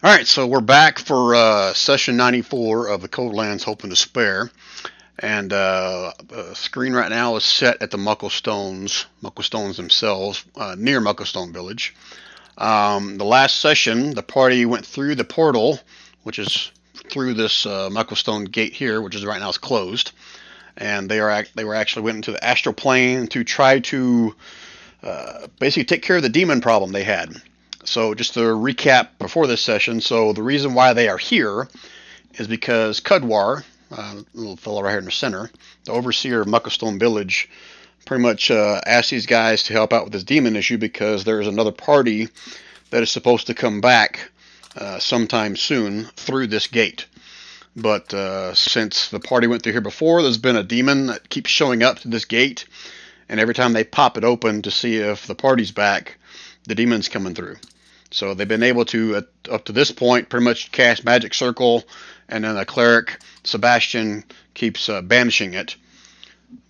All right, so we're back for session 94 of the Codelands Hope and Despair. And the screen right now is set at the Mucklestones themselves, near Mucklestone Village. The last session, the party went through the portal, which is through this Mucklestone gate here, which is right now is closed. And they were actually went into the astral plane to try to basically take care of the demon problem they had. So just to recap before this session, so the reason why they are here is because Cudwar, little fellow right here in the center, the overseer of Mucklestone Village, pretty much asked these guys to help out with this demon issue because there's another party that is supposed to come back sometime soon through this gate. But since the party went through here before, there's been a demon that keeps showing up to this gate, and every time they pop it open to see if the party's back, the demon's coming through. So they've been able to, up to this point, pretty much cast Magic Circle, and then the cleric, Sebastian, keeps banishing it.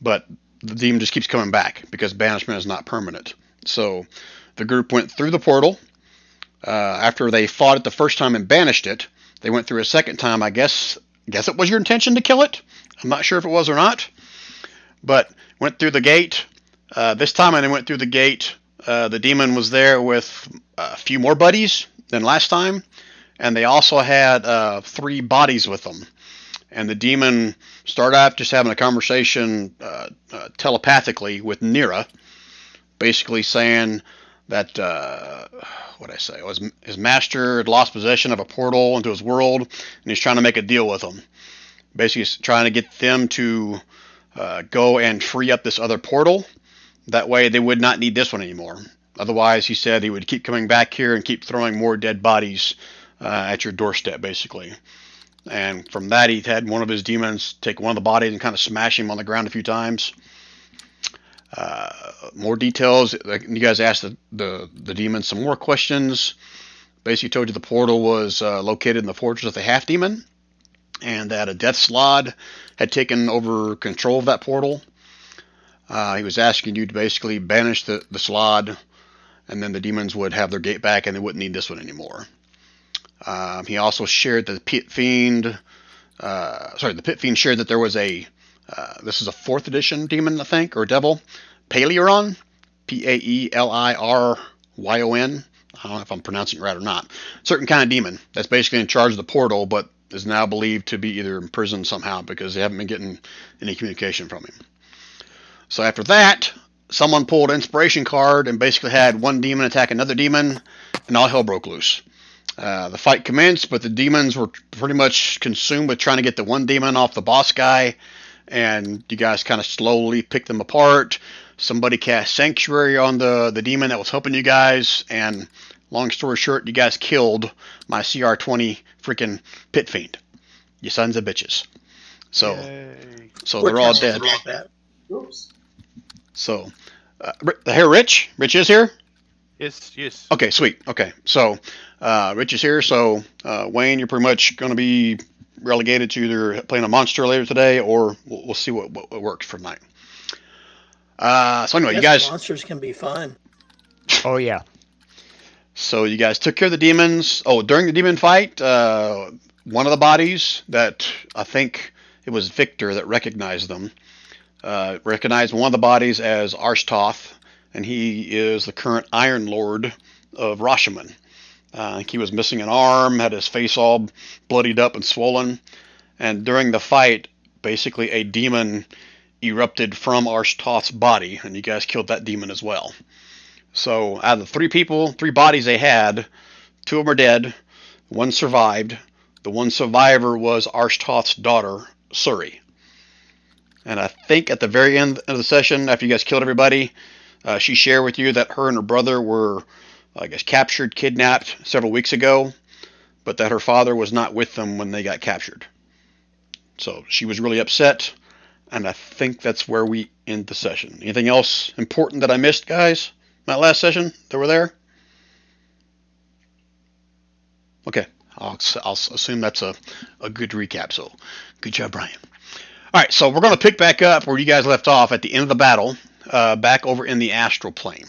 But the demon just keeps coming back because banishment is not permanent. So the group went through the portal. After they fought it the first time and banished it, they went through a second time. I guess it was your intention to kill it. I'm not sure if it was or not. But went through the gate. This time when they went through the gate, the demon was there with a few more buddies than last time, and they also had 3 bodies with them. And the demon started out just having a conversation telepathically with Nira, basically saying that what I say was his master had lost possession of a portal into his world, and he's trying to make a deal with them. Basically, he's trying to get them to go and free up this other portal. That way, they would not need this one anymore. Otherwise, he said he would keep coming back here and keep throwing more dead bodies at your doorstep, basically. And from that, he had one of his demons take one of the bodies and kind of smash him on the ground a few times. More details. You guys asked the demon some more questions. Basically told you the portal was located in the fortress of the Half Demon, and that a Death Slod had taken over control of that portal. He was asking you to basically banish the Slod, and then the demons would have their gate back and they wouldn't need this one anymore. He also shared that the Pit Fiend shared that there was this is a 4th edition demon, I think, or devil, Paeliryon, Paeliryon. I don't know if I'm pronouncing it right or not. Certain kind of demon that's basically in charge of the portal, but is now believed to be either imprisoned somehow because they haven't been getting any communication from him. So after that, someone pulled an inspiration card and basically had one demon attack another demon, and all hell broke loose. The fight commenced, but the demons were pretty much consumed with trying to get the one demon off the boss guy, and you guys kind of slowly picked them apart. Somebody cast Sanctuary on the demon that was helping you guys, and long story short, you guys killed my CR20 freaking Pit Fiend. You sons of bitches. So, Yay. so they're all dead. Oops. So, here, Rich. Rich is here. Yes. Okay, sweet. Okay, so Rich is here. So Wayne, you're pretty much going to be relegated to either playing a monster later today, or we'll see what works for tonight. So anyway, you guys. Monsters can be fun. Oh yeah. So you guys took care of the demons. Oh, during the demon fight, one of the bodies that I think it was Victor that recognized them. Recognized one of the bodies as Arshtoth, and he is the current Iron Lord of Rashomon. He was missing an arm, had his face all bloodied up and swollen, and during the fight, basically a demon erupted from Arshtoth's body, and you guys killed that demon as well. So out of the 3 bodies they had, 2 of them are dead, 1 survived. The one survivor was Arshtoth's daughter, Suri. And I think at the very end of the session, after you guys killed everybody, she shared with you that her and her brother were, I guess, captured, kidnapped several weeks ago, but that her father was not with them when they got captured. So she was really upset, and I think that's where we end the session. Anything else important that I missed, guys? That last session that were there? Okay, I'll assume that's a good recap. So good job, Brian. All right, so we're going to pick back up where you guys left off at the end of the battle, back over in the astral plane.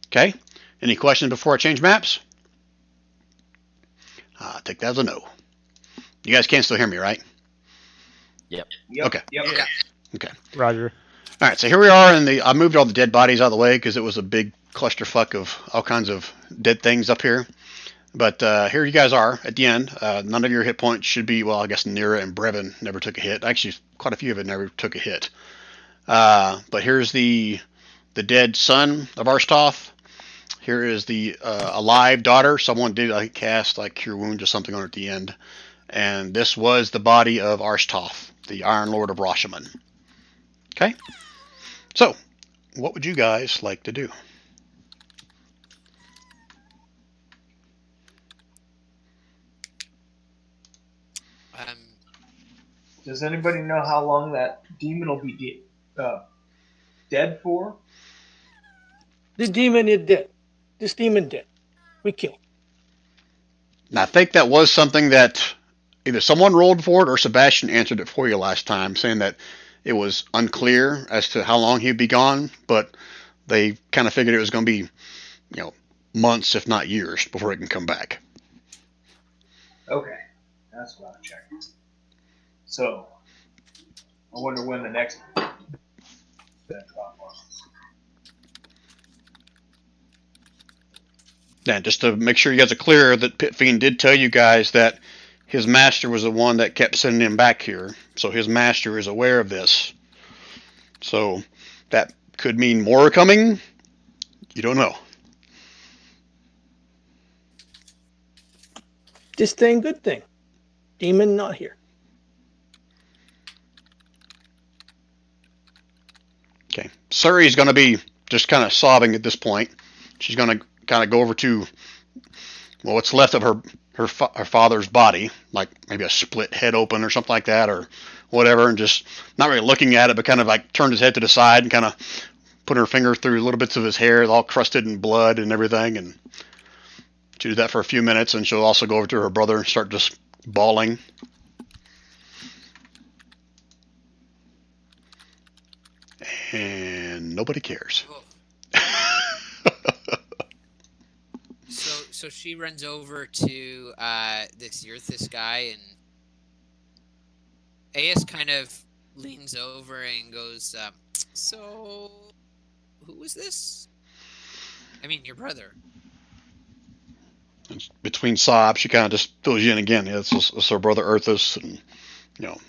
Okay? Any questions before I change maps? take that as a no. You guys can still hear me, right? Yep. Okay. Yep. Okay. Roger. All right, so here we are, I moved all the dead bodies out of the way because it was a big clusterfuck of all kinds of dead things up here. But here you guys are at the end. None of your hit points should be, well, I guess Nira and Brevin never took a hit. Actually, quite a few of it never took a hit. But here's the dead son of Arstoth. Here is the alive daughter. Someone did cast like Cure Wounds or something on her at the end. And this was the body of Arstoth, the Iron Lord of Rashomon. Okay? So, what would you guys like to do? Does anybody know how long that demon will be dead for? The demon is dead. This demon dead. We killed. And I think that was something that either someone rolled for it or Sebastian answered it for you last time, saying that it was unclear as to how long he'd be gone, but they kind of figured it was going to be, months, if not years, before he can come back. Okay, that's what I'm checking. So, I wonder when the next Yeah, just to make sure you guys are clear that Pit Fiend did tell you guys that his master was the one that kept sending him back here. So his master is aware of this. So that could mean more coming. You don't know. This thing, good thing. Demon not here. Okay. Suri's going to be just kind of sobbing at this point. She's going to kind of go over to, well, what's left of her father's body, like maybe a split head open or something like that, or whatever, and just not really looking at it, but kind of like turned his head to the side and kind of put her finger through little bits of his hair, all crusted in blood and everything, and she did that for a few minutes, and she'll also go over to her brother and start just bawling. And nobody cares. So she runs over to this Yurthis guy, and Aes kind of leans over and goes, so who is this? I mean, your brother. And between sobs, she kind of just fills you in again. Yeah, it's her brother Erthus, and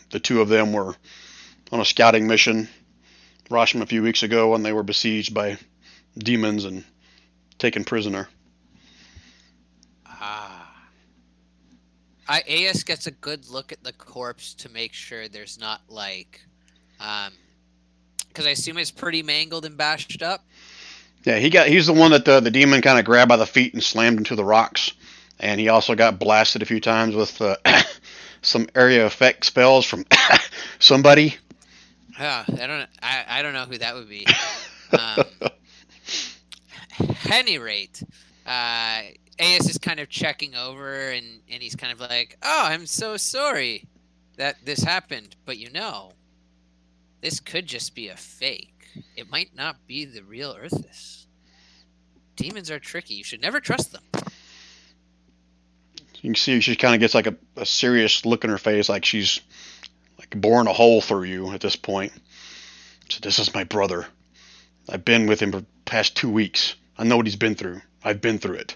the two of them were on a scouting mission, Rashomon, a few weeks ago, when they were besieged by demons and taken prisoner. Aes gets a good look at the corpse to make sure there's not because I assume it's pretty mangled and bashed up. Yeah, he's the one that the demon kind of grabbed by the feet and slammed into the rocks, and he also got blasted a few times with some area effect spells from somebody. I don't know who that would be. Any rate, Aes is kind of checking over, and he's kind of like, "Oh, I'm so sorry that this happened, but this could just be a fake. It might not be the real Erthus. Demons are tricky. You should never trust them." You can see she kind of gets like a serious look in her face, like she's like boring a hole through you at this point. So this is my brother. I've been with him for the past 2 weeks. I know what he's been through. I've been through it.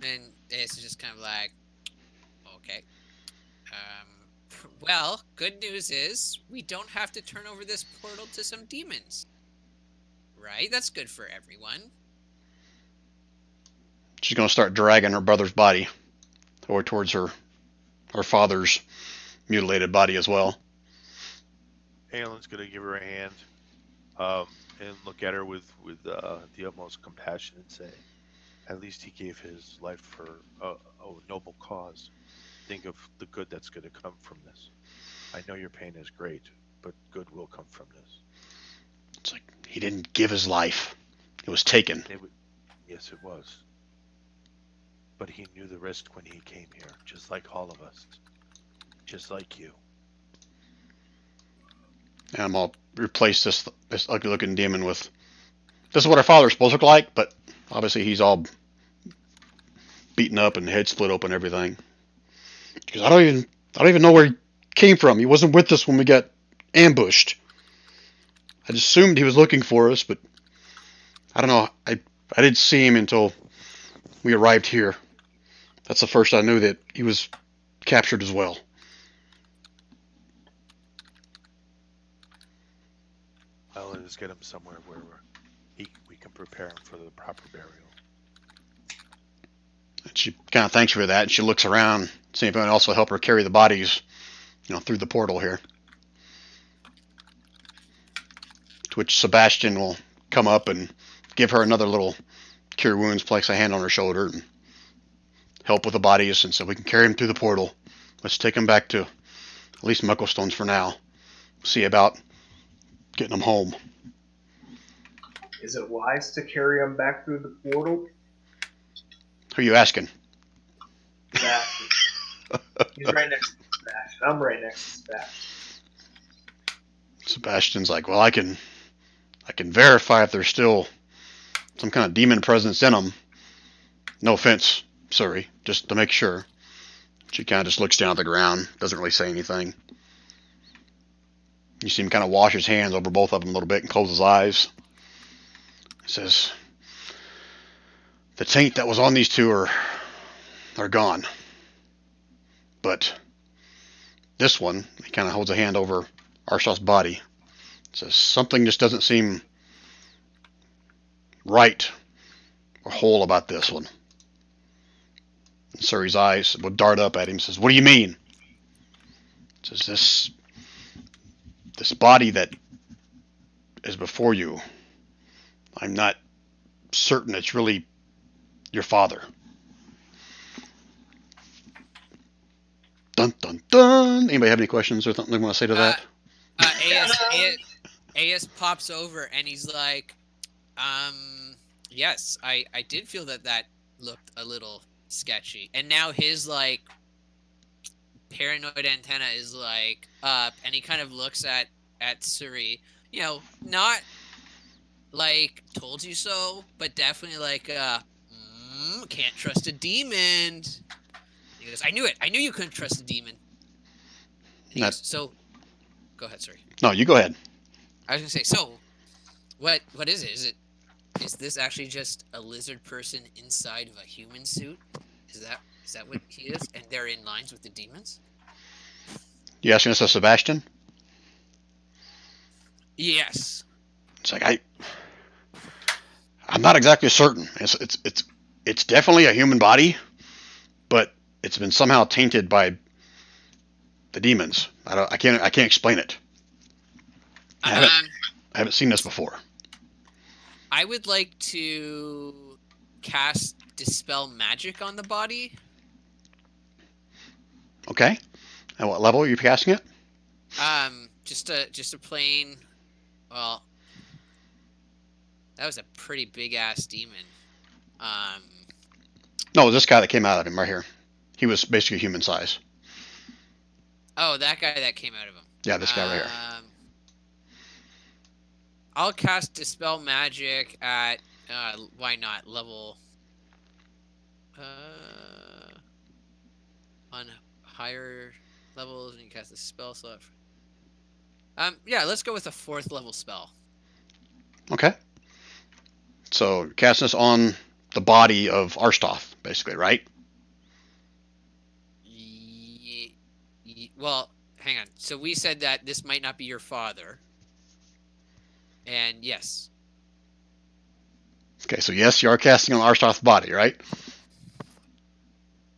And Ace is just kind of like, okay. Well, good news is we don't have to turn over this portal to some demons. Right? That's good for everyone. She's going to start dragging her brother's body over towards her father's mutilated body as well. Aelin's going to give her a hand and look at her with the utmost compassion and say, at least he gave his life for a noble cause. Think of the good that's going to come from this. I know your pain is great, but good will come from this. It's like he didn't give his life. It was taken. Yes, it was. But he knew the risk when he came here, just like all of us. Just like you. And I'm going to replace this ugly looking demon with... This is what our father's supposed to look like, but obviously he's all beaten up and head split open and everything. Because I don't even know where he came from. He wasn't with us when we got ambushed. I just assumed he was looking for us, but I don't know. I didn't see him until we arrived here. That's the first I knew that he was captured as well. Well, let's get him somewhere where we can prepare him for the proper burial. And she kind of thanks you for that, and she looks around, seeing if anyone else will help her carry the bodies, through the portal here. To which Sebastian will come up and give her another little cure wounds, place a hand on her shoulder, and help with the bodies, and so we can carry them through the portal. Let's take them back to at least Mucklestones for now. See about getting them home. Is it wise to carry him back through the portal? Who are you asking? Sebastian. He's right next to Sebastian. I'm right next to Sebastian. Sebastian's like, well, I can verify if there's still some kind of demon presence in them. No offense, Suri, just to make sure. She kind of just looks down at the ground, doesn't really say anything. You see him kind of wash his hands over both of them a little bit and close his eyes. He says, the taint that was on these two are gone. But this one, he kind of holds a hand over Arshav's body. Says, something just doesn't seem right or whole about this one. And Suri's eyes would dart up at him. Says, what do you mean? Says, this body that is before you, I'm not certain it's really your father. Dun dun dun. Anybody have any questions or something they want to say to that? AS pops over and he's like, yes, I did feel that looked a little sketchy. And now his like paranoid antenna is like up, and he kind of looks at Suri, not like told you so, but definitely like can't trust a demon. He goes, I knew it. I knew you couldn't trust a demon. And he goes, so go ahead, Suri. No, you go ahead. I was gonna say, so what is it? Is this actually just a lizard person inside of a human suit? Is that what he is? And they're in lines with the demons? You asking us, Sebastian? Yes. It's like I'm not exactly certain. It's definitely a human body, but it's been somehow tainted by the demons. I can't explain it. I haven't seen this before. I would like to cast Dispel Magic on the body. Okay. At what level are you casting it? Just a plain. Well, that was a pretty big ass demon. No, this guy that came out of him right here. He was basically human size. Oh, that guy that came out of him. Yeah, this guy right here. I'll cast Dispel Magic at why not level on higher levels, and you cast a spell slot. Yeah, let's go with a 4th level spell. Okay. So casting this on the body of Arstoth, basically, right? Well, hang on. So we said that this might not be your father. And yes. Okay, so yes, you are casting on Arstoth's body, right?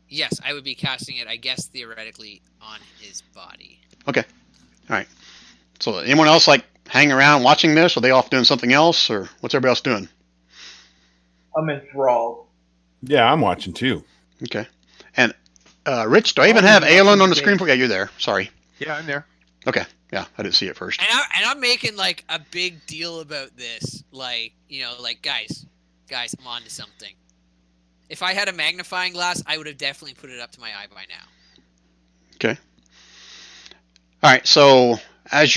Yes, I would be casting it, I guess, theoretically, on his body. Okay. All right. So anyone else like hanging around watching this? Are they off doing something else, or what's everybody else doing? I'm enthralled. Yeah, I'm watching too. Okay. And Rich, do I even have Aelin on the screen? Yeah, you're there. Sorry. Yeah, I'm there. Okay. Yeah, I didn't see it first. And I'm making like a big deal about this, like guys, I'm on to something. If I had a magnifying glass, I would have definitely put it up to my eye by now. Okay. All right. So is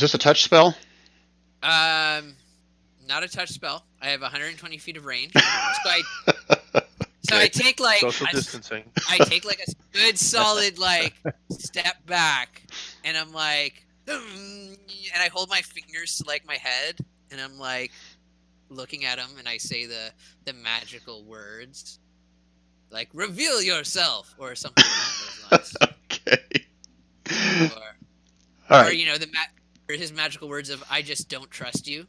this a touch spell? Not a touch spell. I have 120 feet of range, So I take like Social distancing. I take like a good solid like step back, and I'm like, and I hold my fingers to like my head, and I'm like looking at him, and I say the magical words, like "reveal yourself" or something along those lines, Okay. or All or right. you know or his magical words of "I just don't trust you."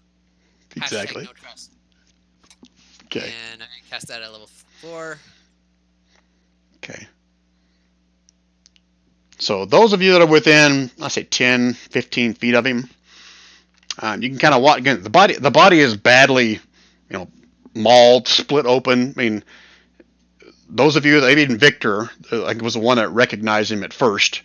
Exactly. #no trust. Okay. And I cast that at level 4. Okay. So those of you that are within, I say 10, 15 feet of him, you can kind of watch. Again, the body is badly, mauled, split open. I mean, those of you that even Victor, like, was the one that recognized him at first.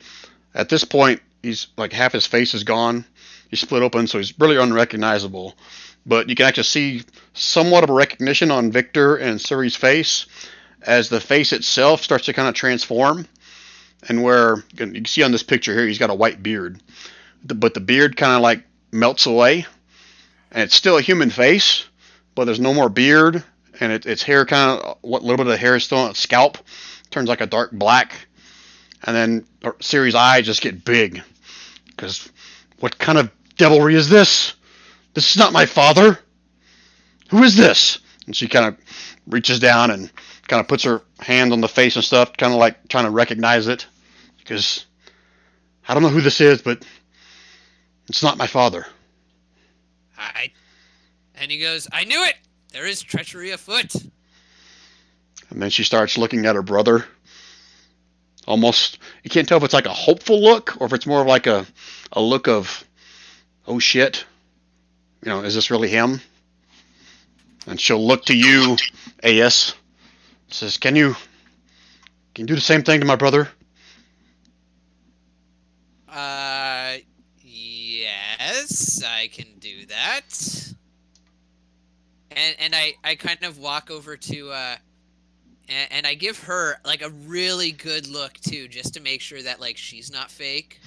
At this point, he's like half his face is gone. He's split open, so he's really unrecognizable. But you can actually see somewhat of a recognition on Victor and Suri's face as the face itself starts to kind of transform. And where you can see on this picture here, he's got a white beard, but the beard kind of like melts away, and it's still a human face, but there's no more beard, and its hair kind of, what little bit of hair is still on its scalp turns like a dark black, and then Siri's eyes just get big, because what kind of devilry is this? This is not my father. Who is this? And she kind of reaches down and kind of puts her hand on the face and stuff, kind of like trying to recognize it, because I don't know who this is, but it's not my father. And he goes, "I knew it! There is treachery afoot." And then she starts looking at her brother. Almost, you can't tell if it's like a hopeful look or if it's more of like a look of, oh shit, is this really him? And she'll look to you, AS. Says, can you do the same thing to my brother? Yes, I can do that. And I kind of walk over to and I give her like a really good look too, just to make sure that like she's not fake.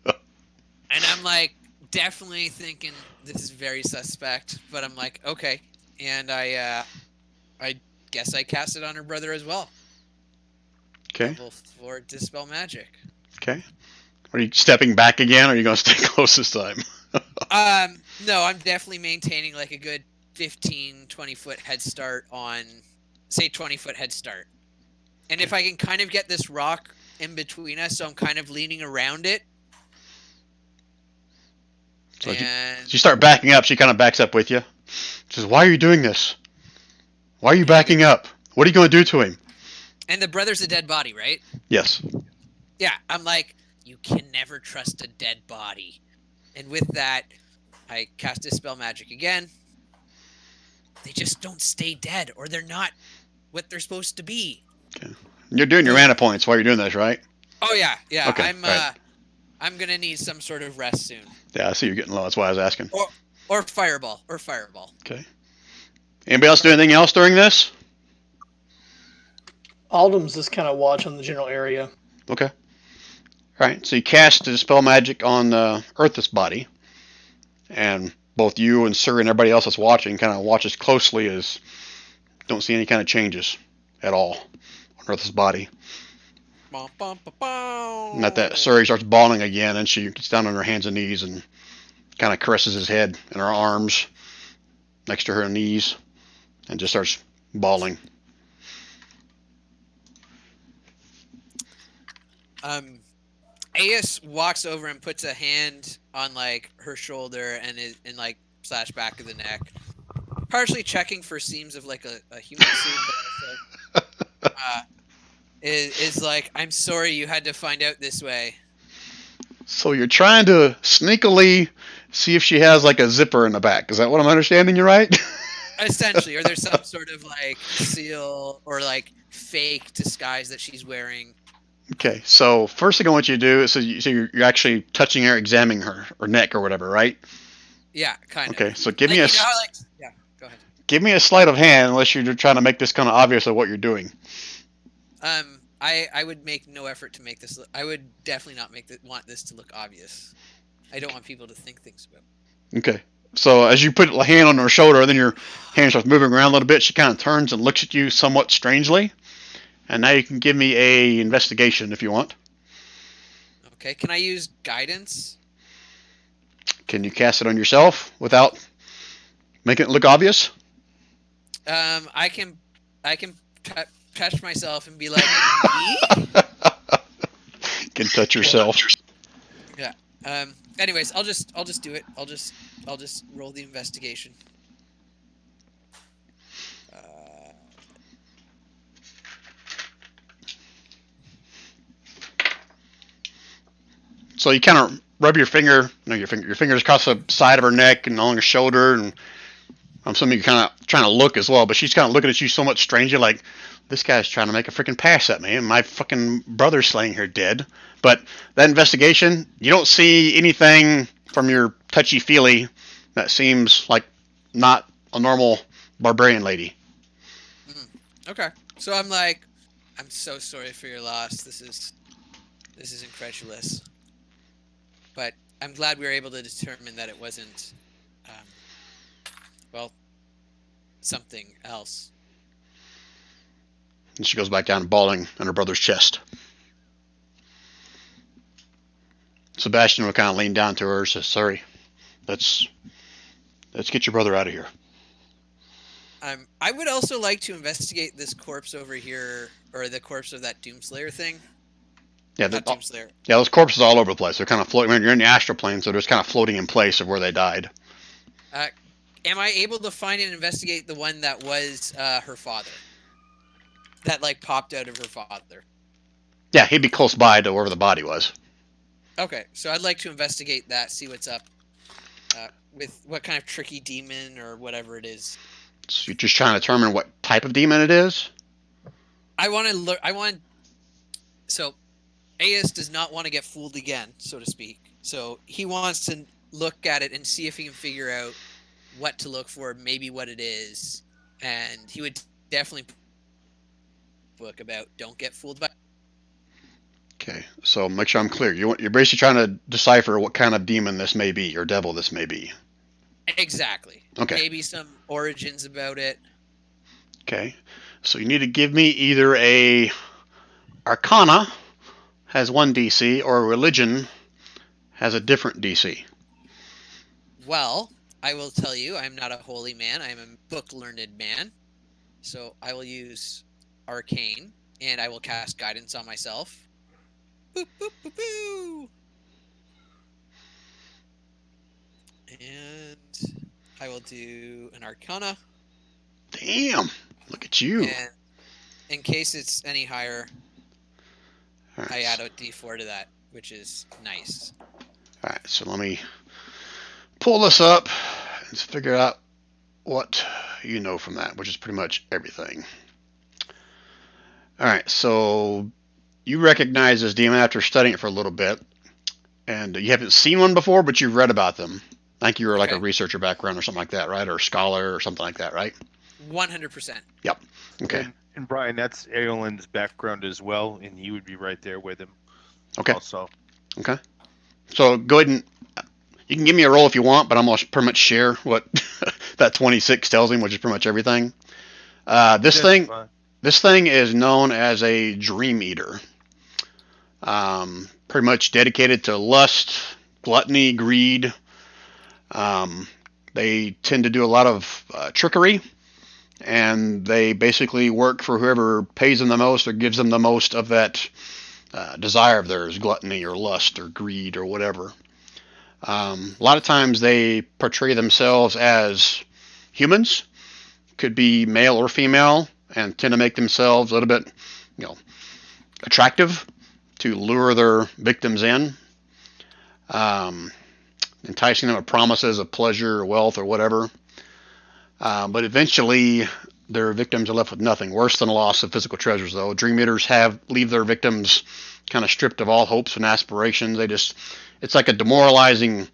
And I'm like definitely thinking this is very suspect, but I'm like, okay. And I guess I cast it on her brother as well. Okay. Level 4 dispel magic. Okay. Are you stepping back again, or are you going to stay close this time? No, I'm definitely maintaining like a good 15, 20 foot head start on, say 20 foot head start. And if I can kind of get this rock in between us, so I'm kind of leaning around it. So and you start backing up, she kind of backs up with you. She says, why are you doing this? Why are you backing up? What are you going to do to him? And the brother's a dead body, right? Yes. Yeah, I'm like, you can never trust a dead body. And with that, I cast Dispel Magic again. They just don't stay dead, or they're not what they're supposed to be. Okay. You're doing your mana points while you're doing this, right? Oh yeah. Okay, right. I'm gonna need some sort of rest soon. Yeah, I see you're getting low. That's why I was asking. Or fireball. Okay. Anybody else do anything else during this? Aldum's just kind of watching the general area. Okay. All right. So you cast the Dispel Magic on Earth's body, and both you and Sir and everybody else that's watching kind of watches closely as don't see any kind of changes at all on Earth's body. And at that, Suri starts bawling again, and she gets down on her hands and knees and kind of caresses his head and her arms next to her knees and just starts bawling. AS walks over and puts a hand on like her shoulder and like slash back of the neck, partially checking for seams of like a human suit, but also is like, I'm sorry you had to find out this way. So you're trying to sneakily see if she has like a zipper in the back. Is that what I'm understanding? You're right? Essentially, or there's some sort of like seal or like fake disguise that she's wearing. Okay, so first thing I want you to do is so you're actually touching her, examining her neck or whatever, right? Yeah, kind of. Okay, so give me you a know how, like, yeah, go ahead. give me a sleight of hand unless you're trying to make this kind of obvious of what you're doing. I would make no effort to make this. I would definitely not want this to look obvious. I don't want people to think things about it. Okay, So as you put a hand on her shoulder, then your hand starts moving around a little bit. She kind of turns and looks at you somewhat strangely. And now you can give me a investigation if you want. Okay, can I use guidance? Can you cast it on yourself without making it look obvious? I can touch myself and be like, me? You can touch yourself. Anyways, I'll just do it. I'll just roll the investigation. So you kind of rub your finger, your fingers across the side of her neck and along her shoulder, and I'm assuming you're kind of trying to look as well. But she's kind of looking at you somewhat strangely, like this guy's trying to make a freaking pass at me, and my fucking brother's laying here dead. But that investigation, you don't see anything from your touchy-feely that seems like not a normal barbarian lady. Okay, so I'm like, I'm so sorry for your loss. This is incredulous. But I'm glad we were able to determine that it wasn't, something else. And she goes back down bawling on her brother's chest. Sebastian will kind of lean down to her and says, sorry, let's get your brother out of here. I would also like to investigate this corpse over here, or the corpse of that Doomslayer thing. Yeah, Not Doomslayer. yeah, those corpses are all over the place. They're kind of floating. You're in the astral plane, so they're just kind of floating in place of where they died. Am I able to find and investigate the one that was her father? That like popped out of her father. Yeah, he'd be close by to wherever the body was. Okay, so I'd like to investigate that, see what's up with what kind of tricky demon or whatever it is. So you're just trying to determine what type of demon it is? I want to look. So, Aeus does not want to get fooled again, so to speak. So he wants to look at it and see if he can figure out what to look for, maybe what it is, and he would definitely book about don't get fooled by. Okay, so make sure I'm clear. You're basically trying to decipher what kind of demon this may be, or devil this may be. Exactly. Okay. Maybe some origins about it. Okay, so you need to give me either a Arcana has one DC, or a Religion has a different DC. Well, I will tell you, I'm not a holy man. I'm a book-learned man. So I will use Arcane, and I will cast Guidance on myself. Boop, boop, boop, boo. And I will do an Arcana. Damn, look at you. And in case it's any higher, All right, I add a D4 to that, which is nice. all right, so let me pull this up and figure out what you know from that, which is pretty much everything. All right, so you recognize this demon after studying it for a little bit, and you haven't seen one before, but you've read about them. I think you were like a researcher background or something like that, right? Or a scholar or something like that, right? 100%. Yep. Okay. And Brian, that's Aelin's background as well, and he would be right there with him. Okay. Also. Okay. So go ahead and you can give me a roll if you want, but I'm going to pretty much share what that 26 tells him, which is pretty much everything. This thing is known as a dream eater. Pretty much dedicated to lust, gluttony, greed. They tend to do a lot of trickery, and they basically work for whoever pays them the most or gives them the most of that desire of theirs, gluttony or lust or greed or whatever. A lot of times they portray themselves as humans, could be male or female, and tend to make themselves a little bit, attractive to lure their victims in, enticing them with promises of pleasure or wealth or whatever. But eventually, their victims are left with nothing. Worse than a loss of physical treasures, though. Dream eaters leave their victims kind of stripped of all hopes and aspirations. It's like a demoralizing,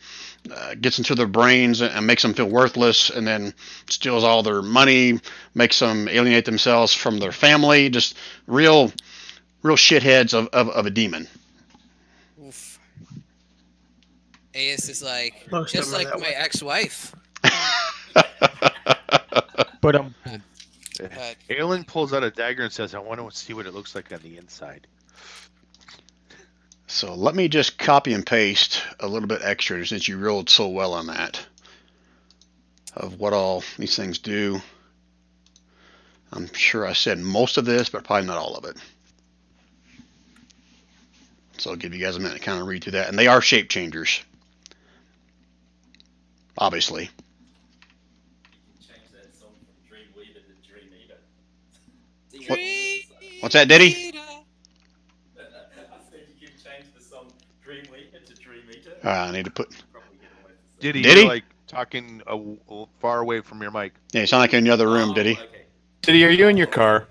gets into their brains and makes them feel worthless, and then steals all their money, makes them alienate themselves from their family. Just real shitheads of a demon. Oof. Aeus is like, Most just of them are like that my way. ex-wife. But Aelin pulls out a dagger and says, "I want to see what it looks like on the inside." So let me just copy and paste a little bit extra since you rolled so well on that of what all these things do. I'm sure I said most of this, but probably not all of it. So I'll give you guys a minute to kind of read through that. And they are shape changers, obviously. Change that song from Dreamweaver to Dream Eater. What's that, Diddy? I said you can change the song Dreamweaver to Dream Eater. I need to put. Probably get away with Did he? Did he? You're like talking far away from your mic. Yeah, you sound like in the other room, Oh, Diddy. Okay. Diddy, are you in your car?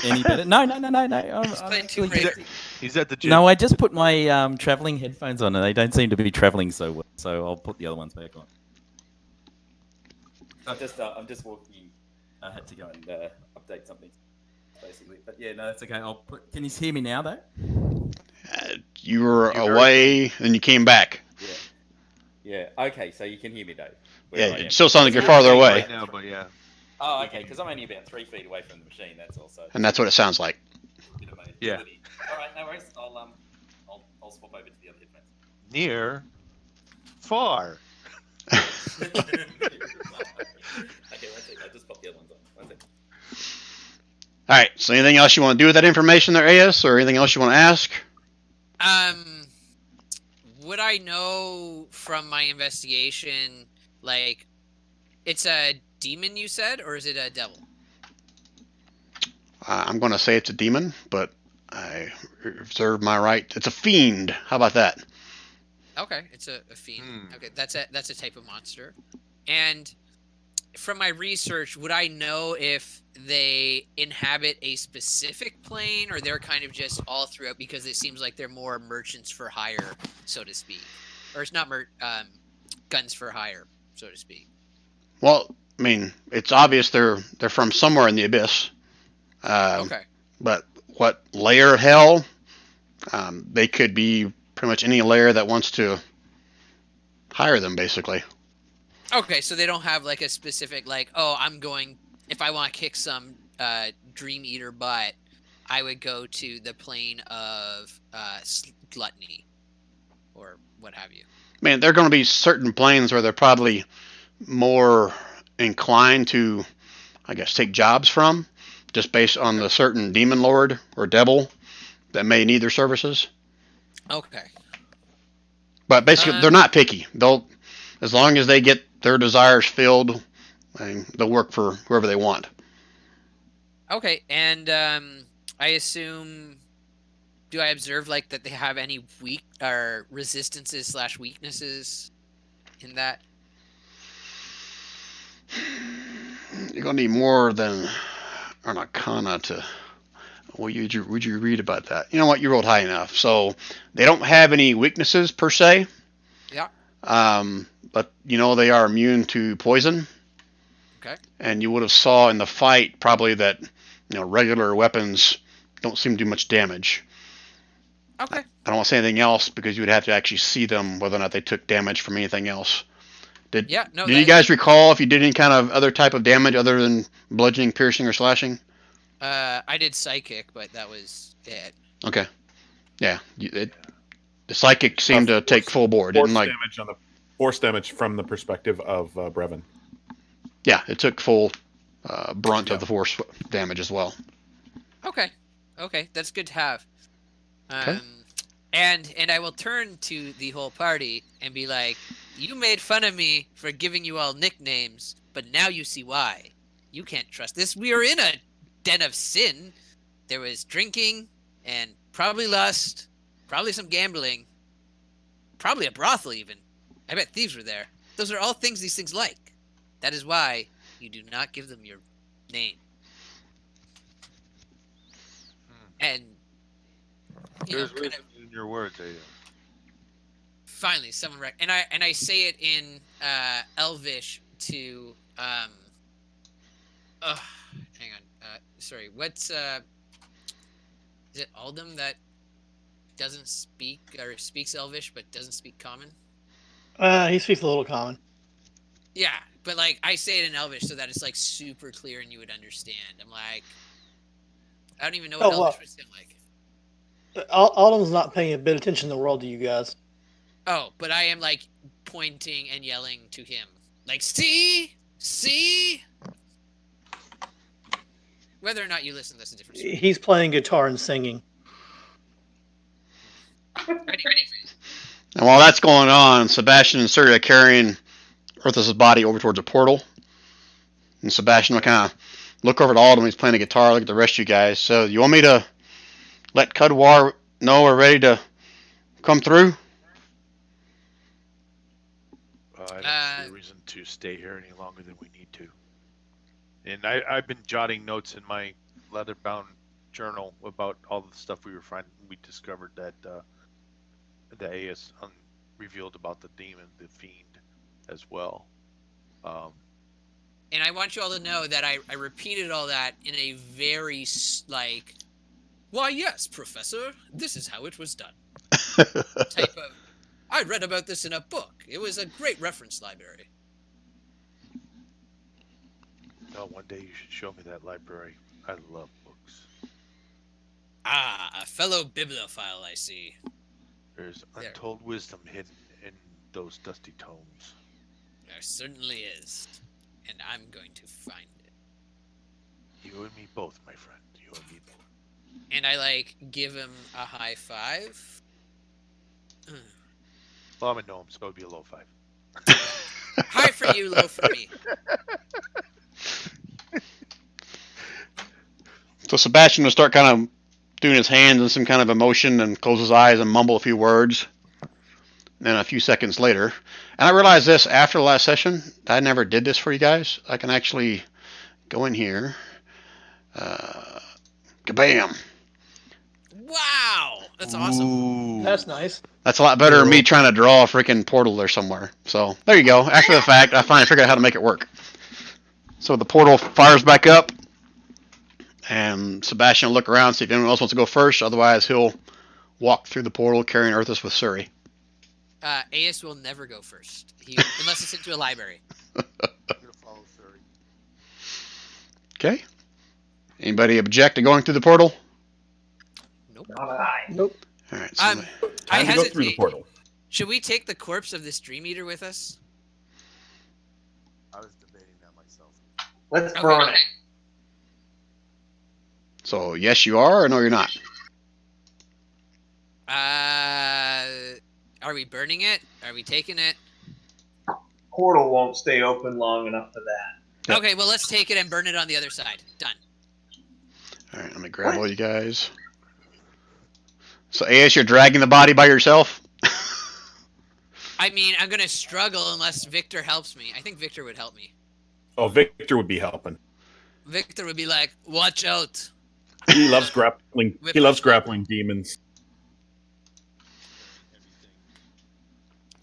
Any better? No. I'm playing too actually crazy. just- He's at the gym. No, I just put my traveling headphones on, and they don't seem to be traveling so well. So I'll put the other ones back on. I'm just walking. I had to go and update something, basically. But yeah, no, that's okay. I'll put. Can you hear me now, though? You were You heard away, and you came back. Yeah. Okay, so you can hear me, though. Yeah, it still sounds like you're farther away, right now, but yeah. Oh, okay, because I'm only about 3 feet away from the machine. That's all. So and that's what it sounds like. bit of my Yeah. ability. All right, no worries. I'll swap over to the other headphones. Near, far. Okay, one second. I'll just pop the other ones on. One second. All right. So anything else you want to do with that information there, AS, or anything else you want to ask? Would I know from my investigation, like, it's a demon you said, or is it a devil? I'm going to say it's a demon, but I reserve my right. It's a fiend. How about that? Okay, it's a fiend. Okay, that's a type of monster. And from my research, would I know if they inhabit a specific plane, or they're kind of just all throughout? Because it seems like they're more merchants for hire, so to speak, or it's not guns for hire, so to speak. Well, I mean, it's obvious they're from somewhere in the abyss. Okay. But what layer of hell? They could be pretty much any layer that wants to hire them, basically. Okay, so they don't have like a specific like, oh, I'm going if I want to kick some Dream Eater butt, I would go to the plane of gluttony or what have you. I mean, there are going to be certain planes where they're probably more inclined to, I guess, take jobs from, just based on the certain demon lord or devil that may need their services. Okay. But basically, they're not picky. They'll, as long as they get their desires filled, they'll work for whoever they want. Okay, and I assume, do I observe like that they have any weak or resistances / weaknesses in that? You're going to need more than an arcana to. What would you read about that? You know what? You rolled high enough. So they don't have any weaknesses per se. Yeah. But you know they are immune to poison. Okay. And you would have saw in the fight probably that regular weapons don't seem to do much damage. Okay. I don't want to say anything else because you would have to actually see them whether or not they took damage from anything else. Did you guys recall if you did any kind of other type of damage other than bludgeoning, piercing, or slashing? I did psychic, but that was it. Okay. Yeah. The psychic seemed to take full bore. Didn't like force damage from the perspective of Brevin. Yeah, it took full brunt of the force damage as well. Okay, that's good to have. Okay. And I will turn to the whole party and be like, you made fun of me for giving you all nicknames, but now you see why. You can't trust this. We are in a den of sin. There was drinking and probably lust, probably some gambling, probably a brothel even. I bet thieves were there. Those are all things these things like. That is why you do not give them your name. And There's wisdom in your words, Ada. Finally, someone and I say it in Elvish to hang on, sorry, what's is it Aldum that doesn't speak or speaks Elvish but doesn't speak Common? He speaks a little common. Yeah, but like I say it in Elvish so that it's like super clear and you would understand. I'm like, I don't even know what Oh, Elvish what? would sound like. Autumn's not paying a bit of attention in the world to you guys. Oh, but I am like pointing and yelling to him, like, see. Whether or not you listen, that's a different story. He's playing guitar and singing. Ready? And while that's going on, Sebastian and Suri are carrying Earth's body over towards a portal. And Sebastian will kind of look over at Alden. He's playing the guitar, look at the rest of you guys. So, you want me to let Cudwar know we're ready to come through? I don't see a reason to stay here any longer than we need to. And I've been jotting notes in my leather-bound journal about all the stuff we discovered that the AS revealed about the demon, the fiend, as well. And I want you all to know that I repeated all that in a very like, why yes, Professor, this is how it was done. Type of. I read about this in a book. It was a great reference library. No, one day you should show me that library. I love books. Ah, a fellow bibliophile, I see. There's There. untold wisdom hidden in those dusty tomes. There certainly is. And I'm going to find it. You and me both, my friend. You and me both. And I like give him a high five. Well, I'm a gnome, so it would be a low five. High for you, low for me. So Sebastian will start kind of doing his hands in some kind of emotion and close his eyes and mumble a few words. Then a few seconds later, and I realized this after the last session, I never did this for you guys. I can actually go in here. Kabam! Wow, that's awesome. Ooh. That's nice. That's a lot better than me trying to draw a freaking portal there somewhere. So there you go. After the fact, I finally figured out how to make it work. So the portal fires back up, and Sebastian will look around, see if anyone else wants to go first. Otherwise, he'll walk through the portal carrying Earthus with Suri. AS will never go first, unless it's into a library. I'm gonna follow Suri. Okay. Anybody object to going through the portal? Nope. Not I. Nope. All right. I Time to go through the hesitate. portal. Should we take the corpse of this Dream Eater with us? I was debating that myself. Let's Okay. burn it. So yes, you are, or no, you're not. Are we burning it? Are we taking it? Portal won't stay open long enough for that. Yep. Okay, well, let's take it and burn it on the other side. Done. All right. Let me grab all you guys. So AS, you're dragging the body by yourself. I mean, I'm going to struggle unless Victor helps me. I think Victor would help me. Oh, Victor would be helping. Victor would be like, watch out. He loves grappling. He loves grappling demons.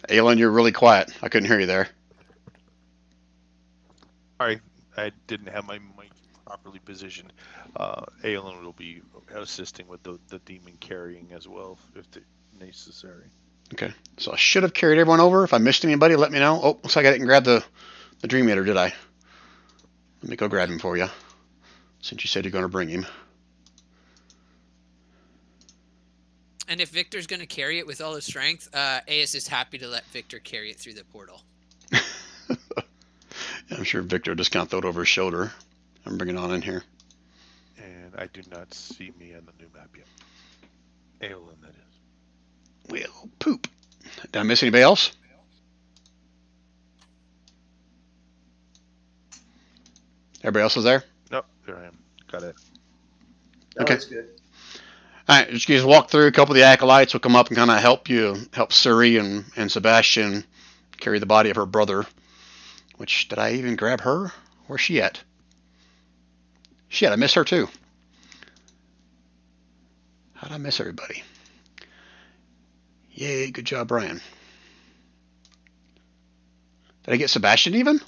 Aelin, you're really quiet. I couldn't hear you there. Sorry, I didn't have my mic properly positioned. Aelin will be assisting with the demon carrying as well, if necessary. Okay. So I should have carried everyone over. If I missed anybody, let me know. Oh, looks like I didn't grab the Dream Eater, did I? Let me go grab him for you, since you said you're going to bring him. And if Victor's going to carry it with all his strength, AS is happy to let Victor carry it through the portal. I'm sure Victor will just kind of throw it over his shoulder and bring it on in here. And I do not see me on the new map yet. Aelin, that is. Well, poop. Did I miss anybody else? Everybody else is there? Nope, there I am. Got it. Okay. That's good. All right, just guys walk through. A couple of the acolytes will come up and kind of help Suri and Sebastian carry the body of her brother. Which, did I even grab her? Where's she at? Shit, I miss her too. How'd I miss everybody? Yay, good job, Brian. Did I get Sebastian even?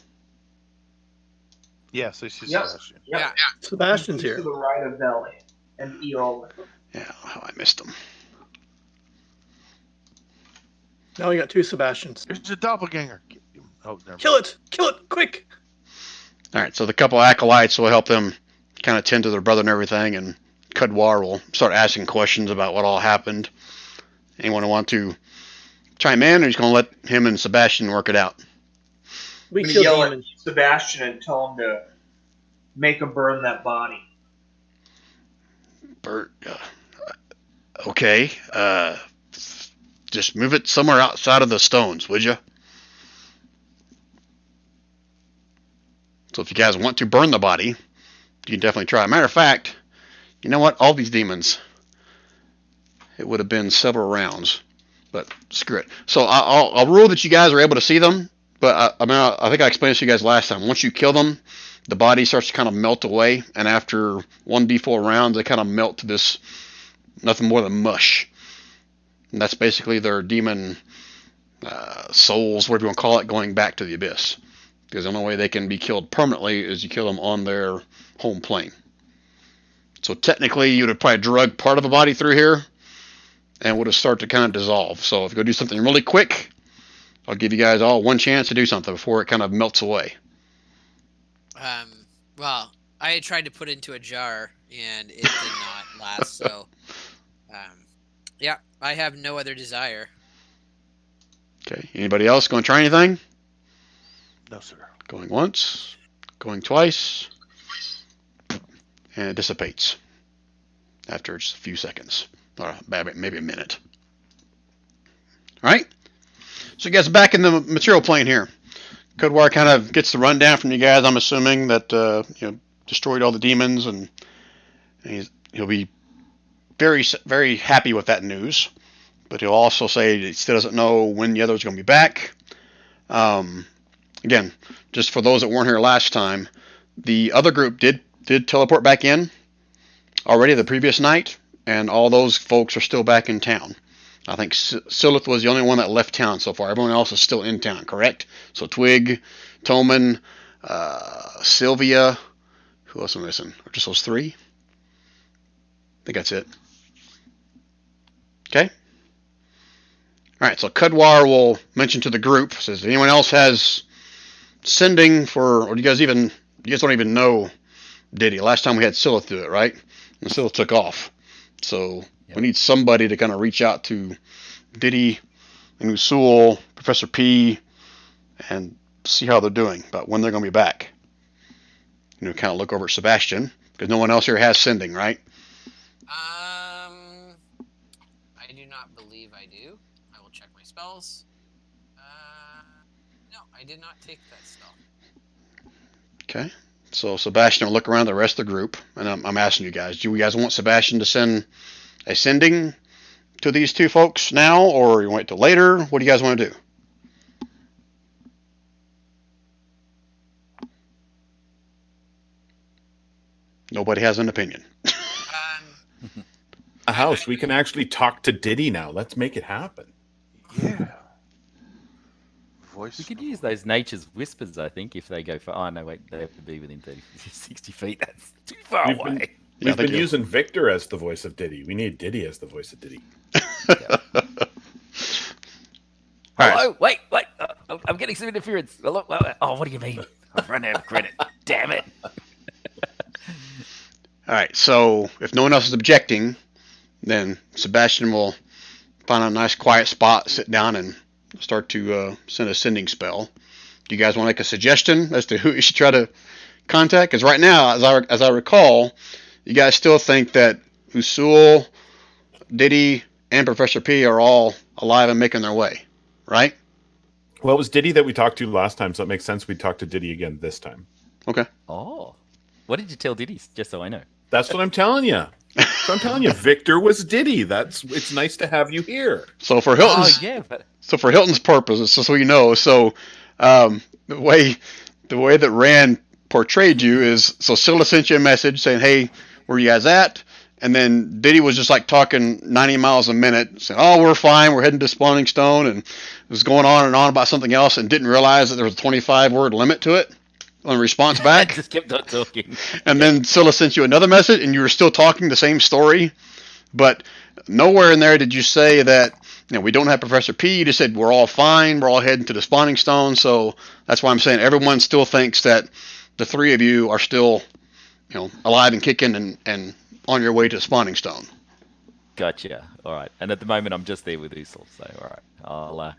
Yes, I see Yep. Sebastian. Yep. Yeah. Sebastian's To here. the right of Veli and Eol. Yeah, how I missed him. Now we got two Sebastians. There's a doppelganger. Oh, never Kill mind. it! Kill it! Quick! All right, so the couple of acolytes will help them kind of tend to their brother and everything, and Kudwar will start asking questions about what all happened. Anyone want to chime in, or he's going to let him and Sebastian work it out? We I'm gonna kill yell at demons. Sebastian and tell him to make him burn that body. Bert, okay, just move it somewhere outside of the stones, would you? So if you guys want to burn the body, you can definitely try. Matter of fact, you know what? All these demons, it would have been several rounds, but screw it. So I'll rule that you guys are able to see them, but I think I explained this to you guys last time. Once you kill them, the body starts to kind of melt away, and after 1d4 rounds, they kind of melt to this nothing more than mush. And that's basically their demon souls, whatever you want to call it, going back to the abyss. Because the only way they can be killed permanently is you kill them on their home plane. So technically, you would have probably drug part of a body through here, and would have started to kind of dissolve. So if you go do something really quick, I'll give you guys all one chance to do something before it kind of melts away. Well, I had tried to put it into a jar, and it did not last. So, yeah, I have no other desire. Okay. Anybody else going to try anything? No, sir. Going once, going twice, and it dissipates after just a few seconds, or maybe a minute. All right. So you guys are back in the material plane here. Kudwar kind of gets the rundown from you guys. I'm assuming that destroyed all the demons, and he'll be very, very happy with that news. But he'll also say he still doesn't know when the others are going to be back. Again, just for those that weren't here last time, the other group did teleport back in already the previous night, and all those folks are still back in town. I think Silith was the only one that left town so far. Everyone else is still in town, correct? So Twig, Toman, Sylvia, who else am I missing? Or just those three? I think that's it. Okay. All right, so Kudwar will mention to the group, says, if anyone else has sending for, or you guys don't even know Diddy. Last time we had Silith do it, right? And Silith took off. So we need somebody to kind of reach out to Diddy and Usul, Professor P, and see how they're doing, about when they're going to be back. Kind of look over at Sebastian, because no one else here has sending, right? I do not believe I do. I will check my spells. No, I did not take that spell. Okay. So Sebastian will look around the rest of the group, and I'm asking you guys, do you guys want Sebastian to send a sending to these two folks now, or you wait till later? What do you guys want to do? Nobody has an opinion. A house. We can actually talk to Diddy now. Let's make it happen. Yeah. Voice. We could use those nature's whispers, I think, if they go for. Oh, no, wait, they have to be within 30, 60 feet. That's too far away. We've been using Victor as the voice of Diddy. We need Diddy as the voice of Diddy. Hello? Wait. I'm getting some interference. Hello? Oh, what do you mean? I've run out of credit. Damn it. All right, so if no one else is objecting, then Sebastian will find a nice quiet spot, sit down, and start to send a sending spell. Do you guys want to make a suggestion as to who you should try to contact? Because right now, as I recall, you guys still think that Usul, Diddy, and Professor P are all alive and making their way, right? Well, it was Diddy that we talked to last time, so it makes sense we'd talk to Diddy again this time. Okay. Oh. What did you tell Diddy, just so I know? That's what I'm telling you. So I'm telling you, Victor was Diddy. It's nice to have you here. So for Hilton's, so for Hilton's purposes, just so you know, so the way that Rand portrayed you is, so Scylla sent you a message saying, "Hey, where you guys at?" And then Diddy was just like talking 90 miles a minute, saying, "Oh, we're fine. We're heading to Spawning Stone," and was going on and on about something else, and didn't realize that there was a 25-word limit to it on response back. Just kept on talking. And then Scylla sent you another message, and you were still talking the same story, but nowhere in there did you say that we don't have Professor P. You just said we're all fine. We're all heading to the spawning stone. So that's why I'm saying everyone still thinks that the three of you are still, alive and kicking and on your way to the spawning stone. Gotcha. All right. And at the moment, I'm just there with Usul. So, all right. I'll.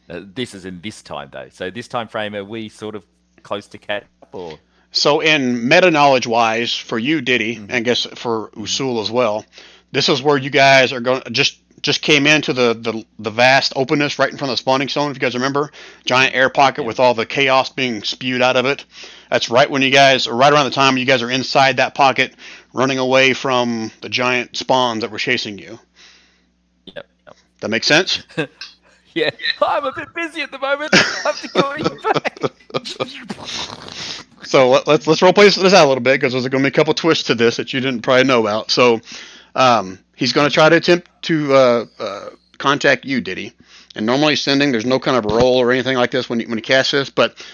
This is in this time though. So this time frame, are we sort of close to catch up, or? So in meta knowledge wise, for you, Diddy, and I guess for Usul as well, this is where you guys are going. Just came into the vast openness right in front of the spawning stone. If you guys remember, giant air pocket with all the chaos being spewed out of it. That's right when you guys, or right around the time you guys are inside that pocket, running away from the giant spawns that were chasing you. Yep. That makes sense? Yeah. I'm a bit busy at the moment. I have to call you back. So let's role play this out a little bit, because there's going to be a couple twists to this that you didn't probably know about. So he's going to try to attempt to contact you, Diddy. And normally sending, there's no kind of roll or anything like this when you cast this. But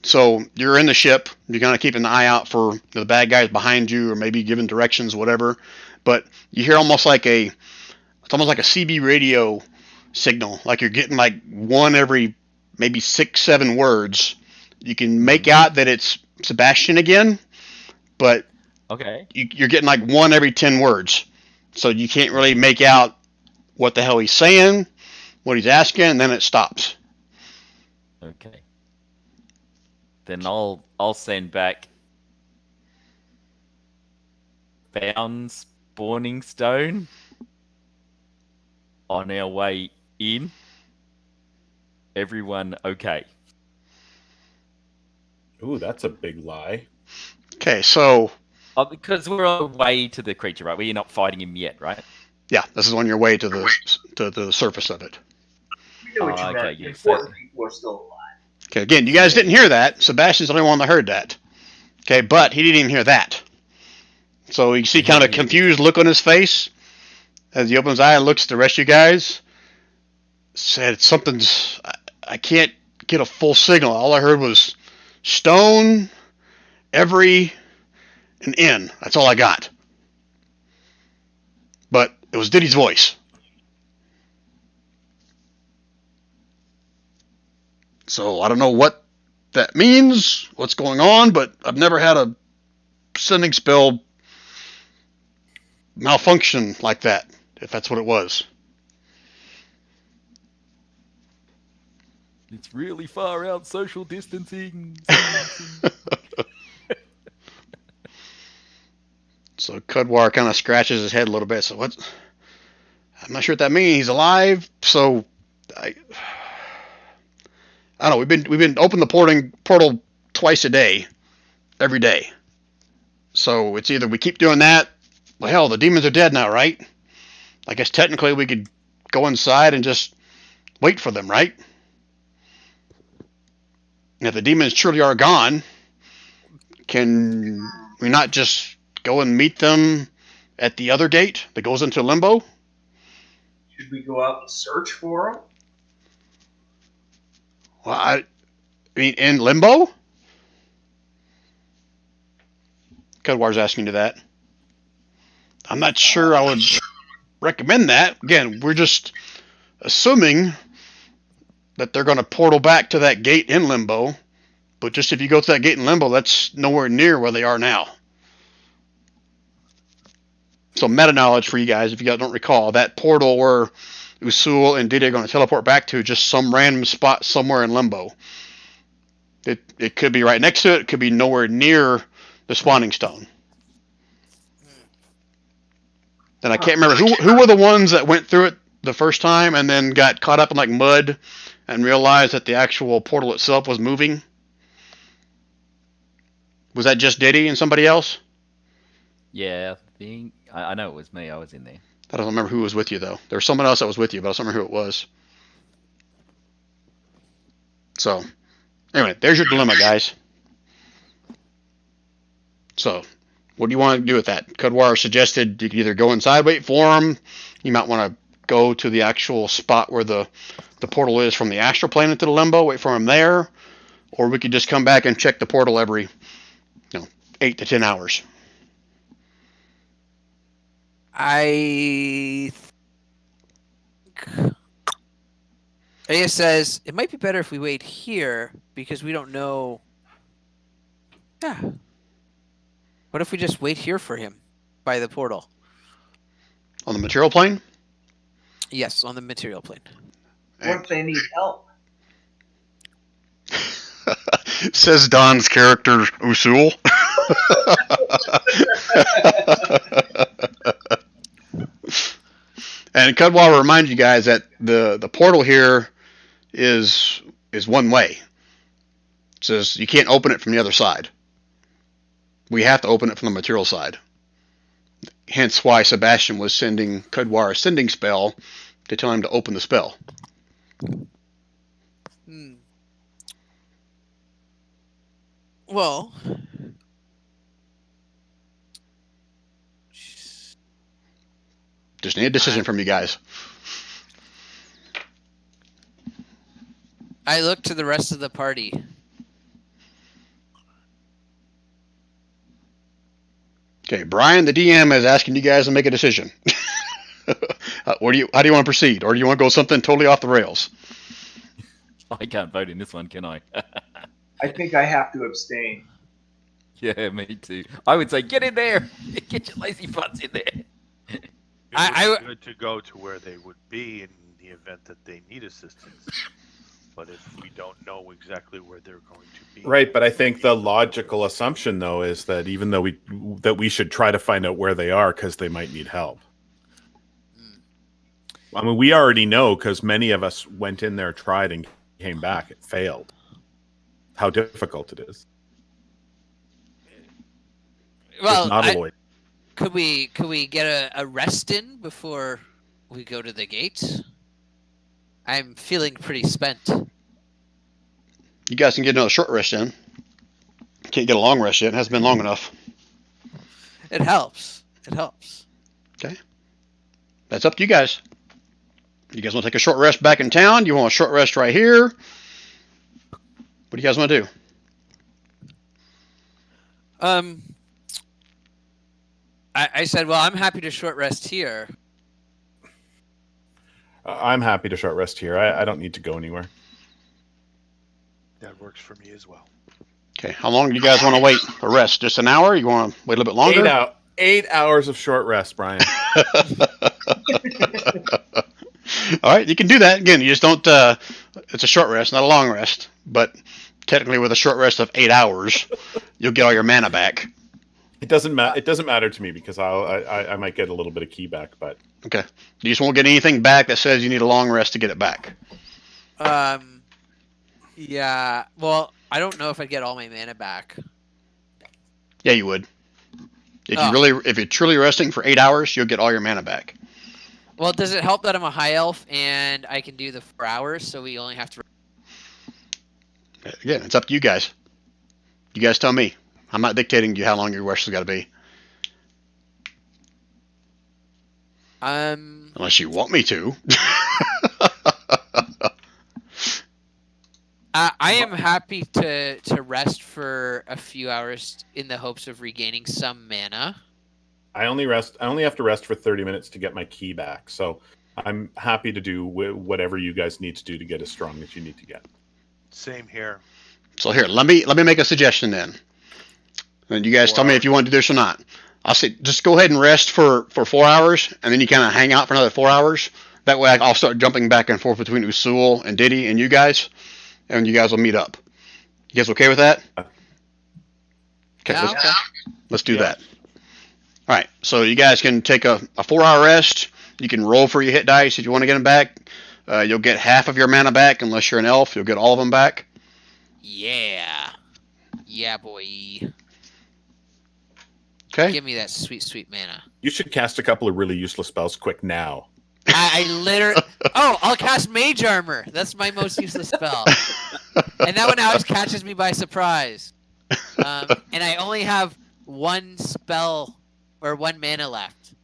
so you're in the ship. You're kind of keeping an eye out for the bad guys behind you, or maybe giving directions, whatever. But you hear it's almost like a CB radio signal, like you're getting like one every maybe 6-7 words. You can make out that it's Sebastian again, but Okay. you're getting like one every 10 words, so you can't really make out what the hell he's saying, what he's asking, and then it stops. Okay. Then I'll send back found spawning stone on our way in. Everyone okay? Ooh, that's a big lie. Okay, so Because we're on the way to the creature, right? We're not fighting him yet, right? yeah, this is on your way to the surface of it. We know what you okay, meant. yeah, Important people are still alive. Okay, again, you guys didn't hear that. Sebastian's the only one that heard that. Okay, but he didn't even hear that. So you see kind of a confused look on his face as he opens his eye and looks at the rest of you guys. Said something's... I can't get a full signal. All I heard was stone, every, and in. That's all I got. But it was Diddy's voice. So I don't know what that means, what's going on, but I've never had a sending spell malfunction like that, if that's what it was. It's really far out social distancing. So Cudwar kind of scratches his head a little bit. So what? I'm not sure what that means. He's alive. So I don't know. We've been open the portal twice a day, every day. So it's either we keep doing that. Well, hell, the demons are dead now, right? I guess technically we could go inside and just wait for them, right? And if the demons truly are gone, can we not just go and meet them at the other gate that goes into limbo? Should we go out and search for them? Well, I mean, in limbo? Cudwar's asking you that. I'm not sure I would recommend that. Again, we're just assuming that they're going to portal back to that gate in limbo. But just if you go to that gate in limbo, that's nowhere near where they are now. So meta knowledge for you guys, if you guys don't recall, that portal where Usul and Diddy are going to teleport back to, just some random spot somewhere in limbo. It could be right next to it. It could be nowhere near the spawning stone. And I can't remember who were the ones that went through it the first time and then got caught up in like mud and realized that the actual portal itself was moving. Was that just Diddy and somebody else? Yeah, I know it was me. I was in there. I don't remember who was with you though. There was someone else that was with you, but I don't remember who it was. So, anyway, there's your dilemma, guys. So, what do you want to do with that? Cudwar suggested you could either go inside, wait for him. You might want to go to the actual spot where the portal is from the astral plane into the limbo, wait for him there. Or we could just come back and check the portal every 8 to 10 hours. I think Aya says it might be better if we wait here because we don't know. Yeah. What if we just wait here for him by the portal? On the material plane? Yes, on the material plane. What if they need help? Says Don's character, Usul. And Cudwater will remind you guys that the portal here is one way. It says you can't open it from the other side. We have to open it from the material side. Hence why Sebastian was sending Cudwater a sending spell to tell him to open the spell. Well, just need a decision from you guys. I look to the rest of the party. Okay, Brian, the DM, is asking you guys to make a decision. How do you want to proceed, or do you want to go something totally off the rails? I can't vote in this one, can I? I think I have to abstain. Yeah, me too. I would say get in there. Get your lazy butts in there. I It would be good to go to where they would be in the event that they need assistance. But if we don't know exactly where they're going to be, Right, but I think the logical assumption, though, is that even though we should try to find out where they are because they might need help. I mean, we already know because many of us went in there, tried, and came back. It failed. How difficult it is. well, Not avoid. could we get a rest in before we go to the gates? I'm feeling pretty spent. You guys can get another short rest in. Can't get a long rest yet. It hasn't been long enough. It helps. It helps. Okay. That's up to you guys. You guys want to take a short rest back in town? You want a short rest right here? What do you guys want to do? I said, well, I'm happy to short rest here. I'm happy to short rest here. I don't need to go anywhere. that works for me as well. Okay. How long do you guys want to wait for rest? Just an hour? You want to wait a little bit longer? 8 hours of short rest, Brian. All right, you can do that. Again, you just don't. It's a short rest, not a long rest. But technically, with a short rest of 8 hours, you'll get all your mana back. It doesn't matter. It doesn't matter to me because I might get a little bit of key back, but Okay. You just won't get anything back that says you need a long rest to get it back. Yeah. Well, I don't know if I'd get all my mana back. Yeah, you would. If Oh. if you're truly resting for 8 hours, you'll get all your mana back. Well, does it help that I'm a high elf and I can do the 4 hours, so we only have to... Again, it's up to you guys. You guys tell me. I'm not dictating to you how long your rest has got to be. Unless you want me to. I am happy to rest for a few hours in the hopes of regaining some mana. I only have to rest for 30 minutes to get my key back. So I'm happy to do whatever you guys need to do to get as strong as you need to get. Same here. So here, let me make a suggestion then. And you guys tell me if you want to do this or not. I'll say just go ahead and rest for 4 hours, and then you kind of hang out for another 4 hours. That way I'll start jumping back and forth between Usul and Diddy and you guys, and you guys will meet up. You guys okay with that? Okay, Yeah, okay. let's do that. All right, so you guys can take a 4 hour rest. You can roll for your hit dice if you want to get them back. You'll get half of your mana back unless you're an elf. You'll get all of them back. Yeah. Yeah, boy. Okay. Give me that sweet, sweet mana. You should cast a couple of really useless spells quick now. I literally... Oh, I'll cast Mage Armor. That's my most useless spell. And that one always catches me by surprise. And I only have one spell or one mana left.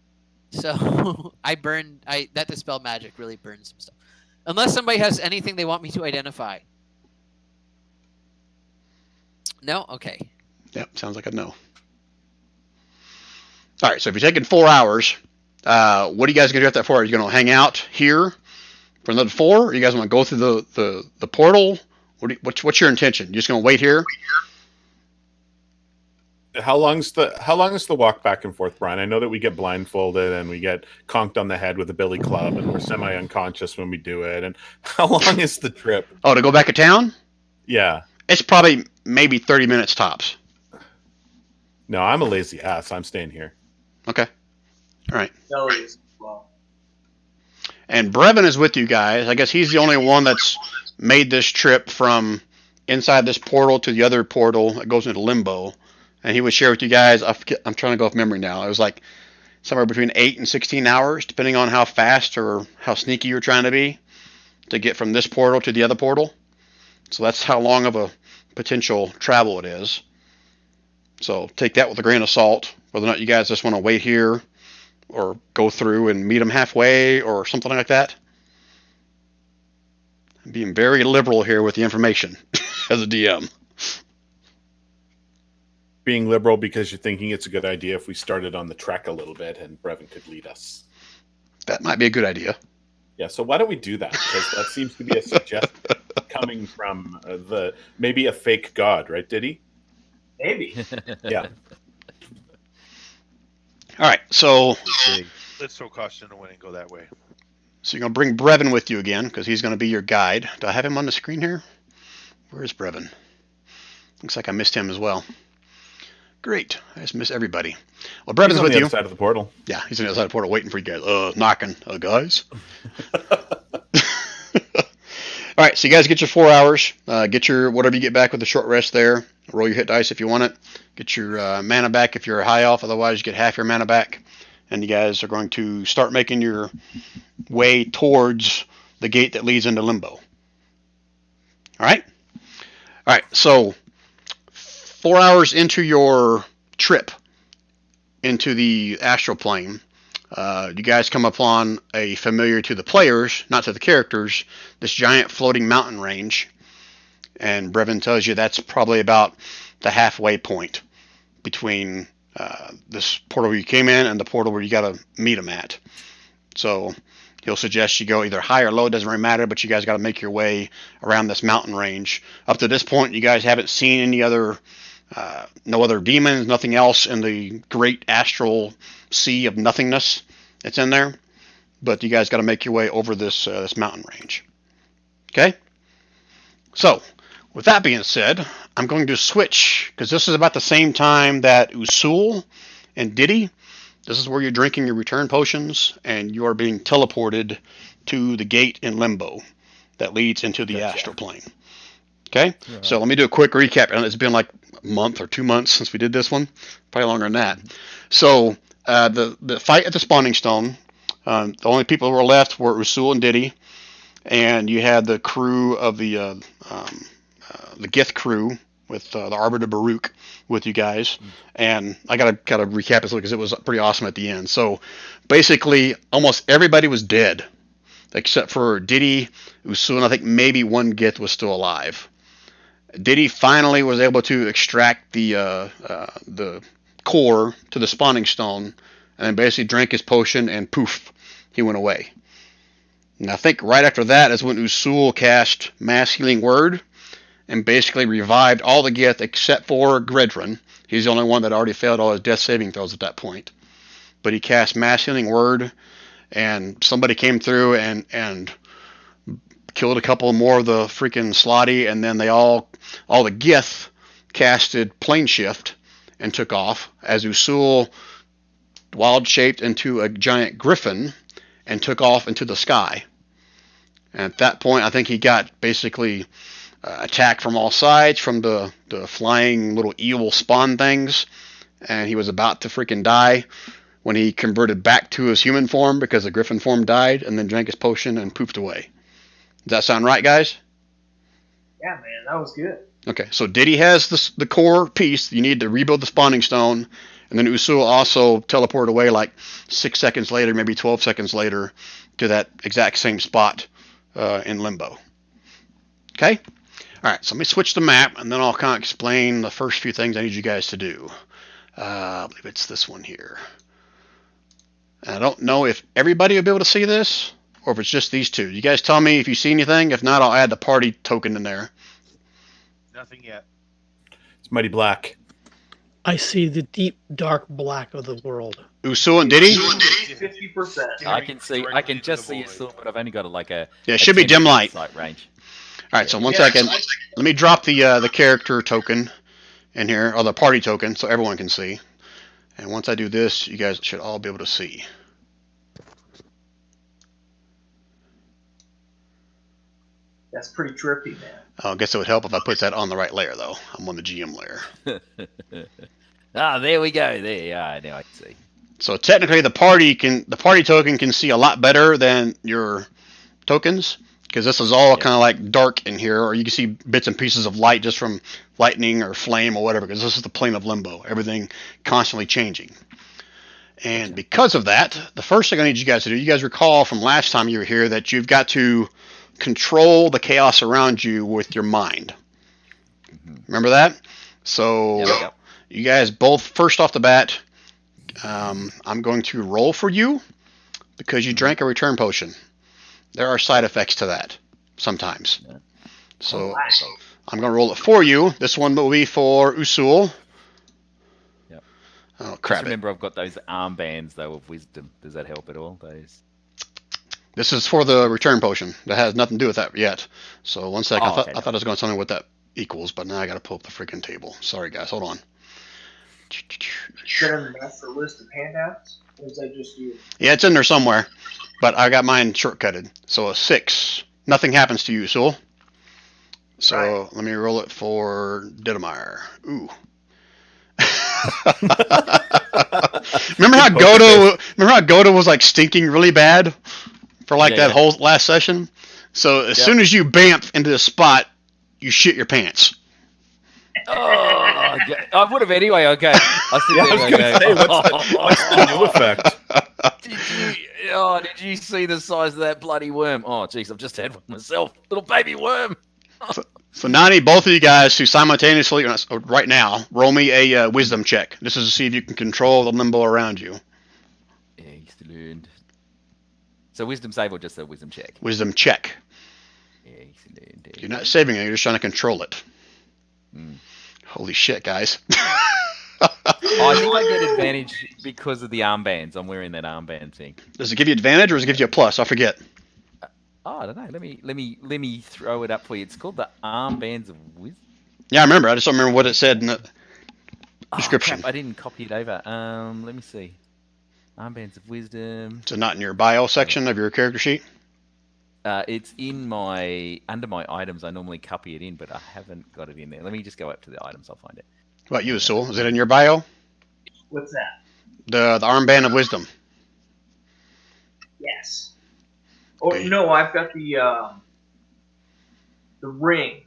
So that dispel magic really burns some stuff. Unless somebody has anything they want me to identify. No? Okay. Yep, sounds like a no. All right, so if you're taking 4 hours, what are you guys going to do after that 4 hours? You're going to hang out here for another 4? Or you guys want to go through the portal? What's your intention? You just going to wait here? How long's the walk back and forth, Brian? I know that we get blindfolded and we get conked on the head with a billy club and we're semi-unconscious when we do it. And how long is the trip? Oh, to go back to town? Yeah. It's probably maybe 30 minutes tops. No, I'm a lazy ass. I'm staying here. Okay. All right. Kelly is well. And Brevin is with you guys. I guess he's the only one that's made this trip from inside this portal to the other portal that goes into Limbo. And he would share with you guys, I'm trying to go off memory now. It was like somewhere between 8 and 16 hours, depending on how fast or how sneaky you're trying to be to get from this portal to the other portal. So that's how long of a potential travel it is. So take that with a grain of salt, whether or not you guys just want to wait here or go through and meet them halfway or something like that. I'm being very liberal here with the information as a DM. Being liberal because you're thinking it's a good idea if we started on the trek a little bit and Brevin could lead us. That might be a good idea. Yeah, so why don't we do that? Because that seems to be a suggestion coming from maybe a fake god, right, Diddy? Maybe. Yeah. All right, so Let's throw caution to win and go that way. you're going to bring Brevin with you again because he's going to be your guide. Do I have him on the screen here? Where is Brevin? Looks like I missed him as well. Great. I just miss everybody. Well, Brevin's He's on with the you. other side of the portal. Yeah, he's on the other side of the portal waiting for you guys. Knocking. Guys? All right, so you guys get your 4 hours. Get your whatever you get back with the short rest there. Roll your hit dice if you want it. Get your mana back if you're high off. Otherwise, you get half your mana back. And you guys are going to start making your way towards the gate that leads into Limbo. All right? All right, so 4 hours into your trip into the astral plane, you guys come upon a familiar to the players, not to the characters, this giant floating mountain range. And Brevin tells you that's probably about the halfway point between this portal where you came in and the portal where you got to meet them at. So he'll suggest you go either high or low, doesn't really matter, but you guys got to make your way around this mountain range. Up to this point, you guys haven't seen any other, no other demons, nothing else in the great astral sea of nothingness that's in there. But you guys got to make your way over this mountain range. Okay? So, with that being said, I'm going to switch, because this is about the same time that Usul and Diddy, this is where you're drinking your return potions, and you are being teleported to the gate in Limbo that leads into the astral plane. Okay? Right. So let me do a quick recap. And it's been like a month or 2 months since we did this one. Probably longer than that. So the fight at the spawning stone, the only people who were left were Usul and Diddy, and you had the crew of the Gith crew with the Arbiter Baruch with you guys. And I gotta recap this because it was pretty awesome at the end. So basically almost everybody was dead except for Diddy, Usul, and I think maybe one Gith was still alive. Diddy finally was able to extract the core to the spawning stone and then basically drank his potion and poof, he went away. And I think right after that is when Usul cast Mass Healing Word and basically revived all the Gith except for Gredrin. He's the only one that already failed all his death saving throws at that point. But he cast Mass Healing Word, and somebody came through and killed a couple more of the freaking Slotty, and then all the Gith casted Plane Shift and took off as Usul wild shaped into a giant griffin and took off into the sky. And at that point, I think he got basically attacked from all sides from the flying little evil spawn things, and he was about to freaking die when he converted back to his human form because the griffin form died, and then drank his potion and poofed away. Does that sound right, guys? Yeah, man, that was good. Okay, so Diddy has the core piece. You need to rebuild the spawning stone, and then Usul also teleported away like 6 seconds later, maybe 12 seconds later, to that exact same spot in Limbo. Okay? All right, so let me switch the map, and then I'll kind of explain the first few things I need you guys to do. I believe it's this one here. And I don't know if everybody will be able to see this, or if it's just these two. You guys tell me if you see anything. If not, I'll add the party token in there. Nothing yet. It's mighty black. I see the deep, dark black of the world. Usul and Diddy? 50%. I can see. I can just see it still, but I've only got Yeah, it should be 10 dim light. sight range. All right, so one second. Let me drop the character token in here, or the party token, so everyone can see. And once I do this, you guys should all be able to see. That's pretty trippy, man. I guess it would help if I put that on the right layer, though. I'm on the GM layer. There we go. There you are. Now I can see. So technically, the party token can see a lot better than your tokens, because this is all kind of like dark in here, or you can see bits and pieces of light just from lightning or flame or whatever, because this is the plane of limbo. Everything constantly changing. And because of that, the first thing I need you guys to do, you guys recall from last time you were here that you've got to control the chaos around you with your mind. Remember that? So Yep. you guys both, first off the bat, I'm going to roll for you because you drank a return potion. There are side effects to that sometimes. So I'm going to roll it for you. This one will be for Usul. Yep. Oh, crap. Just remember, I've got those armbands, though, of wisdom. Does that help at all? Those. This is for the return potion. That has nothing to do with that yet. So one second. Oh, okay. I thought I was going to tell you what that equals, but now I got to pull up the freaking table. Sorry, guys. Hold on. Is that in the master list of handouts? Or is that just you? Yeah, it's in there somewhere, but I got mine shortcutted. So a 6. Nothing happens to you, Sul. So let me roll it for Dittmeyer. Ooh. Remember how Goda was like stinking really bad for like that whole last session? So as soon as you bamf into the spot, you shit your pants. Oh, I would have anyway. Okay. I sit I was there going to say, what's the new effect? Did you see the size of that bloody worm? Oh, jeez, I've just had one myself. Little baby worm. So Nani, both of you guys who simultaneously, right now, roll me a wisdom check. This is to see if you can control the limbo around you. Excellent. So wisdom save or just a wisdom check? Wisdom check. Excellent. You're not saving it, you're just trying to control it. Holy shit, guys. I think I get advantage because of the armbands. I'm wearing that armband thing. Does it give you advantage or does it give you a plus? I forget. Oh, I don't know. Let me throw it up for you. It's called the armbands of wisdom. Yeah, I remember. I just don't remember what it said in the description. Crap, I didn't copy it over. Let me see. Armbands of wisdom. So not in your bio section of your character sheet? It's in under my items. I normally copy it in, but I haven't got it in there. Let me just go up to the items. I'll find it. What about you, Sul? Is it in your bio? What's that? The armband of wisdom. Yes. Oh no, I've got the ring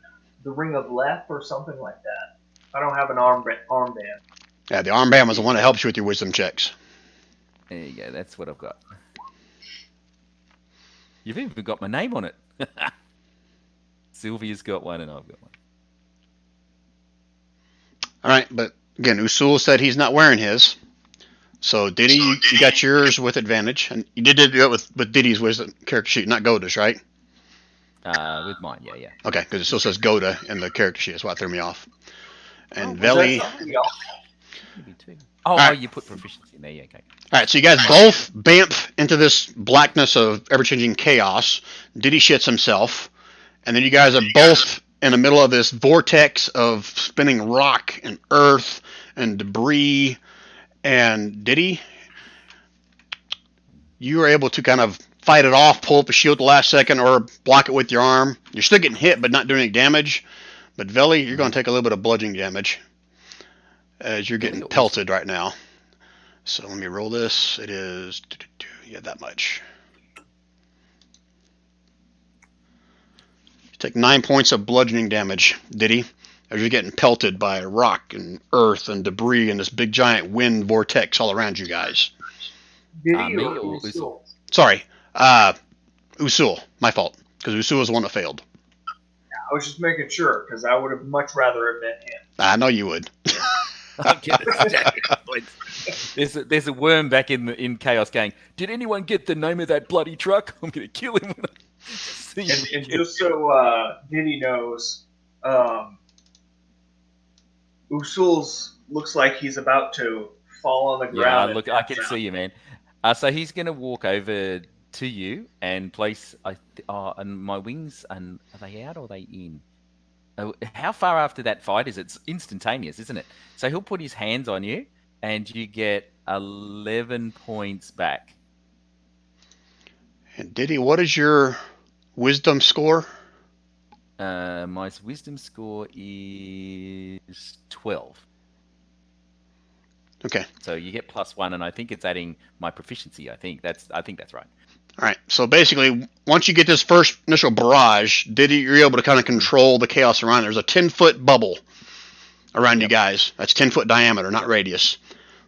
of Leth or something like that. I don't have an armband. Yeah, the armband was the one that helps you with your wisdom checks. There you go. That's what I've got. You've even got my name on it. Sylvia's got one and I've got one. All right, but again, Usul said he's not wearing his. So Diddy, you got yours with advantage, and you did do it with Diddy's wisdom character sheet, not Goda's, right? With mine, yeah. Okay, because it still says Goda in the character sheet. That's why it threw me off. And Was Veli. that something else? Maybe two. All right. You put proficiency in there, yeah, okay. All right, so you guys both bamf into this blackness of ever-changing chaos. Diddy shits himself, and then you guys are both in the middle of this vortex of spinning rock and earth and debris. And Diddy, you were able to kind of fight it off, pull up a shield at the last second, or block it with your arm. You're still getting hit, but not doing any damage. But Veli, you're going to take a little bit of bludgeoning damage as you're getting pelted right now. So let me roll this. It is, yeah, that much. You take 9 points of bludgeoning damage, Diddy, as you're getting pelted by rock and earth and debris and this big giant wind vortex all around you guys. Diddy Me or or Usul? Sorry, Usul. My fault, because Usul was the one that failed. I was just making sure because I would have much rather have been him. I know you would. I'm getting stack of points. There's a worm back in Chaos going, did anyone get the name of that bloody truck? I'm going to kill him when I see him. And just so Diddy knows, Usul's looks like he's about to fall on the Yeah, ground. look, I can see you, man. So he's going to walk over to you and place. And my wings, and are they out or are they in? How far after that fight is it? It's instantaneous, isn't it? So he'll put his hands on you, and you get 11 points back. And Diddy, what is your wisdom score? My wisdom score is 12. Okay. So you get +1, and I think it's adding my proficiency. I think that's right. All right. So basically, once you get this first initial barrage, Diddy, you're able to kind of control the chaos around. There's a 10-foot bubble around you guys. That's 10-foot diameter, not radius,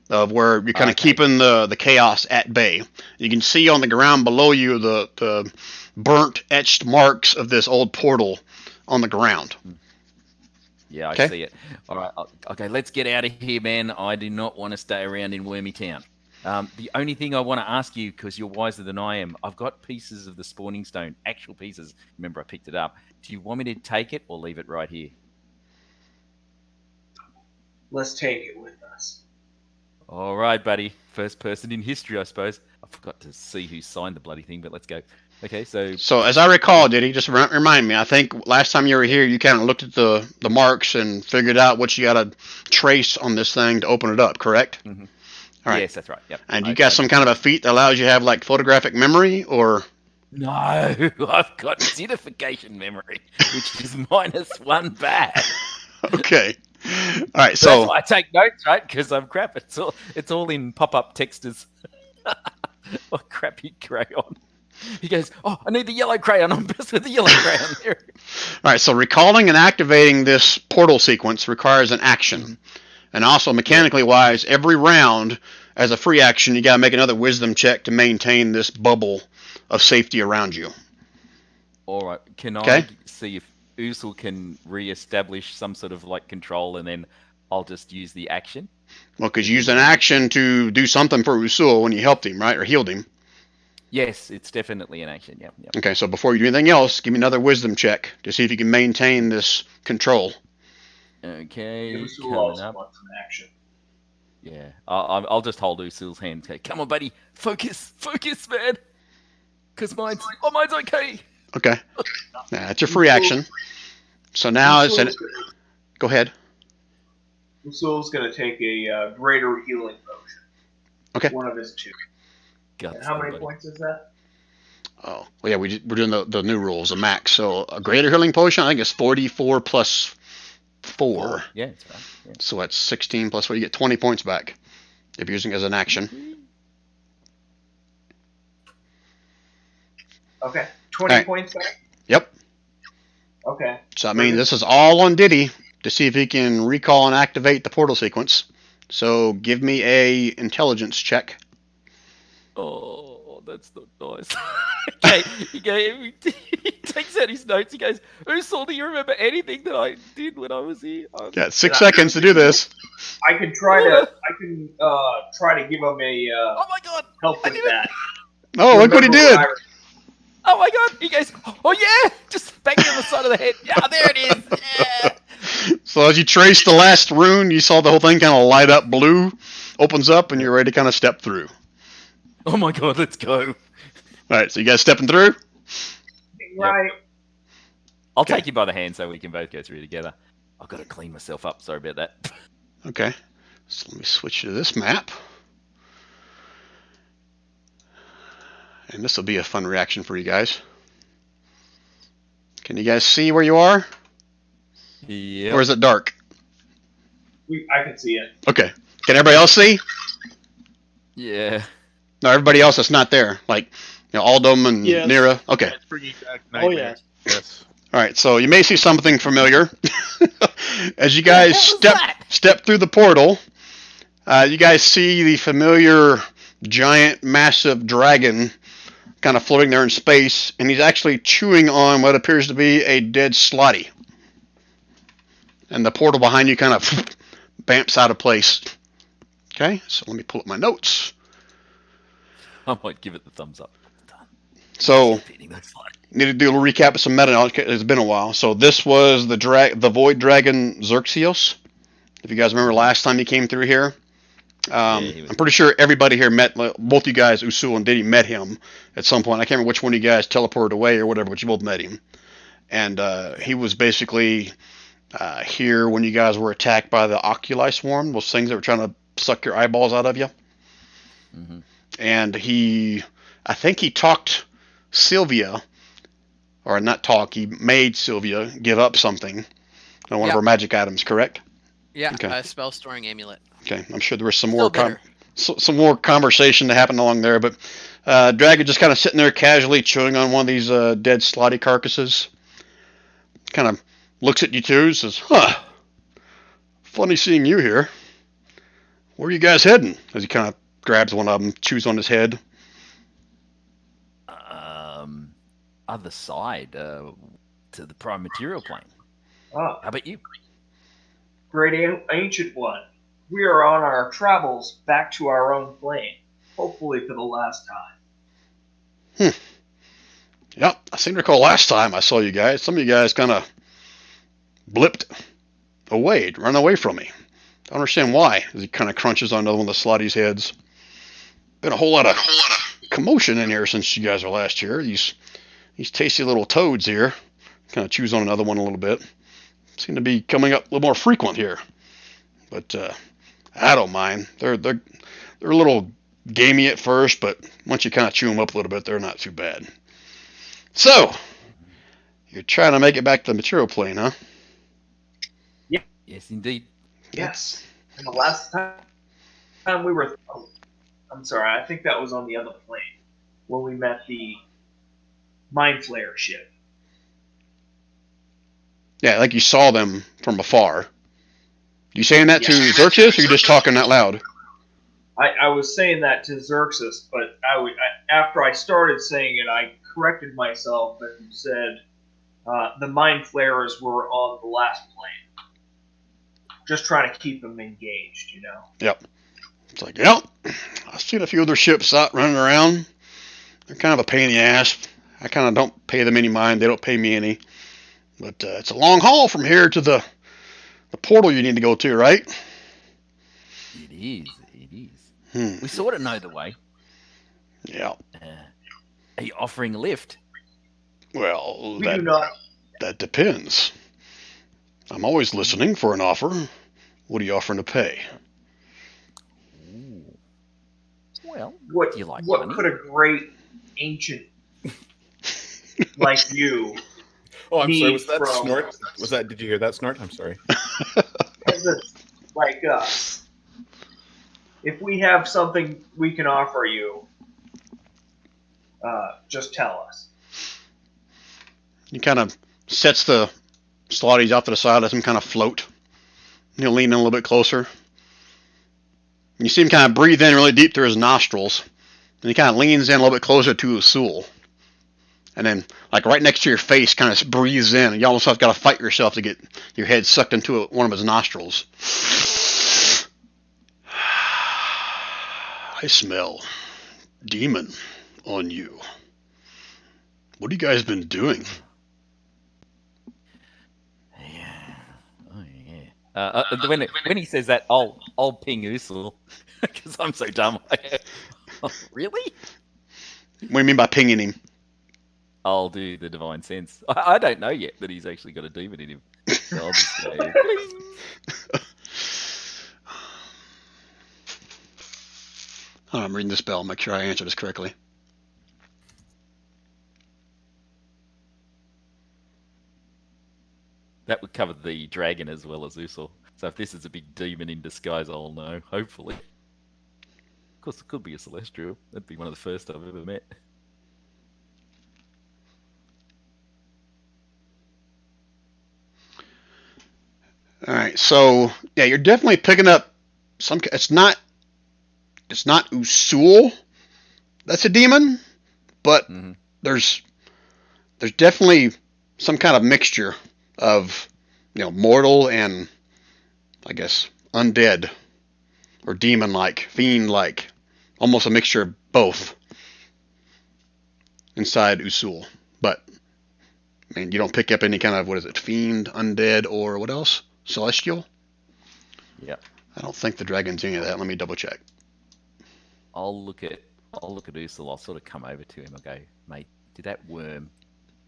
of where you're kind of keeping the chaos at bay. You can see on the ground below you the burnt, etched marks of this old portal on the ground. Yeah, I see it. All right. Okay, let's get out of here, man. I do not want to stay around in Wormy Town. The only thing I want to ask you, because you're wiser than I am, I've got pieces of the spawning stone, actual pieces. Remember, I picked it up. Do you want me to take it or leave it right here? Let's take it with us. All right, buddy. First person in history, I suppose. I forgot to see who signed the bloody thing, but let's go. Okay, So as I recall, Diddy, just remind me, I think last time you were here, you kind of looked at the marks and figured out what you got to trace on this thing to open it up, correct? Mm-hmm. All right. Yes, that's right. Yep. And you got some kind of a feat that allows you to have like photographic memory, or? No, I've got zitification memory, which is -1 bad. Okay. All right, so that's why I take notes, right? Because I'm crap. It's all in pop-up texters. What crappy crayon. He goes, oh, I need the yellow crayon. I'm best with the yellow crayon here. All right, so recalling and activating this portal sequence requires an action. Mm-hmm. And also, mechanically wise, every round, as a free action, you got to make another wisdom check to maintain this bubble of safety around you. All right. Can I see if Usul can re-establish some sort of like control, and then I'll just use the action? Well, because you used an action to do something for Usul when you helped him, right? Or healed him. Yes, it's definitely an action. Yep. Okay, so before you do anything else, give me another wisdom check to see if you can maintain this control. Okay, Usul coming also up. wants an action. Yeah, I'll just hold Usul's hand. Okay, come on, buddy, focus, man. Because mine's okay. Okay, that's your free action. So now it's go ahead. Usul's going to take a greater healing potion. Okay. One of his 2. And how many points is that? Oh, well, yeah, we're doing the new rules, the max. So a greater healing potion, I think it's 44 plus 4. Yeah, that's right. Yeah. So that's 16 plus 4. You get 20 points back if you're using it as an action. Okay, 20 points back? Yep. Okay. So I mean, this is all on Diddy to see if he can recall and activate the portal sequence. So give me a intelligence check. Oh, that's not nice. Okay, he takes out his notes. He goes, Usul, do you remember anything that I did when I was here? Got 6 seconds to do this. I can try to give him a oh my god, help with that. Oh, look what he did. Oh my god, he goes, oh yeah, just bang me on the side of the head. Yeah, there it is. Yeah. So as you trace the last rune, you saw the whole thing kind of light up blue, opens up, and you're ready to kind of step through. Oh my god, let's go. All right, so you guys stepping through? Right. Yep. I'll take you by the hand so we can both go through together. I've got to clean myself up. Sorry about that. Okay. So let me switch to this map. And this will be a fun reaction for you guys. Can you guys see where you are? Yeah. Or is it dark? I can see it. Okay. Can everybody else see? Yeah. No, everybody else that's not there. Like, Aldum and Yes. Nira. Okay. Oh, yes. Yes. All right, so you may see something familiar. As you guys step through the portal, you guys see the familiar giant, massive dragon kind of floating there in space, and he's actually chewing on what appears to be a dead Slotty. And the portal behind you kind of Bamps out of place. Okay, so let me pull up my notes. I might give it the thumbs up. So, Repeating those slides. need to do a little recap of some meta knowledge. It's been a while. So this was the Void Dragon Xerxeos. If you guys remember last time he came through here. He was- I'm pretty sure everybody here met, both you guys, Usul and Diddy, met him at some point. I can't remember which one of you guys teleported away or whatever, but you both met him. And he was basically here when you guys were attacked by the Oculi Swarm, those things that were trying to suck your eyeballs out of you. Mm-hmm. And I think he talked Sylvia, or not talk, he made Sylvia give up something on one of Yeah. her magic items, correct? Yeah, Okay. a spell storing amulet. Okay, I'm sure there was some Still more bitter. some more conversation that happened along there, but Dragon just kind of sitting there casually chewing on one of these dead slotty carcasses. Kind of looks at you two, says, "Huh, funny seeing you here. Where are you guys heading?" As he kind of grabs one of them, chews on his head. Other side to the prime material plane. Ah, How about you? great ancient one. We are on our travels back to our own plane, hopefully for the last time. Yep, I seem to recall last time I saw you guys, some of you guys kind of blipped away, run away from me. Don't understand why. As he kind of crunches on another one of the slotty's heads. Been a whole lot of commotion in here since you guys were last here. These tasty little toads here. Kind of chews on another one a little bit. Seem to be coming up a little more frequent here. But I don't mind. They're a little gamey at first, but once you kind of chew them up a little bit, they're not too bad. So, you're trying to make it back to the material plane, huh? Yes, indeed. Yes. And the last time we were, I'm sorry, I think that was on the other plane when we met the Mind Flayer ship. Yeah, like you saw them from afar. You saying that to Yeah. Xerxes, or you just talking out loud? I was saying that to Xerxes, but after I started saying it, I corrected myself and said the Mind Flayers were on the last plane. Just trying to keep them engaged, you know. Yep. It's like, yep. I've seen a few other ships out running around. They're kind of a pain in the ass. I kind of don't pay them any mind. They don't pay me any. But it's a long haul from here to the portal you need to go to, right? It is. It is. We sort of know the way. Yeah. Are you offering a lift? Well, We do not. that depends. I'm always listening for an offer. What are you offering to pay? Ooh. Well, What do you like what money? could a great ancient like you Oh, I'm sorry. need Was that from snort? Was that? Did you hear that snort? I'm sorry. peasants like us? If we have something we can offer you, just tell us. He kind of sets the slotties off to the side, lets him kind of float. He'll lean in a little bit closer. And you see him kind of breathe in really deep through his nostrils. And he kind of leans in a little bit closer to Usul. And then, like right next to your face, kind of breathes in. And you almost have got to fight yourself to get your head sucked into one of his nostrils. I smell demon on you. What have you guys been doing? Yeah. Oh yeah. When he says that, I'll ping Usul because I'm so dumb. Really? What do you mean by pinging him? I'll do the divine sense. I don't know yet that he's actually got a demon in him. So I'll just go, "Bling." I'm reading this bell. Make sure I answer this correctly. That would cover the dragon as well as Usul. So if this is a big demon in disguise, I'll know. Hopefully. Of course, it could be a celestial. That'd be one of the first I've ever met. All right, so yeah, you're definitely picking up some. It's not Usul. That's a demon, but Mhm. there's definitely some kind of mixture of mortal and I guess undead or demon-like, fiend-like, almost a mixture of both inside Usul. But I mean, you don't pick up any kind of, what is it, fiend, undead, or what else? Celestial? Yep. I don't think the dragon's any of that. Let me double check. I'll look at Usul. I'll sort of come over to him. I'll go, mate, did that worm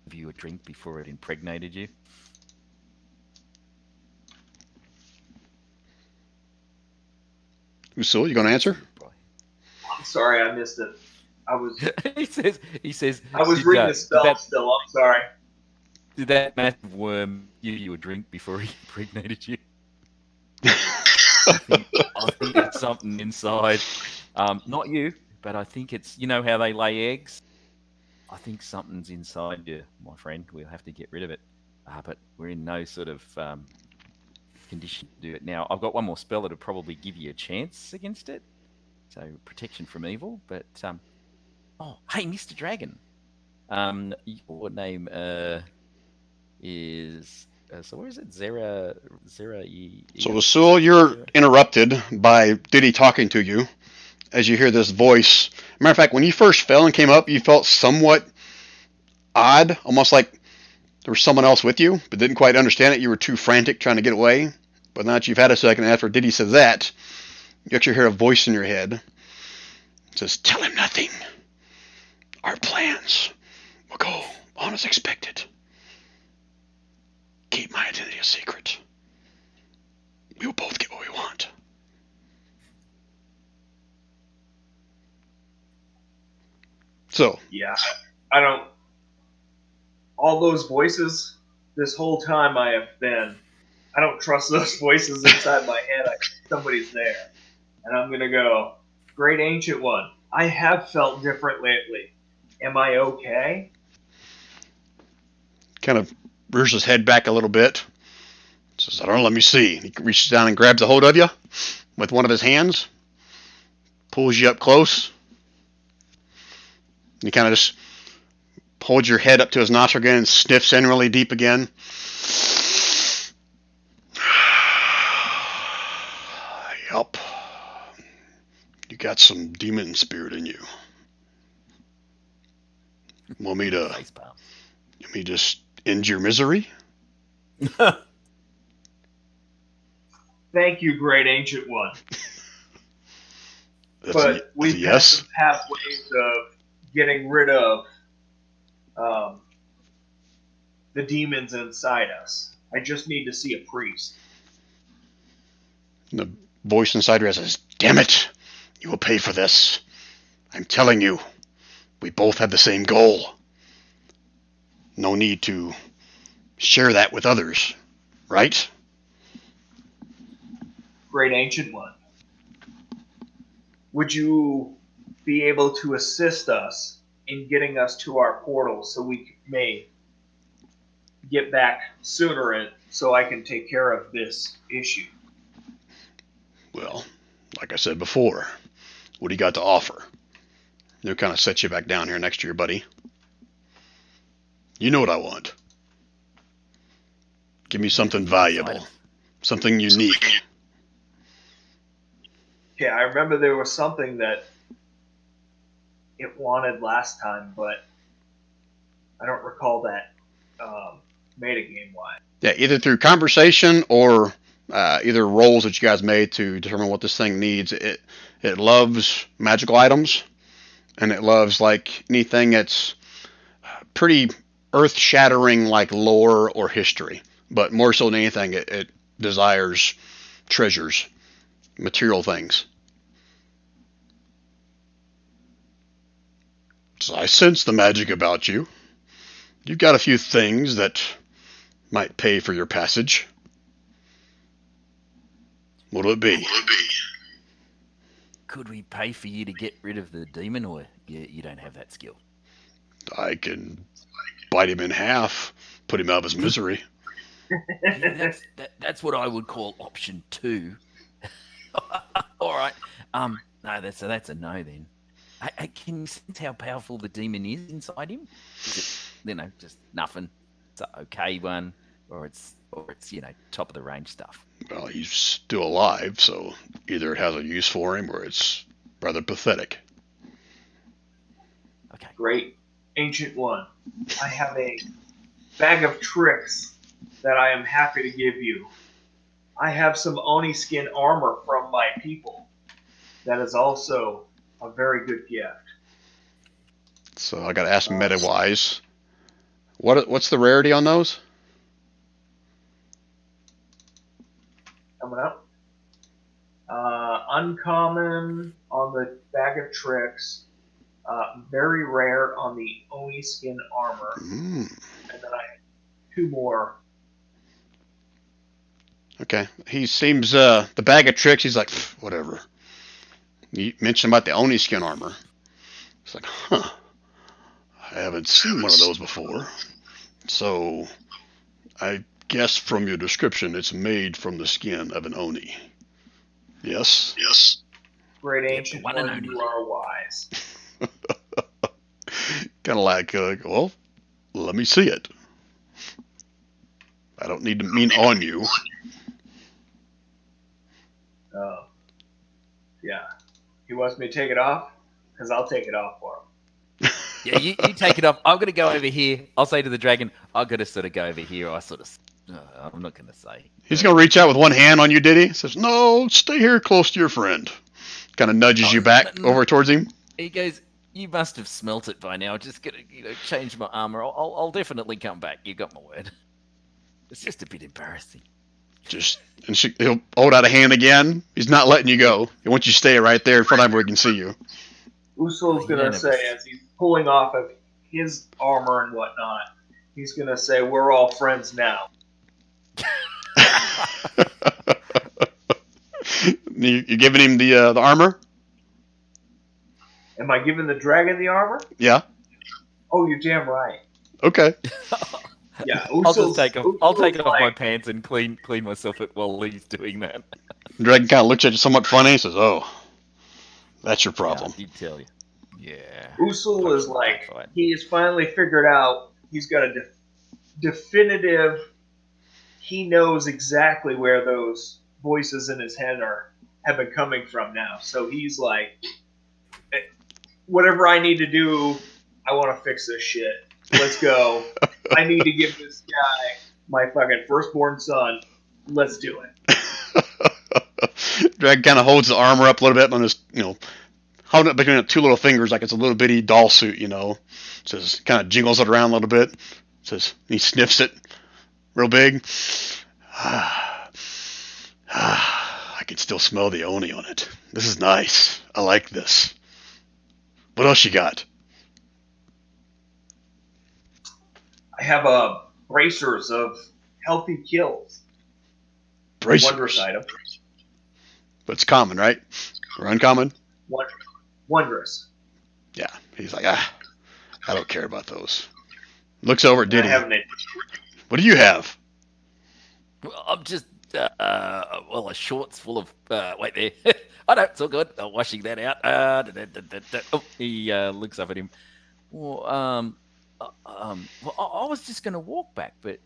give you a drink before it impregnated you? Usul, you going to answer? I'm sorry, I missed it. I was he says I was did, reading the spell still. I'm sorry. Did that massive worm give you a drink before he impregnated you? I think it's something inside. Not you, but I think it's, you know how they lay eggs? I think something's inside you, my friend. We'll have to get rid of it. But we're in no sort of condition to do it now. I've got one more spell that'll probably give you a chance against it. So protection from evil. But oh, hey, Mr. Dragon. Your name is so where is it? Zera. So Usul, you're interrupted by Diddy talking to you as you hear this voice. Matter of fact, when you first fell and came up, you felt somewhat odd, almost like there was someone else with you, but didn't quite understand it. You were too frantic trying to get away. But now that you've had a second after Diddy says that, you actually hear a voice in your head. It says, "Tell him nothing. Our plans will go on as expected. Keep my identity a secret. We will both get what we want." So, Yeah, I don't. All those voices, this whole time I don't trust those voices inside my head. I think somebody's there. And I'm going to go, "Great Ancient One, I have felt different lately. Am I okay?" kind of rears his head back a little bit. Says, "I don't know, let me see." He reaches down and grabs a hold of you with one of his hands, pulls you up close. And he kind of just holds your head up to his nostril again and sniffs in really deep again. Yup. You got some demon spirit in you. Want me to just end your misery? Thank you, Great Ancient One. That's But we've got yes. some pathways of getting rid of the demons inside us. I just need to see a priest. The voice inside her says, "Damn it! You will pay for this. I'm telling you, we both have the same goal. No need to share that with others, right?" Great Ancient One, would you be able to assist us in getting us to our portal so we may get back sooner and so I can take care of this issue? Well, like I said before, what do you got to offer? They'll kind of set you back down here next to your buddy. You know what I want. Give me something valuable, something unique. Yeah, I remember there was something that it wanted last time, but I don't recall that metagame-wise. Yeah, either through conversation or either rolls that you guys made to determine what this thing needs. It loves magical items, and it loves like anything that's pretty earth-shattering, like lore or history. But more so than anything, it desires treasures, material things. So I sense the magic about you. You've got a few things that might pay for your passage. What'll it be? Could we pay for you to get rid of the demon, or you don't have that skill? I can bite him in half, put him out of his misery. Yeah, that's what I would call option 2. All right. No, that's a no then. Can you sense how powerful the demon is inside him? Is it, just nothing? It's an okay one, or it's or it's top of the range stuff. Well, he's still alive, so either it has a use for him or it's rather pathetic. Okay. Great Ancient One, I have a bag of tricks that I am happy to give you. I have some Oni skin armor from my people. That is also a very good gift. So I got to ask meta-wise, what's the rarity on those? Coming up. Uncommon on the bag of tricks. Very rare on the Oni skin armor. And then I have 2 more. Okay. He seems, the bag of tricks, he's like, whatever. You mentioned about the Oni skin armor. It's like, huh. I haven't seen one of those before. So, I guess from your description, it's made from the skin of an Oni. Yes? Yes. Great Ancient One, you are wise. Kind of like, well, let me see it. I don't need to mean on you. Yeah. He wants me to take it off? Because I'll take it off for him. Yeah, you take it off. I'm going to go over here. I'll say to the dragon, I've got to sort of go over here. I'm not going to say. He's going to reach out with one hand on you, did he? Says, no, stay here close to your friend. Kind of nudges you back over towards him. He goes, you must have smelt it by now. Just going to change my armor. I'll definitely come back. You got my word. It's just a bit embarrassing. And he'll hold out a hand again. He's not letting you go. He wants you to stay right there in front of him where he can see you. Usul's going to say, as he's pulling off of his armor and whatnot, he's going to say, we're all friends now. You giving him the armor? Am I giving the dragon the armor? Yeah. Oh, you're damn right. Okay. Yeah, I'll just take off my pants and clean myself while he's doing that. The dragon kind of looks at you somewhat funny and says, oh, that's your problem. Yeah, I did tell you. Yeah. Usul is like, he has finally figured out, he's got a definitive, he knows exactly where those voices in his head have been coming from now. So he's like, whatever I need to do, I want to fix this shit. Let's go. I need to give this guy my fucking firstborn son. Let's do it. Dragon kind of holds the armor up a little bit on his, holding it between 2 little fingers like it's a little bitty doll suit, Says, kind of jingles it around a little bit. Says, he sniffs it real big. I can still smell the Oni on it. This is nice. I like this. What else you got? I have bracers of healthy kills. Bracers. Wondrous item. But it's common, right? Or uncommon? Wondrous. Yeah. He's like, I don't care about those. Looks over at Diddy. What do you have? Well, I'm just, a shorts full of, wait there. Oh, no, it's all good. I'm washing that out. Oh, he looks up at him. Well, I was just going to walk back, but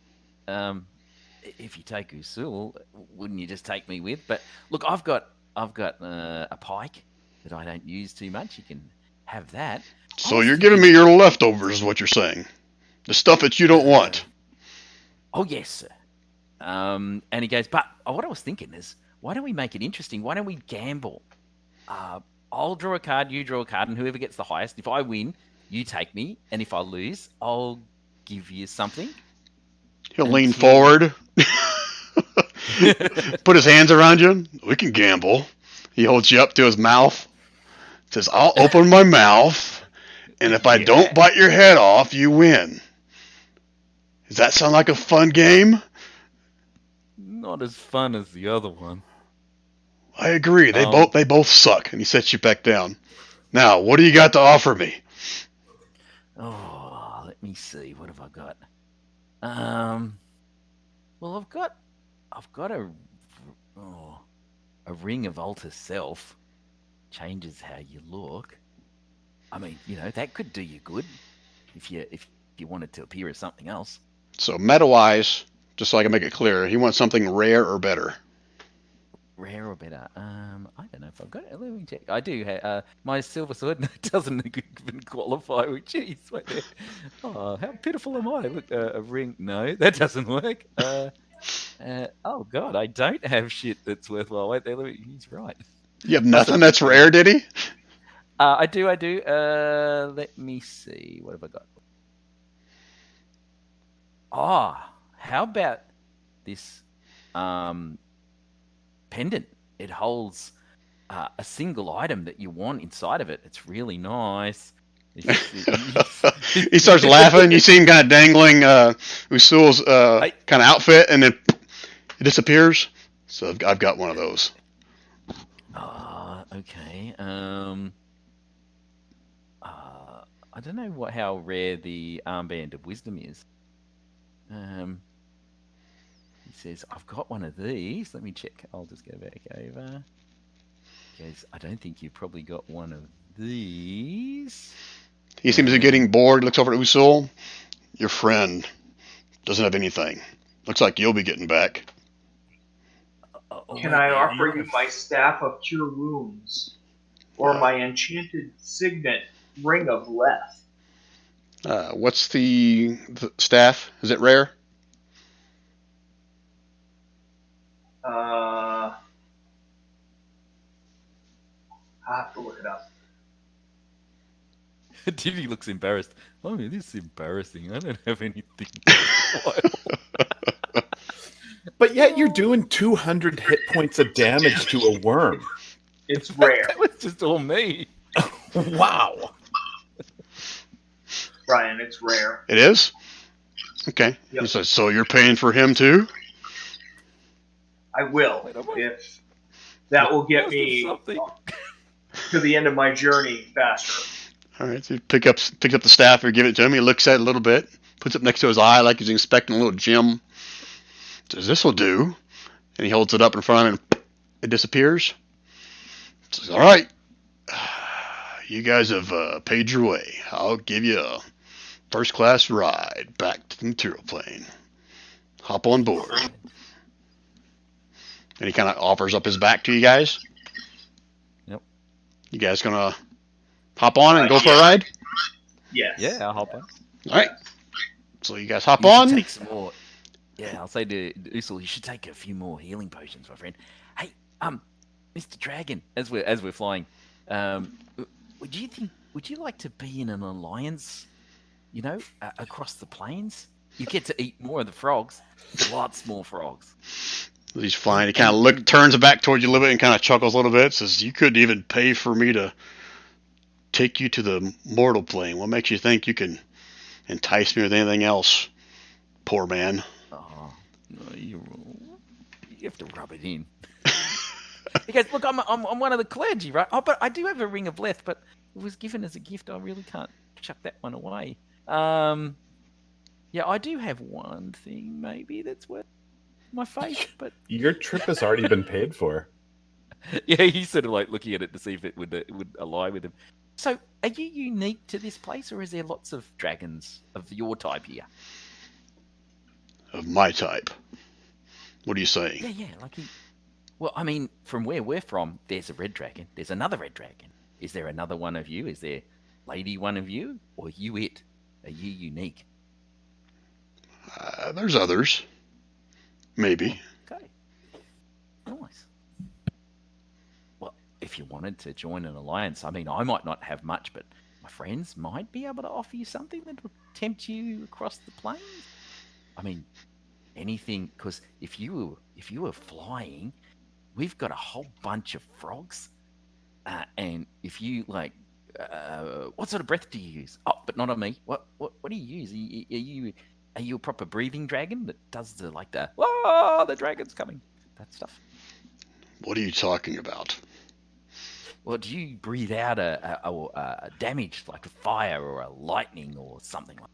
if you take Usul, wouldn't you just take me with? But look, I've got a pike that I don't use too much. You can have that. So you're giving me your leftovers, is what you're saying. The stuff that you don't want. Oh, yes, sir. And he goes, but what I was thinking is, why don't we make it interesting? Why don't we gamble? I'll draw a card, you draw a card, and whoever gets the highest, if I win, you take me, and if I lose, I'll give you something. He'll lean forward, put his hands around you. We can gamble. He holds you up to his mouth. Says, I'll open my mouth, and if I don't bite your head off, you win. Does that sound like a fun game? Not as fun as the other one. I agree. They both suck. And he sets you back down. Now, what do you got to offer me? Oh, let me see. What have I got? Well, I've got a ring of alter self. Changes how you look. I mean, that could do you good if you wanted to appear as something else. So meta-wise, Just so I can make it clear. He wants something rare or better. Rare or better? I don't know if I've got it. Let me check. I do. My silver sword doesn't even qualify. Jeez, wait there. Oh, how pitiful am I? Look, a ring. No, that doesn't work. Oh God, I don't have shit that's worthwhile. Wait there. He's right. You have nothing that's rare, did he? I do. Let me see. What have I got? How about this pendant? It holds a single item that you want inside of it. It's really nice. He starts laughing. You see him kind of dangling Usul's kind of outfit, and then it disappears. So I've got one of those. Okay. I don't know how rare the armband of wisdom is. He says, I've got one of these. Let me check. I'll just go back over. He goes, I don't think you've probably got one of these. He seems to be getting bored. Looks over at Usul. Your friend doesn't have anything. Looks like you'll be getting back. Can I offer you my Staff of Cure Wounds? Or my Enchanted Signet Ring of Leth? What's the staff? Is it rare? I have to look it up. Divvy looks embarrassed. Oh, this is embarrassing. I don't have anything. But yet you're doing 200 hit points of damage to a worm. It's rare. That was just all me. Wow. Brian, it's rare. It is? Okay. Yep. He says, so you're paying for him too? I will, if that will get me to the end of my journey faster. All right. So he picks up the staff or give it to him. He looks at it a little bit, puts it next to his eye like he's inspecting a little gem. Says, this will do. And he holds it up in front of him and it disappears. Says, all right. You guys have paid your way. I'll give you a first-class ride back to the material plane. Hop on board. And he kind of offers up his back to you guys. Yep. You guys gonna hop on and go for a ride? Yes. Yeah, I'll hop on. All right. So you guys hop You should on. take some more. Yeah, I'll say to Usul, you should take a few more healing potions, my friend. Hey, Mr. Dragon, as we're flying, would you like to be in an alliance? You know, across the plains, you get to eat more of the frogs, lots more frogs. He's flying. He kind of turns back towards you a little bit and kind of chuckles a little bit. Says, "You couldn't even pay for me to take you to the mortal plane. What makes you think you can entice me with anything else, poor man?" Oh, no, you have to rub it in. He goes, "Look, I'm one of the clergy, right? Oh, but I do have a ring of Leth, but it was given as a gift. I really can't chuck that one away. Yeah, I do have one thing maybe that's worth my faith, but Your trip has already been paid for. yeah, he's sort of like looking at it to see if it would align with him. So, are you unique to this place, or is there lots of dragons of your type here? Of my type. What are you saying? Yeah, like he. Well, I mean, from where we're from, there's a red dragon. There's another red dragon. Is there another one of you? Is there lady one of you, or you it? Are you unique? There's others. Maybe. Okay. Nice. Well, if you wanted to join an alliance, I mean, I might not have much, but my friends might be able to offer you something that will tempt you across the plains. I mean, anything, because if you were flying, we've got a whole bunch of frogs, and if you like, what sort of breath do you use? Oh, but not on me. What do you use? Are you a proper breathing dragon that does the whoa, the dragon's coming, that stuff? What are you talking about? Well, do you breathe out a damage like a fire or a lightning or something like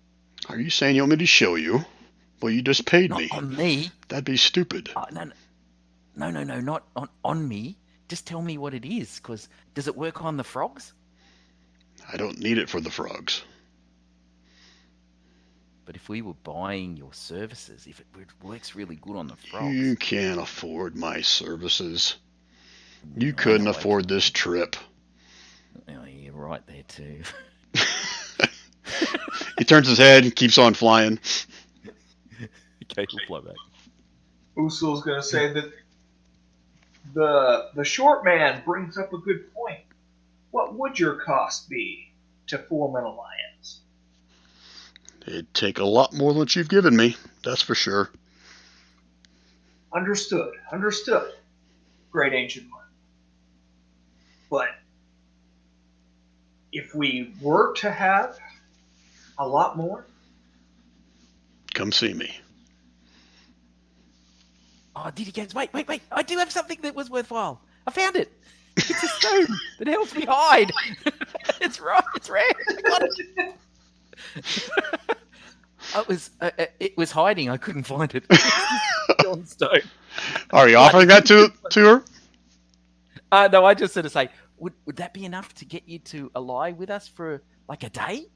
that? Are you saying you want me to show you? Well, you just paid Not me. on me. That'd be stupid. No, not on me. Just tell me what it is, because does it work on the frogs? I don't need it for the frogs. But if we were buying your services, if it works really good on the frogs, You can't afford my services. You I couldn't know, afford this trip. Oh, you're right there too. He turns his head and keeps on flying. Okay, we'll fly back. Usul's going to say that the short man brings up a good point. What would your cost be to form an alliance? It'd take a lot more than what you've given me, that's for sure. Understood. Great ancient one. But if we were to have a lot more, Come see me. Oh, Diddy Games, wait. I do have something that was worthwhile. I found it. It's a stone that helps me hide. It's rare. I got it. It was hiding. I couldn't find it. It's on stone. Are you offering that to her? No, I just sort of say, would that be enough to get you to ally with us for like a day?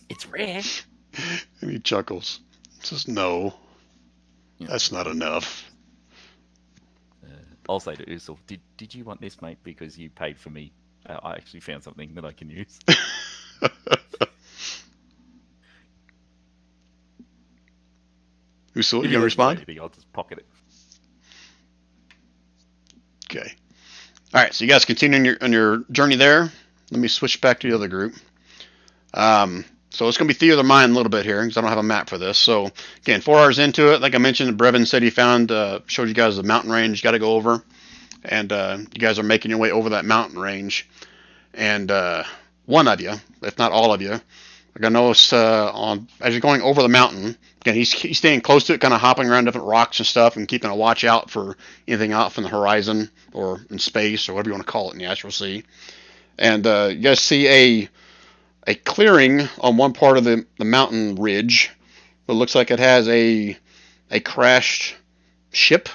It's rare. And he chuckles. Says, no, that's not enough. I'll say to Usul, did you want this, mate? Because you paid for me. I actually found something that I can use. Usul, you gonna respond? Anything, I'll just pocket it. Okay. All right, so you guys continue on your journey there. Let me switch back to the other group. So it's going to be theater of the mind a little bit here because I don't have a map for this. So again, 4 hours into it, like I mentioned, Brevin said he found, showed you guys the mountain range you got to go over. And you guys are making your way over that mountain range. And one of you, if not all of you, are going to notice as you're going over the mountain, again, he's staying close to it, kind of hopping around different rocks and stuff and keeping a watch out for anything out from the horizon or in space or whatever you want to call it in the astral sea. And you guys see a clearing on one part of the mountain ridge. It looks like it has a crashed ship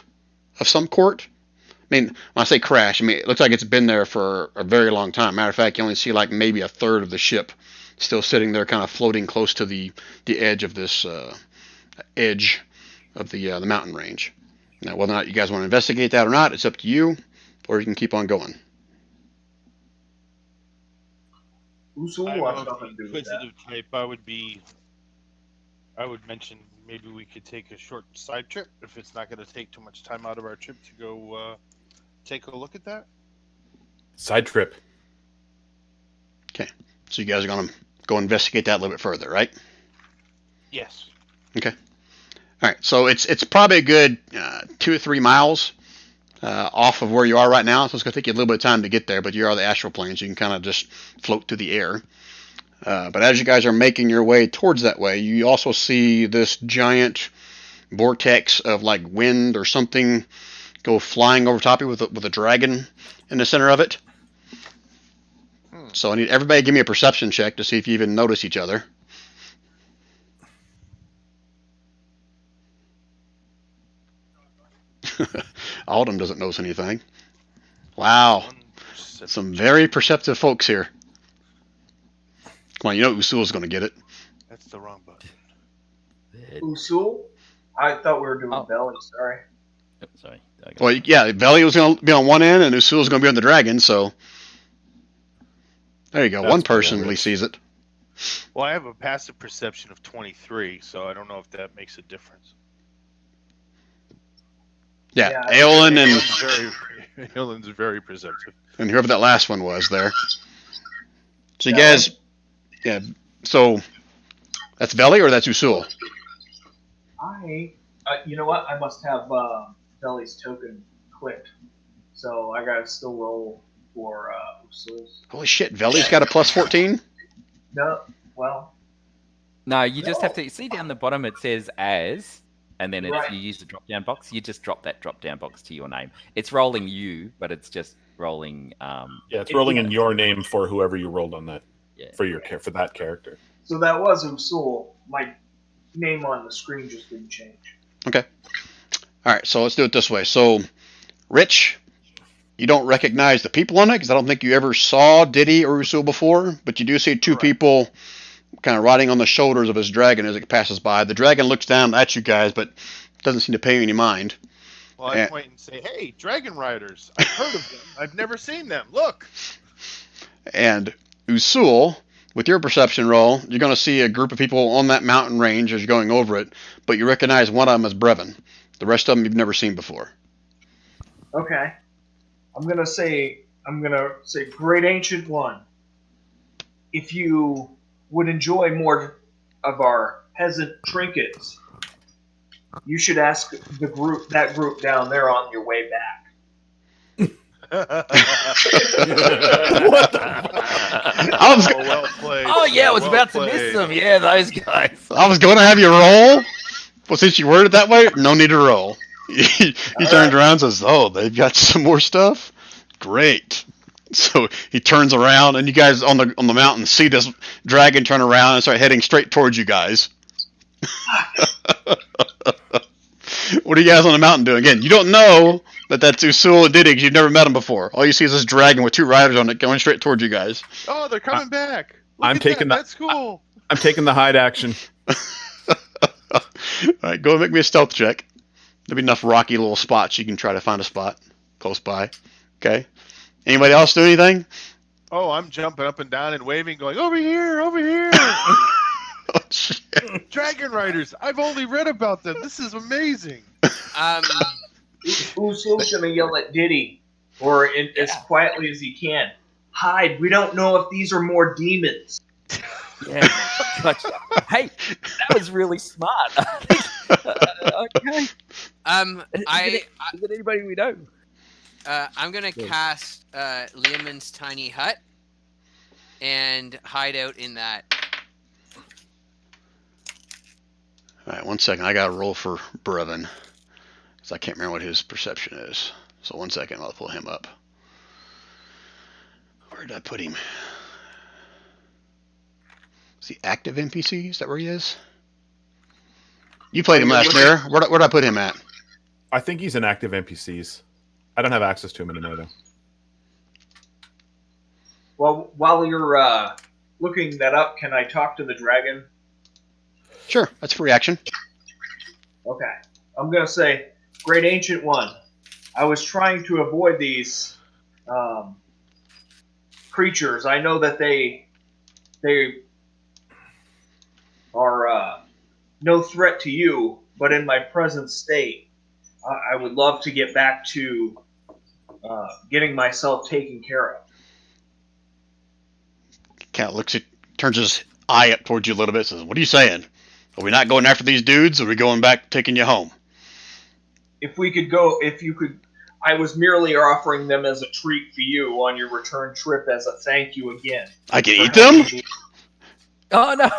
of some sort. I mean, when I say crash, I mean it looks like it's been there for a very long time. Matter of fact, you only see like maybe a third of the ship still sitting there, kind of floating close to the edge of this edge of the mountain range. Now, whether or not you guys want to investigate that or not, it's up to you, or you can keep on going. Usul I'm wants of nothing the to do with that. inquisitive type. I would mention maybe we could take a short side trip if it's not going to take too much time out of our trip to go take a look at that. Side trip. Okay, so you guys are going to go investigate that a little bit further, right? Yes. Okay. All right, so it's probably a good 2 or 3 miles off of where you are right now, so it's going to take you a little bit of time to get there, but you are the astral plane, so you can kind of just float through the air. But as you guys are making your way towards that way, you also see this giant vortex of like wind or something go flying over top of you with a dragon in the center of it. So I need everybody to give me a perception check to see if you even notice each other. Autumn doesn't notice anything. Wow. Some very perceptive folks here. Come on, you know Usul's going to get it. That's the wrong button. Usul? I thought we were doing belly, sorry. Oh, sorry. Well, yeah, Belly was going to be on one end and Usul's going to be on the dragon, so... There you go. That's One person cool, at least sees it. Well, I have a passive perception of 23, so I don't know if that makes a difference. Yeah, Aelin Aelin's very perceptive. and whoever that last one was there. So you guys... Yeah, so... That's Belly or that's Usul? You know what? I must have Belly's token clicked. So I gotta still roll for Usul's. Holy shit, Belly's got a plus 14? No, well. No, you just have to see down the bottom. It says as, and then Right. you use the drop down box. You just drop that drop down box to your name. It's rolling you, but it's just rolling. Yeah, it's rolling in your name for whoever you rolled on that. Yeah. For that character. So that was Usul. My name on the screen just didn't change. Okay. All right, so let's do it this way. So, Rich, you don't recognize the people on it because I don't think you ever saw Diddy or Usul before, but you do see two people kind of riding on the shoulders of his dragon as it passes by. The dragon looks down at you guys, but doesn't seem to pay any mind. Well, I point and say, "Hey, dragon riders! I've heard of them. I've never seen them. Look." And Usul, with your perception roll, you're going to see a group of people on that mountain range as you're going over it, but you recognize one of them as Brevin. The rest of them you've never seen before. Okay. I'm gonna say, Great Ancient One, if you would enjoy more of our peasant trinkets, you should ask that group down there on your way back. What the Well played. Oh yeah, I was Well about to played. miss them. Yeah, those guys. I was going to have you roll, but since you worded it that way, no need to roll. He turns around and says, "Oh, they've got some more stuff? Great." So he turns around, and you guys on the mountain see this dragon turn around and start heading straight towards you guys. What are you guys on the mountain doing? Again, you don't know that that's Usul and Diddy because you've never met him before. All you see is this dragon with 2 riders on it going straight towards you guys. Oh, they're coming back. Look I'm at taking that. the- That's cool. I'm taking the hide action. All right, go and make me a stealth check. There'll be enough rocky little spots you can try to find a spot close by. Okay. Anybody else do anything? Oh, I'm jumping up and down and waving, going, "Over here, over here!" Oh, shit. Dragon riders. I've only read about them. This is amazing. Usul's gonna yell at Diddy, or as quietly as he can, "Hide! We don't know if these are more demons." Yeah. Gotcha. Hey, that was really smart. Okay. Is it anybody we know? I'm gonna cast Leomund's tiny hut and hide out in that. All right, 1 second. I got to roll for Brevin because I can't remember what his perception is. So 1 second, I'll pull him up. Where did I put him? Is he active NPC? Is that where he is? You played him last year. Where did I put him at? I think he's in active NPCs. I don't have access to him anymore though. Well, while you're looking that up, can I talk to the dragon? Sure, that's free action. Okay. I'm going to say, Great Ancient One, I was trying to avoid these creatures. I know that they are no threat to you, but in my present state, I would love to get back to getting myself taken care of. Cat looks at, turns his eye up towards you a little bit, says, "What are you saying? Are we not going after these dudes, or are we going back taking you home?" If you could, I was merely offering them as a treat for you on your return trip as a thank you again. I can eat them? Oh no!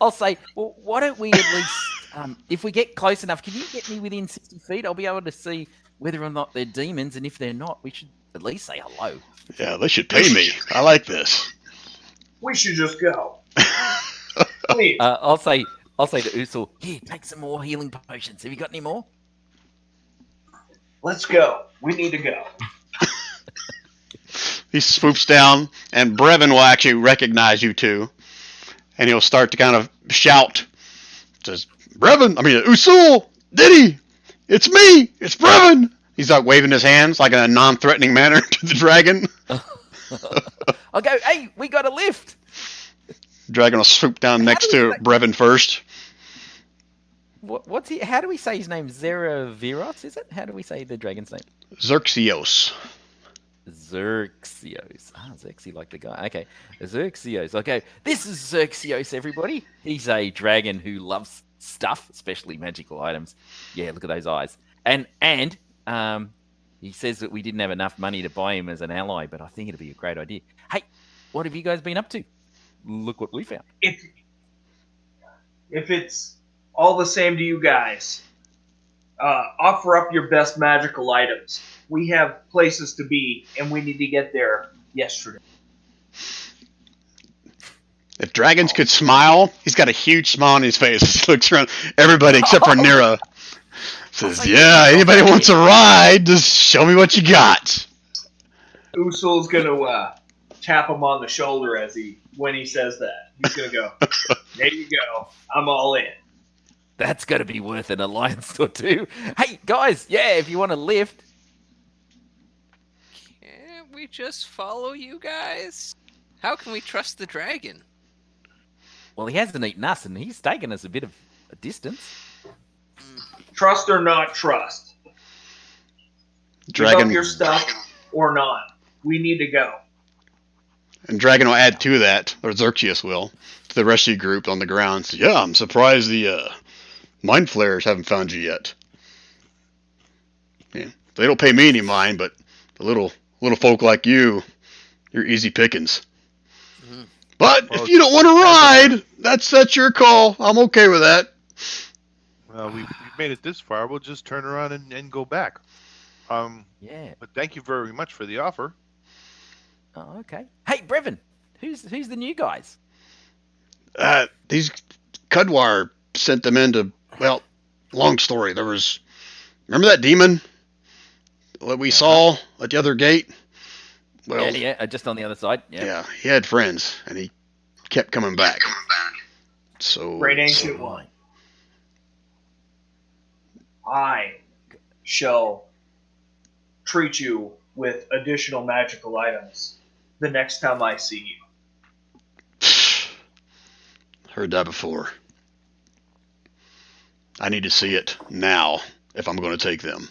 I'll say, well, why don't we at least, if we get close enough, can you get me within 60 feet? I'll be able to see whether or not they're demons, and if they're not, we should at least say hello. Yeah, they should pay me. I like this. We should just go. Please. I'll say to Usul, here, take some more healing potions. Have you got any more? Let's go. We need to go. He swoops down, and Brevin will actually recognize you two, and he'll start to kind of shout. Says, Usul, Diddy, it's me, it's Brevin. He's like waving his hands like in a non-threatening manner to the dragon. I'll go, hey, we got a lift. Dragon will swoop down next to Brevin first. What's he? How do we say his name? Zeraviros, is it? How do we say the dragon's name? Xerxios. Xerxios. Xerxi like the guy. Okay, Xerxios. Okay, this is Xerxios, everybody. He's a dragon who loves stuff, especially magical items. Yeah, look at those eyes. And he says that we didn't have enough money to buy him as an ally, but I think it'd be a great idea. Hey, what have you guys been up to? Look what we found. If it's all the same to you guys, offer up your best magical items. We have places to be, and we need to get there yesterday. If dragons could smile, he's got a huge smile on his face. He looks around everybody except for Nira. Says, yeah, anybody wants a ride, just show me what you got. Usul's gonna tap him on the shoulder when he says that. He's gonna go, there you go. I'm all in. That's got to be worth an alliance or two. Hey, guys, yeah, if you want to lift. Can't we just follow you guys? How can we trust the dragon? Well, he hasn't eaten us, and he's taken us a bit of a distance. Trust or not trust. Dragon, Give up your stuff or not. We need to go. and Dragon will add to that, or Xerxes will, to the rest of your group on the ground. So, yeah, I'm surprised the mind flayers haven't found you yet. Yeah, they don't pay me any mind, but the little folk like you, you're easy pickings. Mhm. But Well, if you don't want to ride, that's your call. I'm okay with that. Well, we've made it this far. We'll just turn around and go back. Yeah. But thank you very much for the offer. Oh, okay. Hey, Brevin, who's the new guys? These Cudwire sent them into, well, long story. Remember that demon that we saw at the other gate? Well, Yeah, just on the other side. yeah, he had friends, and he kept coming back. So, Great ancient one. I shall treat you with additional magical items the next time I see you. heard that before. I need to see it now if I'm going to take them.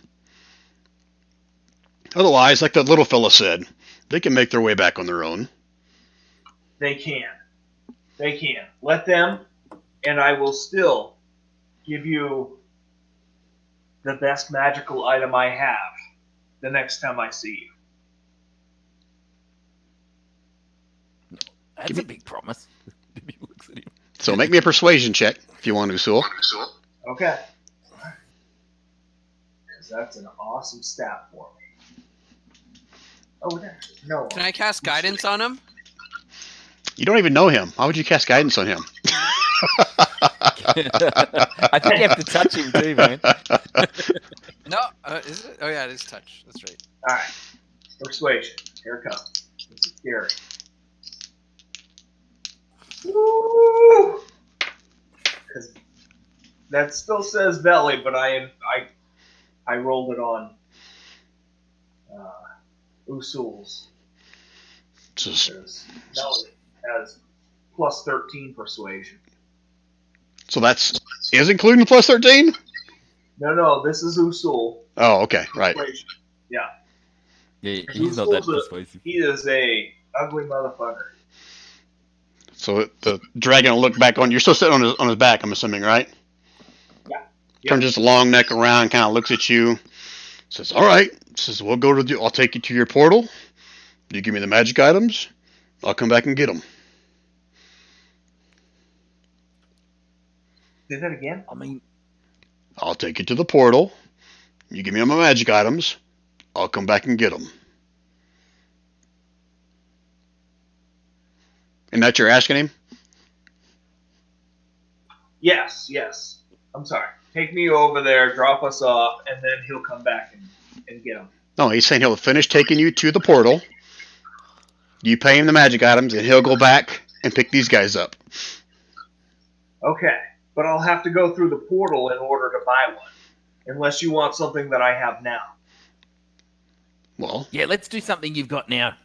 Otherwise, like the little fella said, they can make their way back on their own. They can. They can. Let them, and I will still give you the best magical item I have the next time I see you. That's a big promise. He looks at him. So make me a persuasion check if you want to, Usul. Okay. Because that's an awesome stat for me. Oh, there. No. Can I cast guidance on him? You don't even know him. Why would you cast guidance on him? I think you have to touch him too, man. No, is it? Oh yeah, it is touch. That's right. All right. Persuasion. Here it comes. This is scary. Woo! Because that still says belly, but I rolled it on Usul's. Just- Because belly has plus 13 persuasion. So is including the plus 13? No, this is Usul. Oh, okay, right. Persuasion. Yeah, Yeah, he's not that Usul's persuasive. he is a ugly motherfucker. So the dragon will look back on. You're still sitting on his back, I'm assuming, right? Yeah. Turns his long neck around, kind of looks at you. Says, "All right." Says, "We'll go to. I'll take you to your portal. You give me the magic items. I'll come back and get them." Say that again? I mean, I'll take you to the portal. You give me my magic items. I'll come back and get them. And that you're asking him? Yes. I'm sorry. Take me over there, drop us off, and then he'll come back and get them. No, he's saying he'll finish taking you to the portal. You pay him the magic items, and he'll go back and pick these guys up. Okay, but I'll have to go through the portal in order to buy one, unless you want something that I have now. Well, yeah, let's do something you've got now.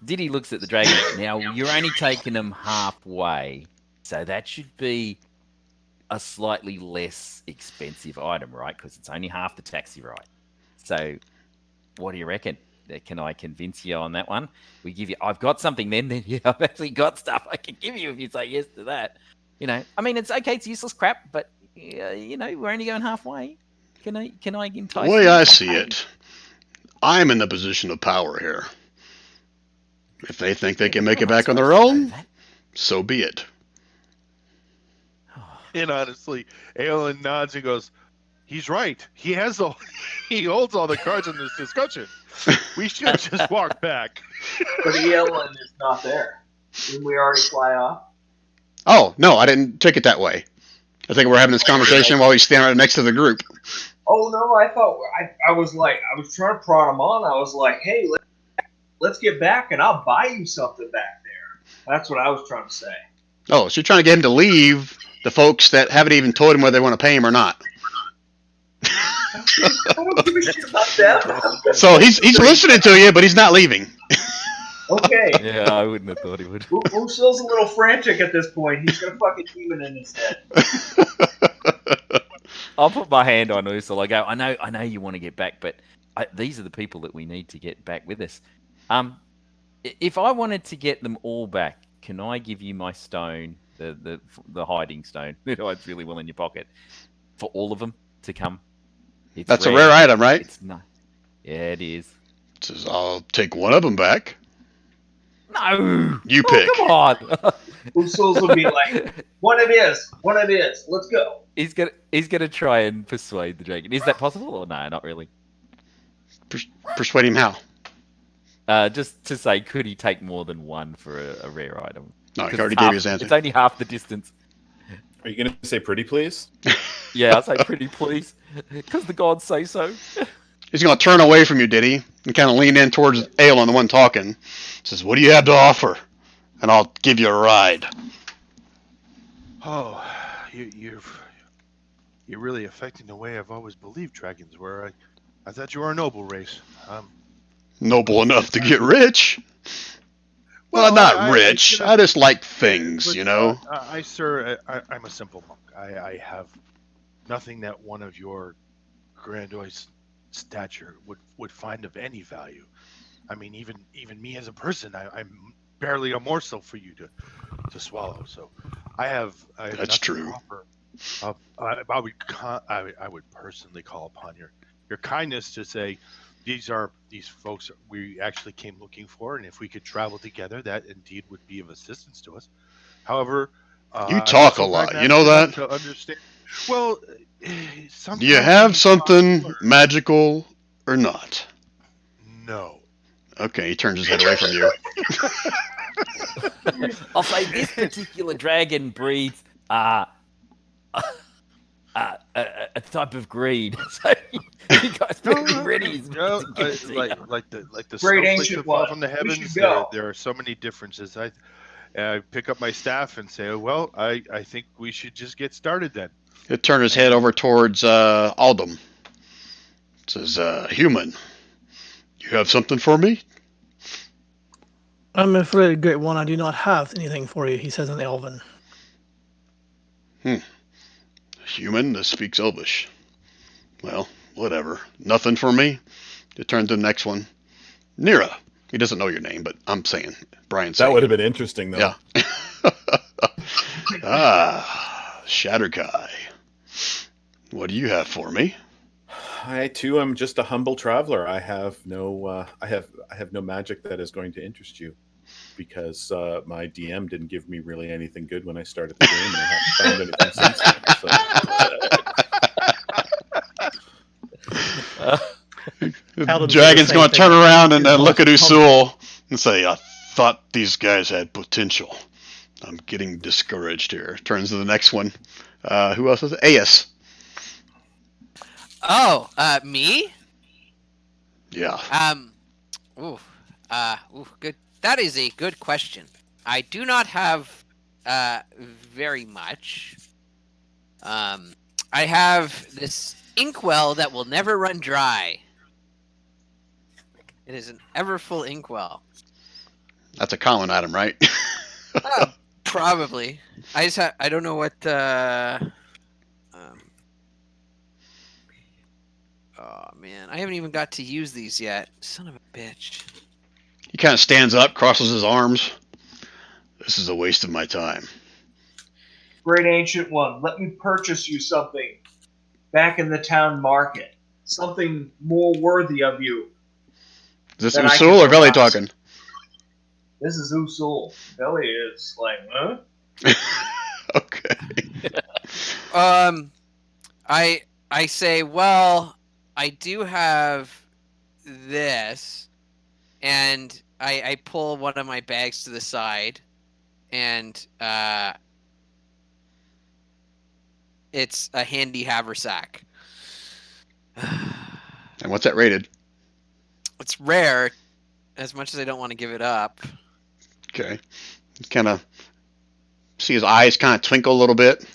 Diddy looks at the dragon. Now, you're only taking them halfway, so that should be a slightly less expensive item, right? Because it's only half the taxi ride. So, what do you reckon? Can I convince you on that one? We give you. I've got something. Then yeah, I've actually got stuff I can give you if you say yes to that. You know, I mean, it's okay. It's useless crap, but you know, we're only going halfway. Can I entice the way you? I see it, I'm in the position of power here. If they think they can make it back on their own, so be it. And honestly, Aelin nods and goes, "He's right. He holds all the cards in this discussion. We should just walk back." But Ielin is not there. Didn't we already fly off? Oh, no, I didn't take it that way. I think we're having this conversation while he's standing right next to the group. Oh no, I thought I was trying to prod him on. I was like, hey, let's get back and I'll buy you something back there. That's what I was trying to say. Oh, so you're trying to get him to leave the folks that haven't even told him whether they want to pay him or not. I don't give a shit about them. So he's listening to you, but he's not leaving. Okay. Yeah, I wouldn't have thought he would. Usul's a little frantic at this point. He's got a fucking demon in his head. I'll put my hand on Usul. I go, I know you want to get back, but these are the people that we need to get back with us. If I wanted to get them all back, can I give you my stone, the hiding stone that hides really well in your pocket, for all of them to come? It's That's a rare item, right? It's not. Yeah, it is. Says I'll take one of them back. No, You pick. Come on. Usul's will be like, one it is, let's go. He's gonna try and persuade the dragon. Is that possible or no? Not really. Persuade him how? Just to say, could he take more than one for a rare item? No, he 'Cause already it's gave half- his answer. It's only half the distance. Are you going to say pretty please? Yeah, I'll say pretty please, because the gods say so. He's going to turn away from you, did he? And kind of lean in towards Aelin, the one talking. Says, what do you have to offer? And I'll give you a ride. Oh, you're really affecting the way I've always believed dragons were. I thought you were a noble race. Noble enough to get rich? Well, not rich. I just like things, you know? Sir, I'm a simple monk. I have nothing that one of your grandiose stature would find of any value. I mean, even me as a person, I'm barely a morsel for you to swallow. So I have That's nothing true. to offer. I would personally call upon your kindness to say, these folks we actually came looking for, and if we could travel together, that indeed would be of assistance to us. However, You talk a lot, you know that? To understand, well, Do you have something magical or not? No. Okay, he turns his head away from you. I'll say this particular dragon breeds a type of greed. So you guys better be ready. Like the Great snowflakes ancient that fall one. from the We heavens. should go. There are so many differences. I pick up my staff and say, well, I think we should just get started then. He'll turn his head over towards Aldum. Says, human, you have something for me? I'm afraid, Great One, I do not have anything for you, he says in Elven. Human that speaks Elvish. Well, whatever. Nothing for me? You turn to the next one. Nira. He doesn't know your name, but I'm saying. Brian's saying. That would have been interesting, though. Yeah. Shatterkai. What do you have for me? I too am just a humble traveler. I have no I have no magic that is going to interest you, because my DM didn't give me really anything good when I started the game, and I haven't found anything since then. The dragon's going to turn around and look at Usul and say, I thought these guys had potential. I'm getting discouraged here. Turns to the next one. Who else is it? Aeus. Oh, me? Yeah. Good. That is a good question. I do not have very much. I have this inkwell that will never run dry. It is an ever full inkwell. That's a common item, right? Probably. I don't know what. Oh man, I haven't even got to use these yet. Son of a bitch. He kind of stands up, crosses his arms. This is a waste of my time. Great Ancient One, let me purchase you something back in the town market. Something more worthy of you. Is this That I Usul can or Veli provide. talking? This is Usul. Belly is like, huh? Okay. I say, well, I do have this, and I pull one of my bags to the side, and it's a handy haversack. And what's that rated? It's rare. as much as I don't want to give it up. Okay. Kind of see his eyes kind of twinkle a little bit,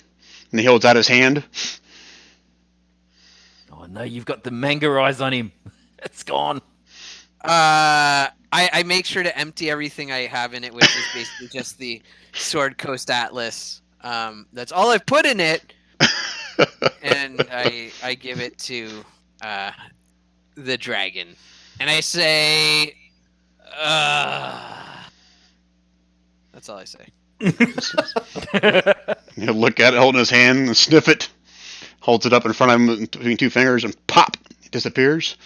and he holds out his hand. Oh no, you've got the manga eyes on him. It's gone. I make sure to empty everything I have in it, which is basically just the Sword Coast Atlas. That's all I've put in it, and I give it to the dragon, and I say, that's all I say. He'll look at it, holding his hand, and sniff it. Holds it up in front of him between two fingers, and pop, it disappears.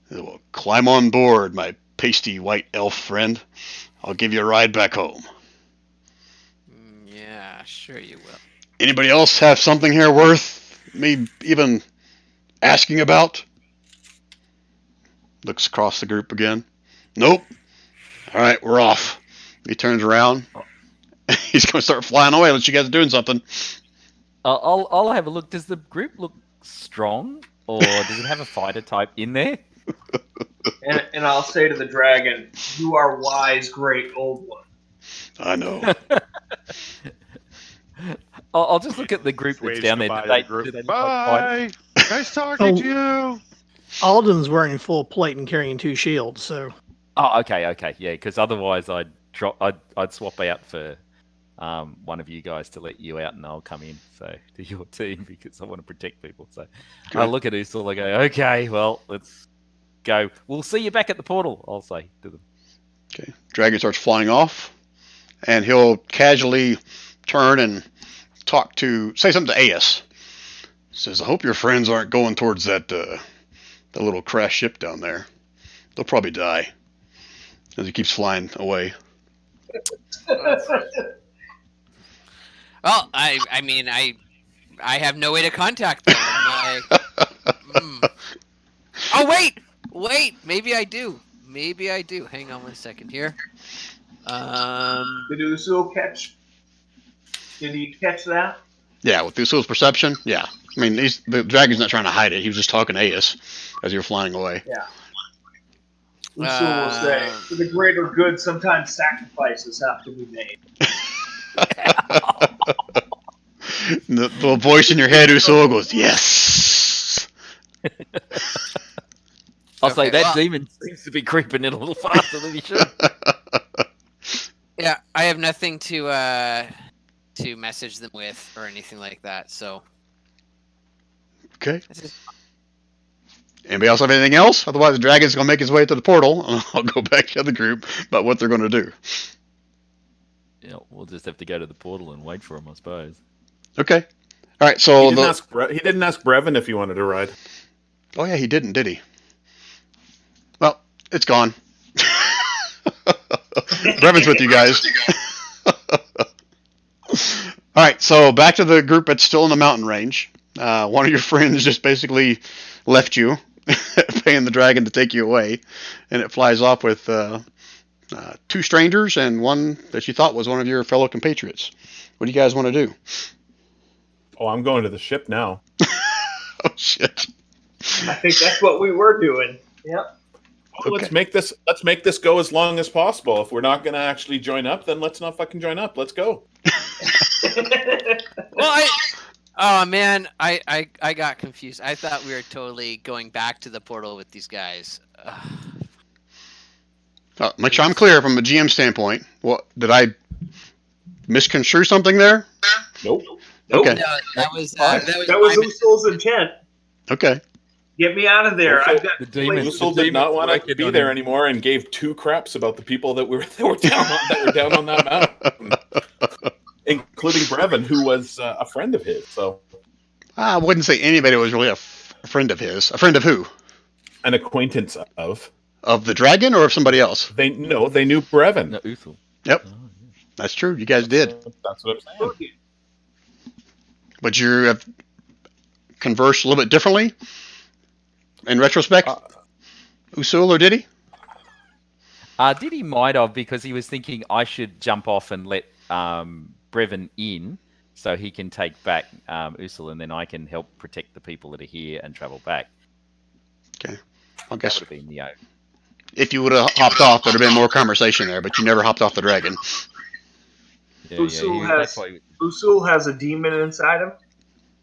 Well, climb on board, my pasty white elf friend. I'll give you a ride back home. Yeah, sure you will. Anybody else have something here worth me even asking about? Looks across the group again. Nope. All right, we're off. He turns around. He's going to start flying away unless you guys are doing something. I'll have a look. Does the group look strong, or does it have a fighter type in there? And I'll say to the dragon, "You are wise, great old one." I know. I'll just look at the group that's down there. Do they look like fighters? Bye. Nice talking to you. Alden's wearing full plate and carrying 2 shields, so Oh, okay, yeah. Because otherwise, I'd swap out for one of you guys to let you out, and I'll come in to your team because I want to protect people. So I look at Usul, I go, okay, well, let's go. We'll see you back at the portal. I'll say to them. Okay. Dragon starts flying off, and he'll casually turn and say something to Aeus. Says, I hope your friends aren't going towards that little crash ship down there. They'll probably die. As he keeps flying away. Well, I mean, I have no way to contact them. I'm like, Oh, wait, maybe I do. Hang on 1 second here. Did Usul catch? Did he catch that? Yeah, with Usul's perception, yeah. I mean, the dragon's not trying to hide it. He was just talking to Aeus as you were flying away. Yeah. Usul will say, "For the greater good, sometimes sacrifices have to be made." The little voice in your head, Usul, goes, yes. I'll say that demon seems to be creeping in a little faster than he should. Yeah, I have nothing to message them with or anything like that. So. Okay. Anybody else have anything else? Otherwise, the dragon's going to make his way to the portal, and I'll go back to the group about what they're going to do. Yeah, we'll just have to go to the portal and wait for him, I suppose. Okay. All right, so... He didn't ask Brevin if he wanted to ride. Oh, yeah, he didn't, did he? Well, it's gone. Brevin's with you guys. All right, so back to the group that's still in the mountain range. One of your friends just basically left you, paying the dragon to take you away, and it flies off with 2 strangers and one that you thought was one of your fellow compatriots. What do you guys want to do? Oh, I'm going to the ship now. Oh, shit. I think that's what we were doing. Yep. Well, let's make this go as long as possible. If we're not going to actually join up, then let's not fucking join up. Let's go. Well, oh man, I got confused. I thought we were totally going back to the portal with these guys. Make sure I'm clear from a GM standpoint. What did I misconstrue something there? Nope. Okay. No, that was Usul's intent. Okay. Get me out of there. I've got The demon. Usul did not want to be there anymore and gave 2 craps about the people that were down on that mountain, including Brevin, who was a friend of his. So I wouldn't say anybody was really a friend of his. A friend of who? An acquaintance of. Of the dragon or of somebody else? They knew Brevin. No, Uthul. Yep. Oh, yeah. That's true. You guys did. That's what I'm saying. But you have conversed a little bit differently in retrospect? Usul, or did he? Did he might have, because he was thinking I should jump off and let Brevin in so he can take back Usul, and then I can help protect the people that are here and travel back. Okay. I guess That would have been if you would have hopped off, there'd have been more conversation there. But you never hopped off the dragon. Yeah, Usul that's has why. Usul has a demon inside him.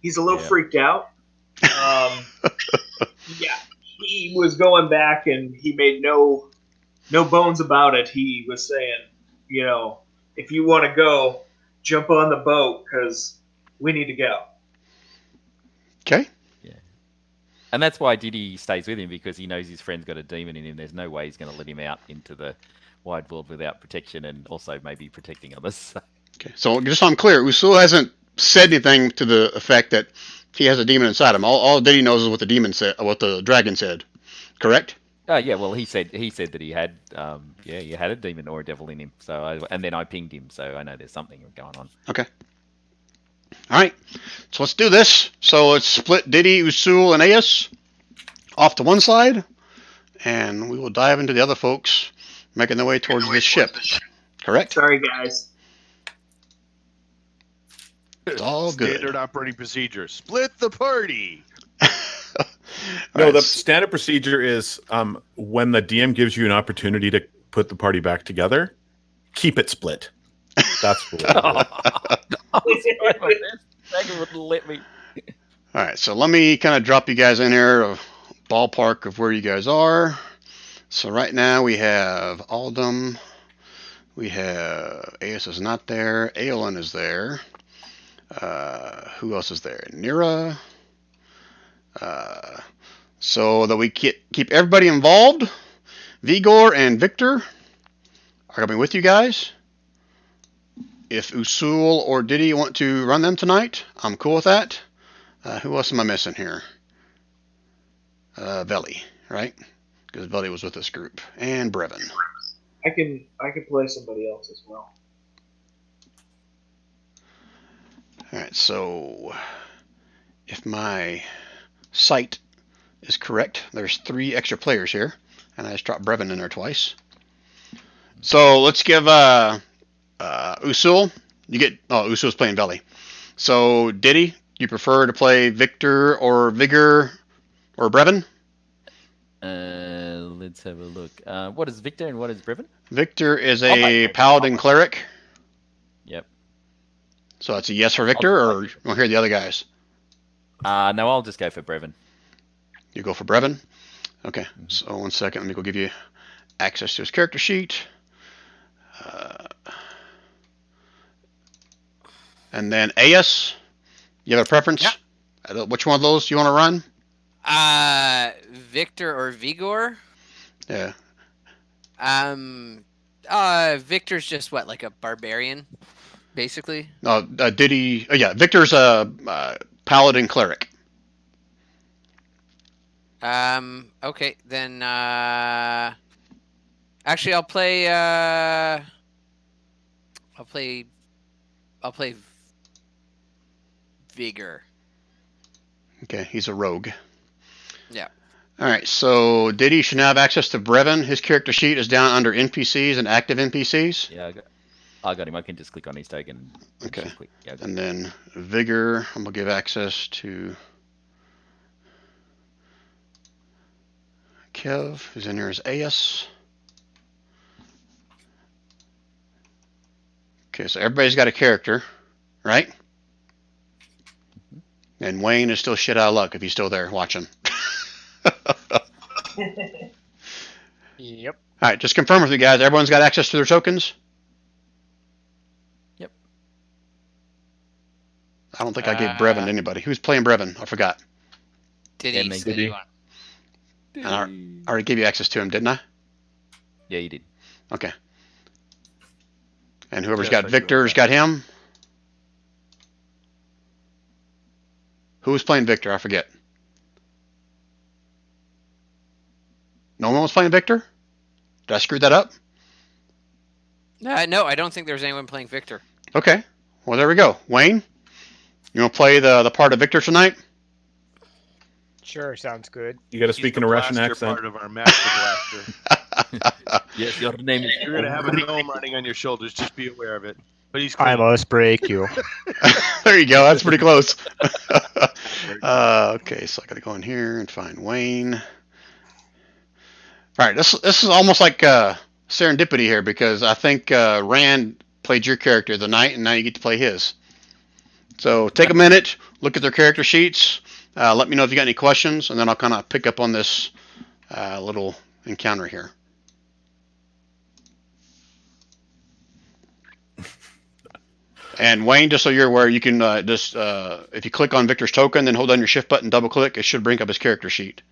He's a little Yeah. freaked out. Yeah, he was going back, and he made no bones about it. He was saying, if you want to go, jump on the boat because we need to go. Okay. And that's why Diddy stays with him, because he knows his friend's got a demon in him. There's no way he's going to let him out into the wide world without protection, and also maybe protecting others. Okay. So just so I'm clear, Usul hasn't said anything to the effect that he has a demon inside him. All Diddy knows is what the demon said, what the dragon said. Correct? Oh yeah, well he said that he had he had a demon or a devil in him. And then I pinged him, so I know there's something going on. Okay. All right. So let's do this. So let's split Diddy, Usul, and Aeus off to one side, and we will dive into the other folks making their way towards this ship. Correct? Sorry, guys. It's all good. Standard operating procedure. Split the party. No, Alright, the standard procedure is when the DM gives you an opportunity to put the party back together, keep it split. That's what Dragon wouldn't let me. All right, so let me kind of drop you guys in here, a ballpark of where you guys are. So right now we have Aldum, we have Aeus is not there, Aelin is there. Who else is there? Nira. So that we keep everybody involved, Vigor and Victor are going to be with you guys. If Usul or Diddy want to run them tonight, I'm cool with that. Who else am I missing here? Veli, right? Because Veli was with this group. And Brevin. I can play somebody else as well. Alright, so if my sight is correct, there's 3 extra players here. And I just dropped Brevin in there twice. So let's give Usul. Usul's playing Veli. So Diddy, you prefer to play Victor or Vigor or Brevin? Let's have a look. What is Victor and what is Brevin? Victor is I'll a play paladin cleric. Yep. So that's a yes for Victor, or you want to hear the other guys? No, I'll just go for Brevin. You go for Brevin? Okay, so 1 second. Let me go give you access to his character sheet. And then Aeus, you have a preference? Yeah. Which one of those do you want to run? Victor or Vigor? Yeah. Victor's just like a barbarian, basically. No, Diddy. Yeah, Victor's a paladin cleric. Okay, then. Actually, I'll play. I'll play Vigor. Okay, he's a rogue. Yeah. All right, so Diddy should now have access to Brevin. His character sheet is down under NPCs and active NPCs. Yeah, I got him. I can just click on his token. Okay. Click. Yeah, And then Vigor, I'm going to give access to Kev, who's in here as Aeus. Okay, so everybody's got a character, right? And Wayne is still shit out of luck if he's still there watching. Yep. All right, just confirm with you guys. Everyone's got access to their tokens? Yep. I don't think I gave Brevin to anybody. Who's playing Brevin? I forgot. Did Yeah, he? me. Said he want- And I already gave you access to him, didn't I? Yeah, you did. Okay. And whoever's Yes, got I do Victor's have got him. Who was playing Victor? I forget. No one was playing Victor? Did I screw that up? No, I don't think there's anyone playing Victor. Okay. Well, there we go. Wayne, you want to play the part of Victor tonight? Sure, sounds good. You got to He's speak the in a Russian blaster accent. part of our master blaster. Yes, your name is. You're gonna have a gnome running on your shoulders. Just be aware of it. But he's I clean. must break you. There you go. That's pretty close. Okay, so I got to go in here and find Wayne. All right, this is almost like serendipity here because I think Rand played your character the night, and now you get to play his. So take a minute, look at their character sheets. Let me know if you got any questions, and then I'll kind of pick up on this little encounter here. And Wayne, just so you're aware, you can just if you click on Victor's token, then hold down your shift button, double click, it should bring up his character sheet.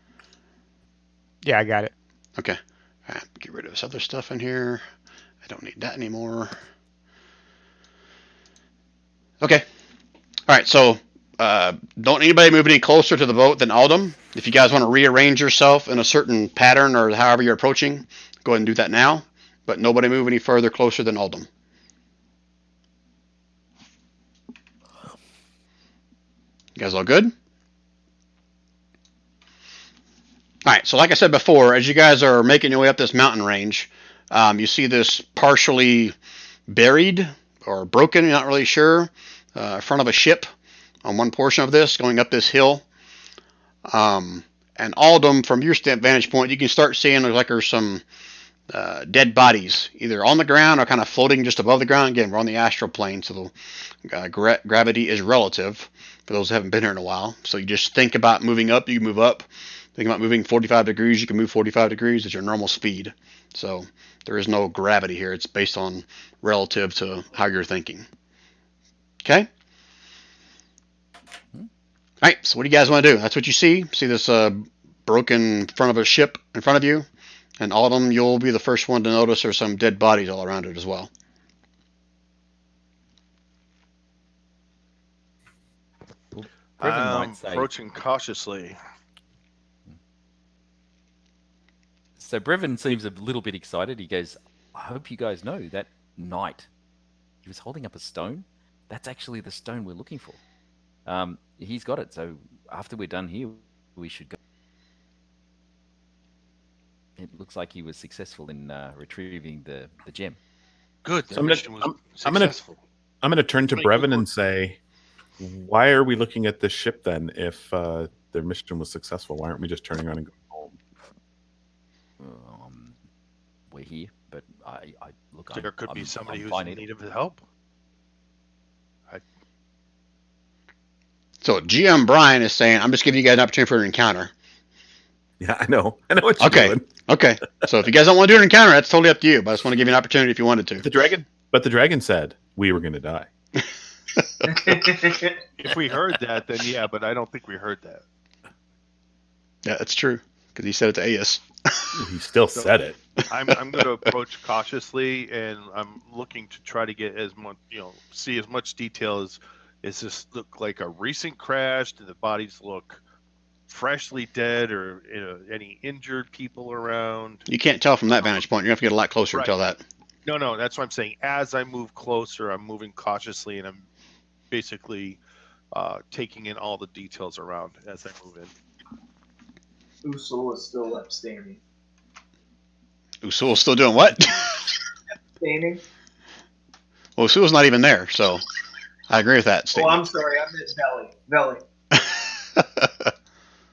Yeah, I got it. Okay. All right, get rid of this other stuff in here. I don't need that anymore. Okay. All right, so don't anybody move any closer to the boat than Aldum. If you guys want to rearrange yourself in a certain pattern or however you're approaching, go ahead and do that now. But nobody move any further closer than Aldum. You guys all good? All right, so like I said before, as you guys are making your way up this mountain range, you see this partially buried or broken, you're not really sure, in front of a ship on one portion of this, going up this hill. And Aldum, from your vantage point, you can start seeing like there's some dead bodies, either on the ground or kind of floating just above the ground. Again, we're on the astral plane, so the gravity is relative for those who haven't been here in a while. So you just think about moving up, you can move up. Think about moving 45 degrees, you can move 45 degrees at your normal speed. So there is no gravity here. It's based on relative to how you're thinking. Okay? All right, so what do you guys want to do? That's what you see. See this broken front of a ship in front of you? And Autumn, you'll be the first one to notice there's some dead bodies all around it as well. I'm approaching cautiously. So Brevin seems a little bit excited. He goes, I hope you guys know that knight, he was holding up a stone. That's actually the stone we're looking for. He's got it. So after we're done here, we should go. It looks like he was successful in retrieving the gem. Good. So I'm gonna turn to Brevin and say, why are we looking at this ship then if their mission was successful? Why aren't we just turning around and going home? We're here, but I look. There could be somebody who's in need of help. So GM Brian is saying, I'm just giving you guys an opportunity for an encounter. Yeah, I know what you're doing. Okay. So if you guys don't want to do an encounter, that's totally up to you. But I just want to give you an opportunity if you wanted to. But the dragon said we were going to die. If we heard that, then yeah. But I don't think we heard that. Yeah, that's true because he said it to Aeus. He still said it. I'm going to approach cautiously, and I'm looking to try to get as much, see as much detail as. Does this look like a recent crash? Do the bodies look freshly dead, or any injured people around? You can't tell from that vantage point. You're going to have to get a lot closer to tell that. No, that's what I'm saying. As I move closer, I'm moving cautiously, and I'm basically taking in all the details around as I move in. Usul is still abstaining. Usul's still doing what? Abstaining? Well, Usul's not even there, so I agree with that statement. Oh, I'm sorry. I meant Veli.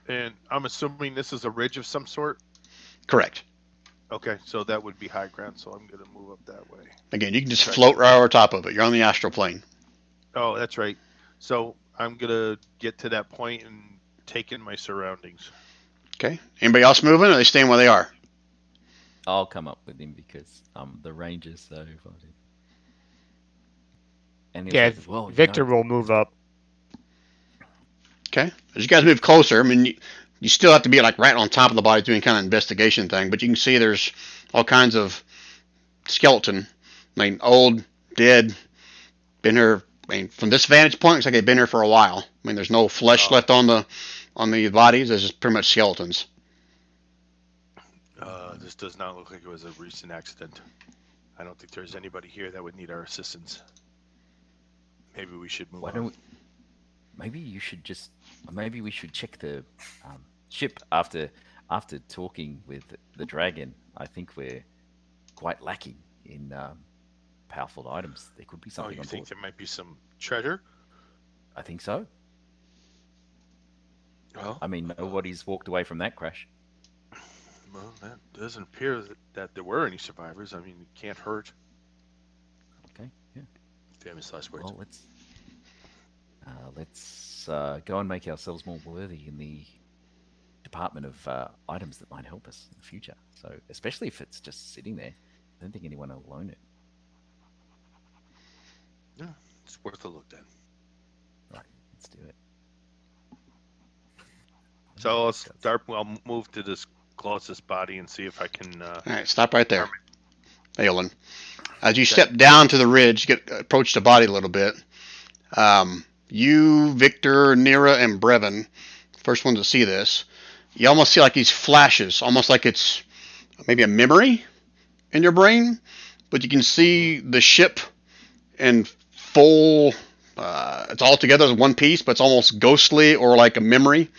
And I'm assuming this is a ridge of some sort? Correct. Okay, so that would be high ground, so I'm going to move up that way. Again, you can just float right over top of it. You're on the astral plane. Oh, that's right. So I'm going to get to that point and take in my surroundings. Okay. Anybody else moving, or are they staying where they are? I'll come up with him because the ranger's so funny. And Yeah, like, well, Victor will move up. Okay. As you guys move closer, I mean, you still have to be like right on top of the body doing kind of investigation thing, but you can see there's all kinds of skeleton. I mean, old, dead, been here. I mean, from this vantage point, it's like they've been here for a while. I mean, there's no flesh left on the bodies. There's just pretty much skeletons. This does not look like it was a recent accident. I don't think there's anybody here that would need our assistance. Maybe we should move on. Maybe you should just. Maybe we should check the ship after talking with the dragon. I think we're quite lacking in powerful items. There could be something. Oh, you on think board. there might be some treasure? I think so. Well, I mean, nobody's walked away from that crash. Well, that doesn't appear that there were any survivors. I mean, it can't hurt. Okay. Yeah. Famous last words. Well, let's go and make ourselves more worthy in the department of items that might help us in the future. So, especially if it's just sitting there, I don't think anyone will own it. Yeah, it's worth a look then. Right. Let's do it. So I'll start. I'll move to this closest body and see if I can. All right, stop right there, Aelin. As you step down to the ridge, approach the body a little bit. You, Victor, Nira, and Brevin, first ones to see this. You almost see like these flashes, almost like it's maybe a memory in your brain, but you can see the ship in full. It's all together as one piece, but it's almost ghostly or like a memory.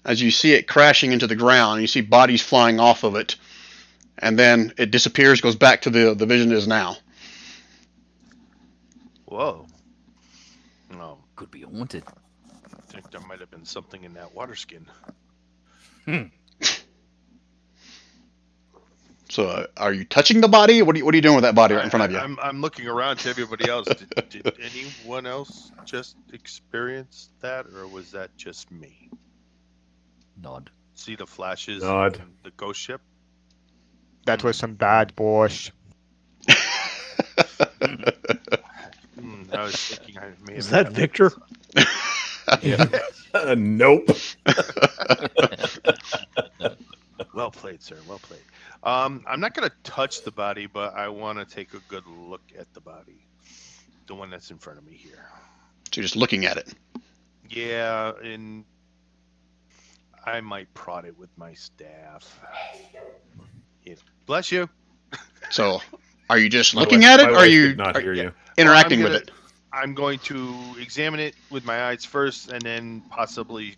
As you see it crashing into the ground, you see bodies flying off of it, and then it disappears, goes back to the vision it is now. Whoa. Could be haunted. I think there might have been something in that water skin. So, are you touching the body? What are you doing with that body right in front of you? I'm looking around to everybody else. Did anyone else just experience that, or was that just me? Nod. See the flashes? Nod. In the ghost ship? That was some bad bosh. I was thinking I may Is have that Victor? Yeah. Nope. Well played, sir. Well played. I'm not going to touch the body, but I want to take a good look at the body. The one that's in front of me here. So you're just looking at it. Yeah, and I might prod it with my staff. Yeah. Bless you. So, are you just My looking wife- at it, my or are wife you did not hear you. interacting Well, with it? I'm going to examine it with my eyes first, and then possibly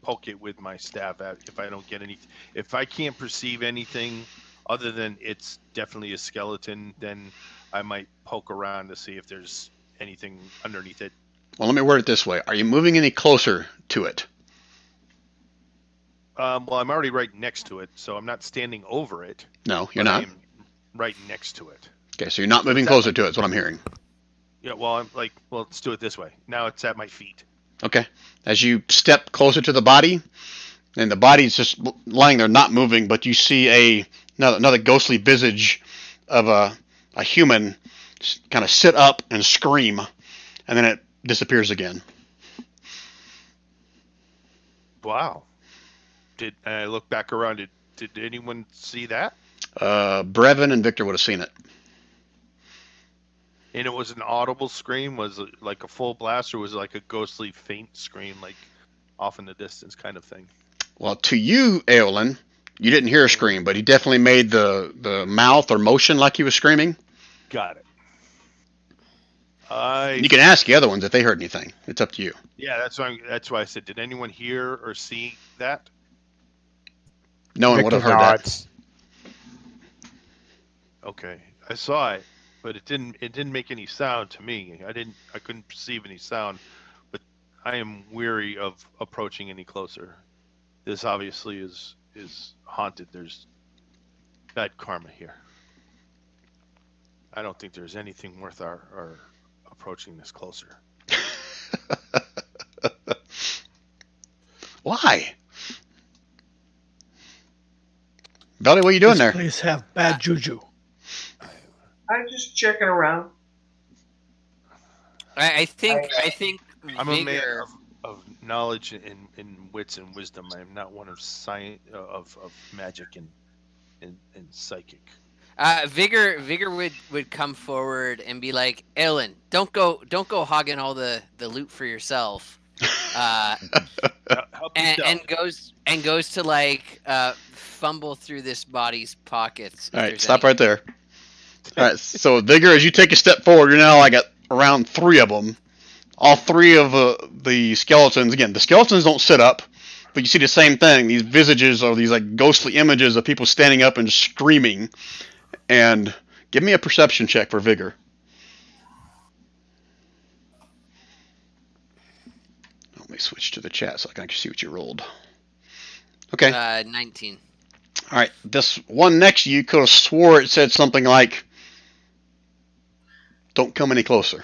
poke it with my staff if I don't get any. If I can't perceive anything other than it's definitely a skeleton, then I might poke around to see if there's anything underneath it. Well, let me word it this way. Are you moving any closer to it? Well, I'm already right next to it, so I'm not standing over it. No, you're but I not. am right next to it. Okay, so you're not moving that closer like- to it, is what I'm hearing. Yeah, well, I'm like, well, let's do it this way. Now it's at my feet. Okay. As you step closer to the body, and the body's just lying there not moving, but you see another ghostly visage of a human kind of sit up and scream, and then it disappears again. Wow. Did I look back around? Did anyone see that? Brevin and Victor would have seen it. And it was an audible scream? Was it like a full blast, or was it like a ghostly faint scream, like off in the distance kind of thing? Well, to you, Aelin, you didn't hear a scream, but he definitely made the mouth or motion like he was screaming. Got it. You can ask the other ones if they heard anything. It's up to you. Yeah, that's why I said, did anyone hear or see that? No one would have heard that. Okay, I saw it, but it didn't make any sound to me. I couldn't perceive any sound, but I am weary of approaching any closer. This obviously is haunted. There's bad karma here. I don't think there's anything worth our approaching this closer. Why? Belly, what are you doing there? This place have bad juju. I'm just checking around. I think I'm a man Vigor. of knowledge and wits and wisdom. I am not one of science of magic and psychic. Vigor would come forward and be like, "Ellen, don't go hogging all the loot for yourself." And goes to like fumble through this body's pockets. All right, stop right there. All right, so Vigor, as you take a step forward, you're now like at around 3 of them. All 3 of the skeletons. Again, the skeletons don't sit up, but you see the same thing. These visages are these like ghostly images of people standing up and screaming. And give me a perception check for Vigor. Let me switch to the chat so I can actually see what you rolled. Okay. 19. All right, this one next to you could have swore it said something like, "Don't come any closer."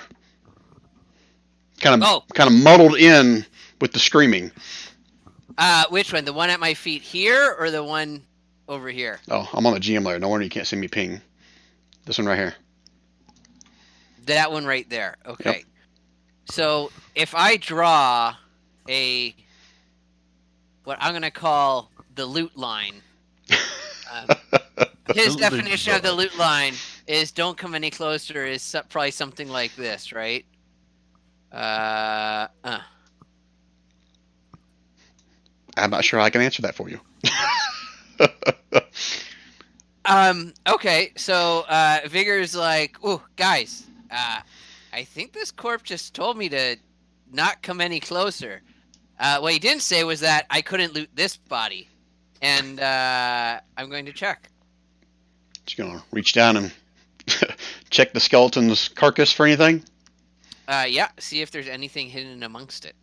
Kind of muddled in with the screaming. Which one? The one at my feet here, or the one over here? Oh, I'm on the GM layer. No wonder you can't see me ping. This one right here. That one right there. Okay. Yep. So if I draw what I'm going to call the loot line, his definition of the loot line is "don't come any closer" is probably something like this, right? I'm not sure I can answer that for you. Okay, so Vigor's like, "Oh, guys, I think this corp just told me to not come any closer." What he didn't say was that I couldn't loot this body, and I'm going to check. Just gonna reach down and check the skeleton's carcass for anything? Yeah, see if there's anything hidden amongst it.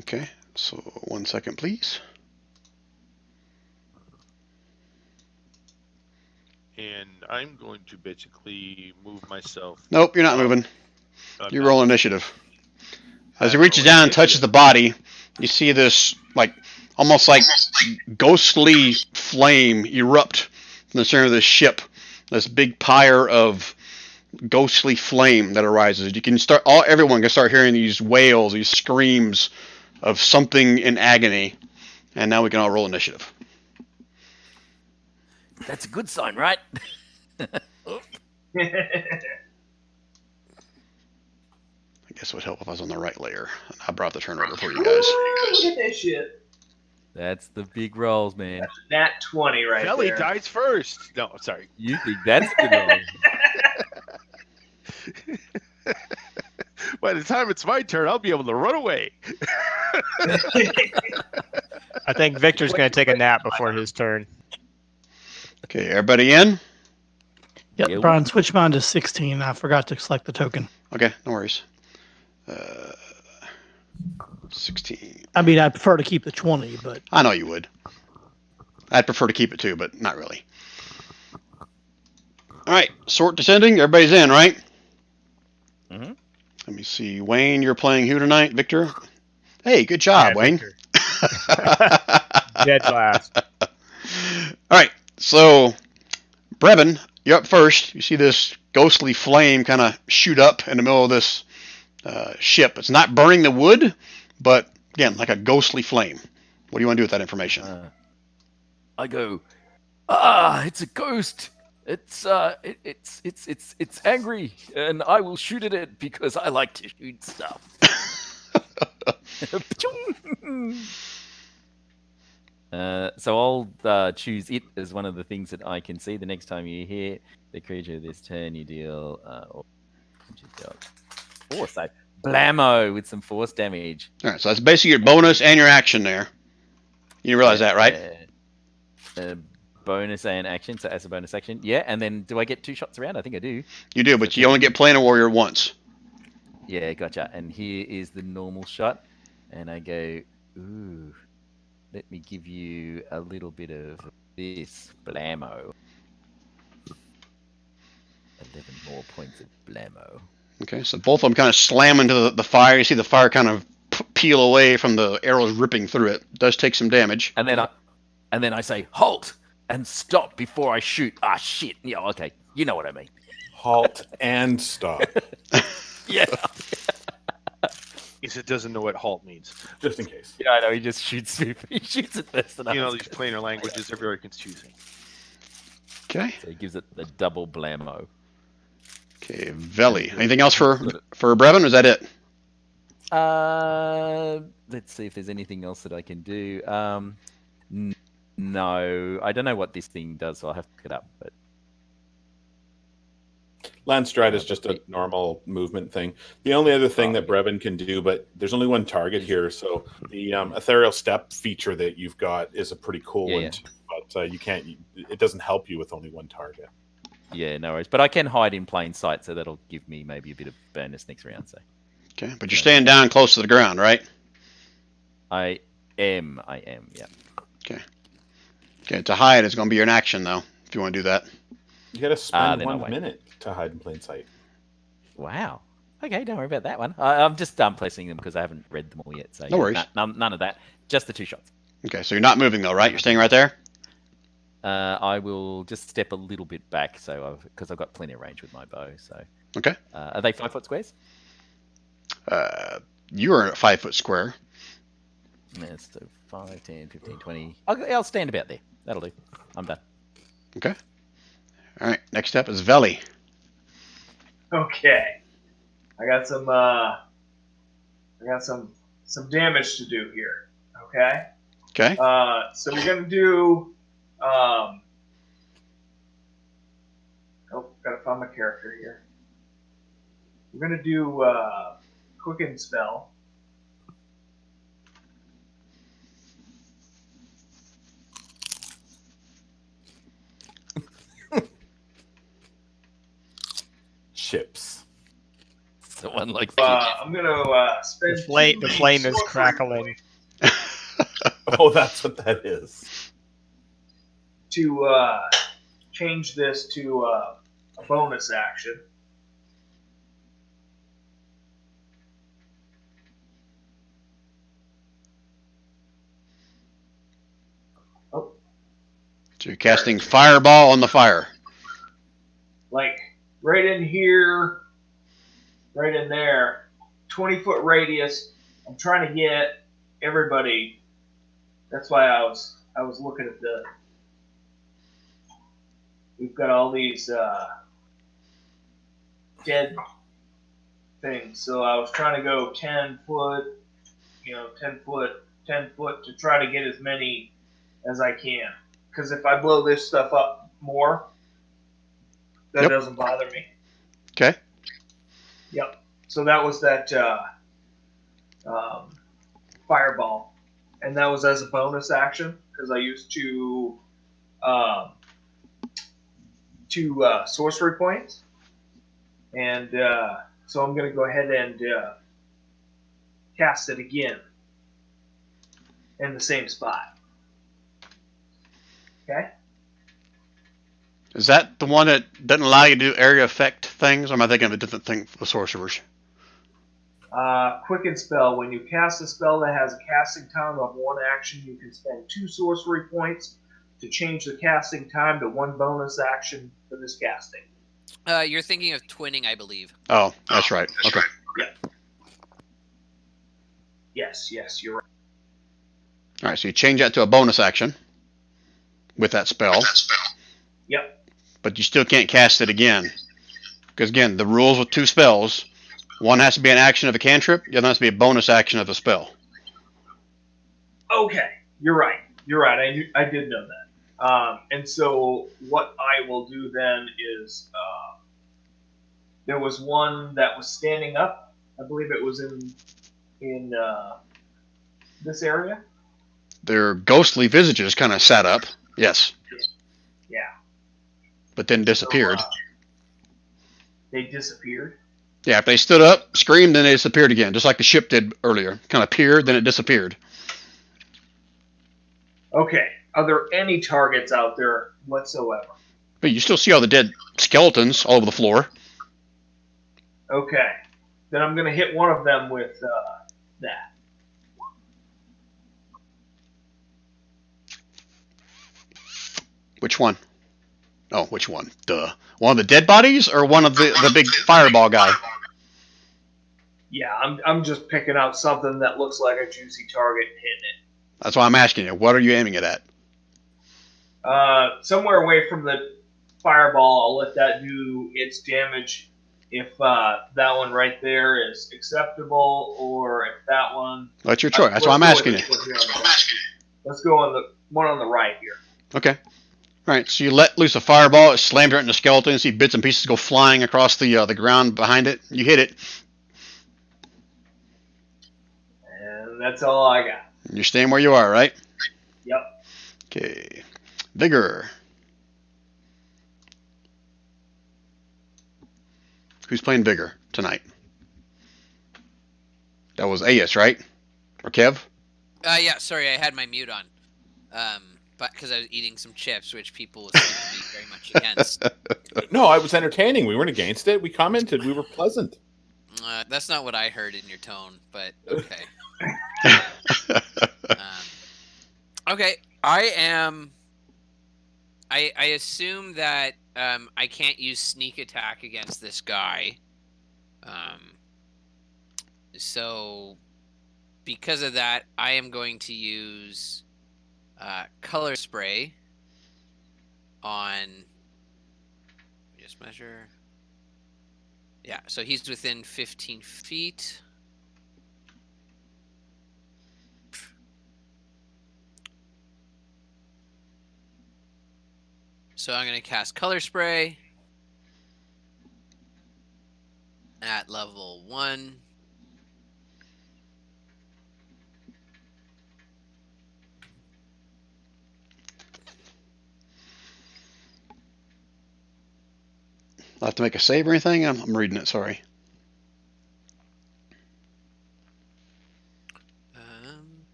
Okay, so 1 second, please. And I'm going to basically move myself. Nope, you're not moving. You roll initiative. As he reaches down and touches the body, you see this almost like ghostly flame erupt from the center of this ship. This big pyre of ghostly flame that arises. You can everyone can start hearing these wails, these screams of something in agony. And now we can all roll initiative. That's a good sign, right? I guess it would help if I was on the right layer. I brought the turn order for you guys. Look at this shit. That's the big rolls, man. Nat 20 right Kelly there. dies first. No, sorry. You think that's a good roll? By the time it's my turn, I'll be able to run away. I think Victor's going to take a nap before his turn. Okay, everybody in? Yep, Brian, switch mine to 16. I forgot to select the token. Okay, no worries. 16. I mean, I prefer to keep the 20, but... I know you would. I'd prefer to keep it too, but not really. All right, sort descending. Everybody's in, right? Mm-hmm. Let me see. Wayne, you're playing who tonight? Victor? Hey, good job, Wayne. Dead last. All right, so Brevin, you're up first. You see this ghostly flame kind of shoot up in the middle of this ship. It's not burning the wood, but again, like a ghostly flame. What do you want to do with that information? I go, it's a ghost. It's angry, and I will shoot at it because I like to shoot stuff. So I'll choose it as one of the things that I can see. The next time you hit the creature this turn, you deal force. So blammo with some force damage. All right, so that's basically your bonus and your action there. You realize that, right? Bonus and action, so as a bonus action. Yeah, and then do I get 2 shots around? I think I do. You do, but you only get Planar Warrior once. Yeah, gotcha. And here is the normal shot. And I go, ooh, let me give you a little bit of this blammo. 11 more points of blammo. Okay, so both of them kind of slam into the fire. You see the fire kind of peel away from the arrows ripping through it. It does take some damage. And then I say, halt and stop before I shoot. Ah, shit. Yeah, okay. You know what I mean. Halt and stop. Yeah. He doesn't know what halt means. Just in case. Yeah, I know. He just shoots me. He shoots it first. You know, these planar languages are very confusing. Okay. So he gives it the double blammo. Okay, Veli. Anything else for Brevin, or is that it? Let's see if there's anything else that I can do. No, I don't know what this thing does, so I'll have to look it up. But Landstride is just a normal movement thing. The only other thing that Brevin can do, but there's only one target here, so the ethereal step feature that you've got is a pretty cool one. But you can't. It doesn't help you with only one target. Yeah, no worries. But I can hide in plain sight, so that'll give me maybe a bit of bonus next round. So. Okay, but you're staying down close to the ground, right? I am. Yeah. Okay. Okay, to hide is going to be an action, though, if you want to do that. You got to spend then I'll 1 wait. minute to hide in plain sight. Wow. Okay, don't worry about that one. I'm just placing them because I haven't read them all yet. So No worries. None of that. Just the 2 shots. Okay, so you're not moving, though, right? You're staying right there? I will just step a little bit back, because I've got plenty of range with my bow. So. Okay. Are they 5 foot squares? You're a 5 foot square. Yeah, so 5, 10, 15, 20. I'll stand about there. That'll do. I'm done. Okay. All right. Next up is Veli. Okay. I got some damage to do here. Okay. Okay. So we're gonna do. Gotta find my character here. We're gonna do Quicken Spell. Chips. Someone like I'm gonna spend. The flame is crackling. Oh, that's what that is. To change this to a bonus action. Oh, So you're casting Fireball on the fire. like right in here, right in there, 20-foot radius. I'm trying to get everybody. That's why I was looking at the. We've got all these dead things, so I was trying to go 10 foot, 10 foot to try to get as many as I can. Because if I blow this stuff up more, that Yep. doesn't bother me. Okay. Yep. So that was that fireball, and that was as a bonus action because I used two sorcery points, and so I'm going to go ahead and cast it again in the same spot. Okay. Is that the one that doesn't allow you to do area effect things, or am I thinking of a different thing for sorcerers? Quicken Spell. When you cast a spell that has a casting time of 1 action, you can spend 2 sorcery points to change the casting time to 1 bonus action for this casting. You're thinking of twinning, I believe. Oh, that's right. Okay. Yes, you're right. All right, so you change that to a bonus action with that spell. Yep. But you still can't cast it again. Because, again, the rules with 2 spells, one has to be an action of a cantrip, the other has to be a bonus action of a spell. Okay, you're right. I did know that. And so what I will do then is there was one that was standing up. I believe it was in this area. Their ghostly visages kind of sat up. Yes. Yeah. But then disappeared. So, they disappeared. Yeah, if they stood up, screamed, then they disappeared again, just like the ship did earlier. Kind of appeared, then it disappeared. Okay. Are there any targets out there whatsoever? But you still see all the dead skeletons all over the floor. Okay. Then I'm going to hit one of them with that. Which one? Oh, which one? Duh. One of the dead bodies or one of the big fireball guy? Yeah, I'm just picking out something that looks like a juicy target and hitting it. That's why I'm asking you. What are you aiming it at? Somewhere away from the fireball, I'll let that do its damage. If that one right there is acceptable, or if that one... That's your choice. That's why I'm asking you. Let's go on the one on the right here. Okay. All right, so you let loose a fireball. It slams right into the skeleton. You see bits and pieces go flying across the ground behind it. You hit it. And that's all I got. You're staying where you are, right? Yep. Okay. Vigor. Who's playing Vigor tonight? That was Aes, right? Or Kev? Yeah, sorry, I had my mute on. but because I was eating some chips, which people seem to be very much against. No, I was entertaining. We weren't against it. We commented. We were pleasant. That's not what I heard in your tone, but okay. Okay, I assume that I can't use sneak attack against this guy. So because of that, I am going to use color spray on. Just measure. Yeah, so he's within 15 feet. So I'm going to cast Color Spray at level 1. I'll have to make a save or anything? I'm reading it, sorry.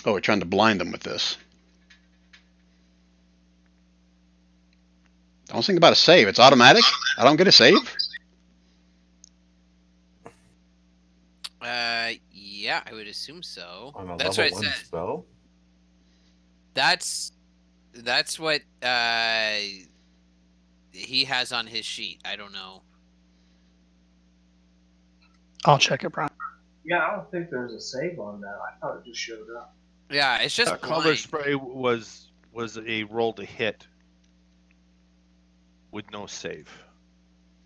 Oh, we're trying to blind them with this. I don't think about a save. It's automatic? I don't get a save? Yeah, I would assume so. On a That's level what it 1 says. spell? That's what he has on his sheet. I don't know. I'll check it, Brian. Yeah, I don't think there's a save on that. I thought it just showed up. Yeah, it's just Color blind. spray was a roll to hit with no save,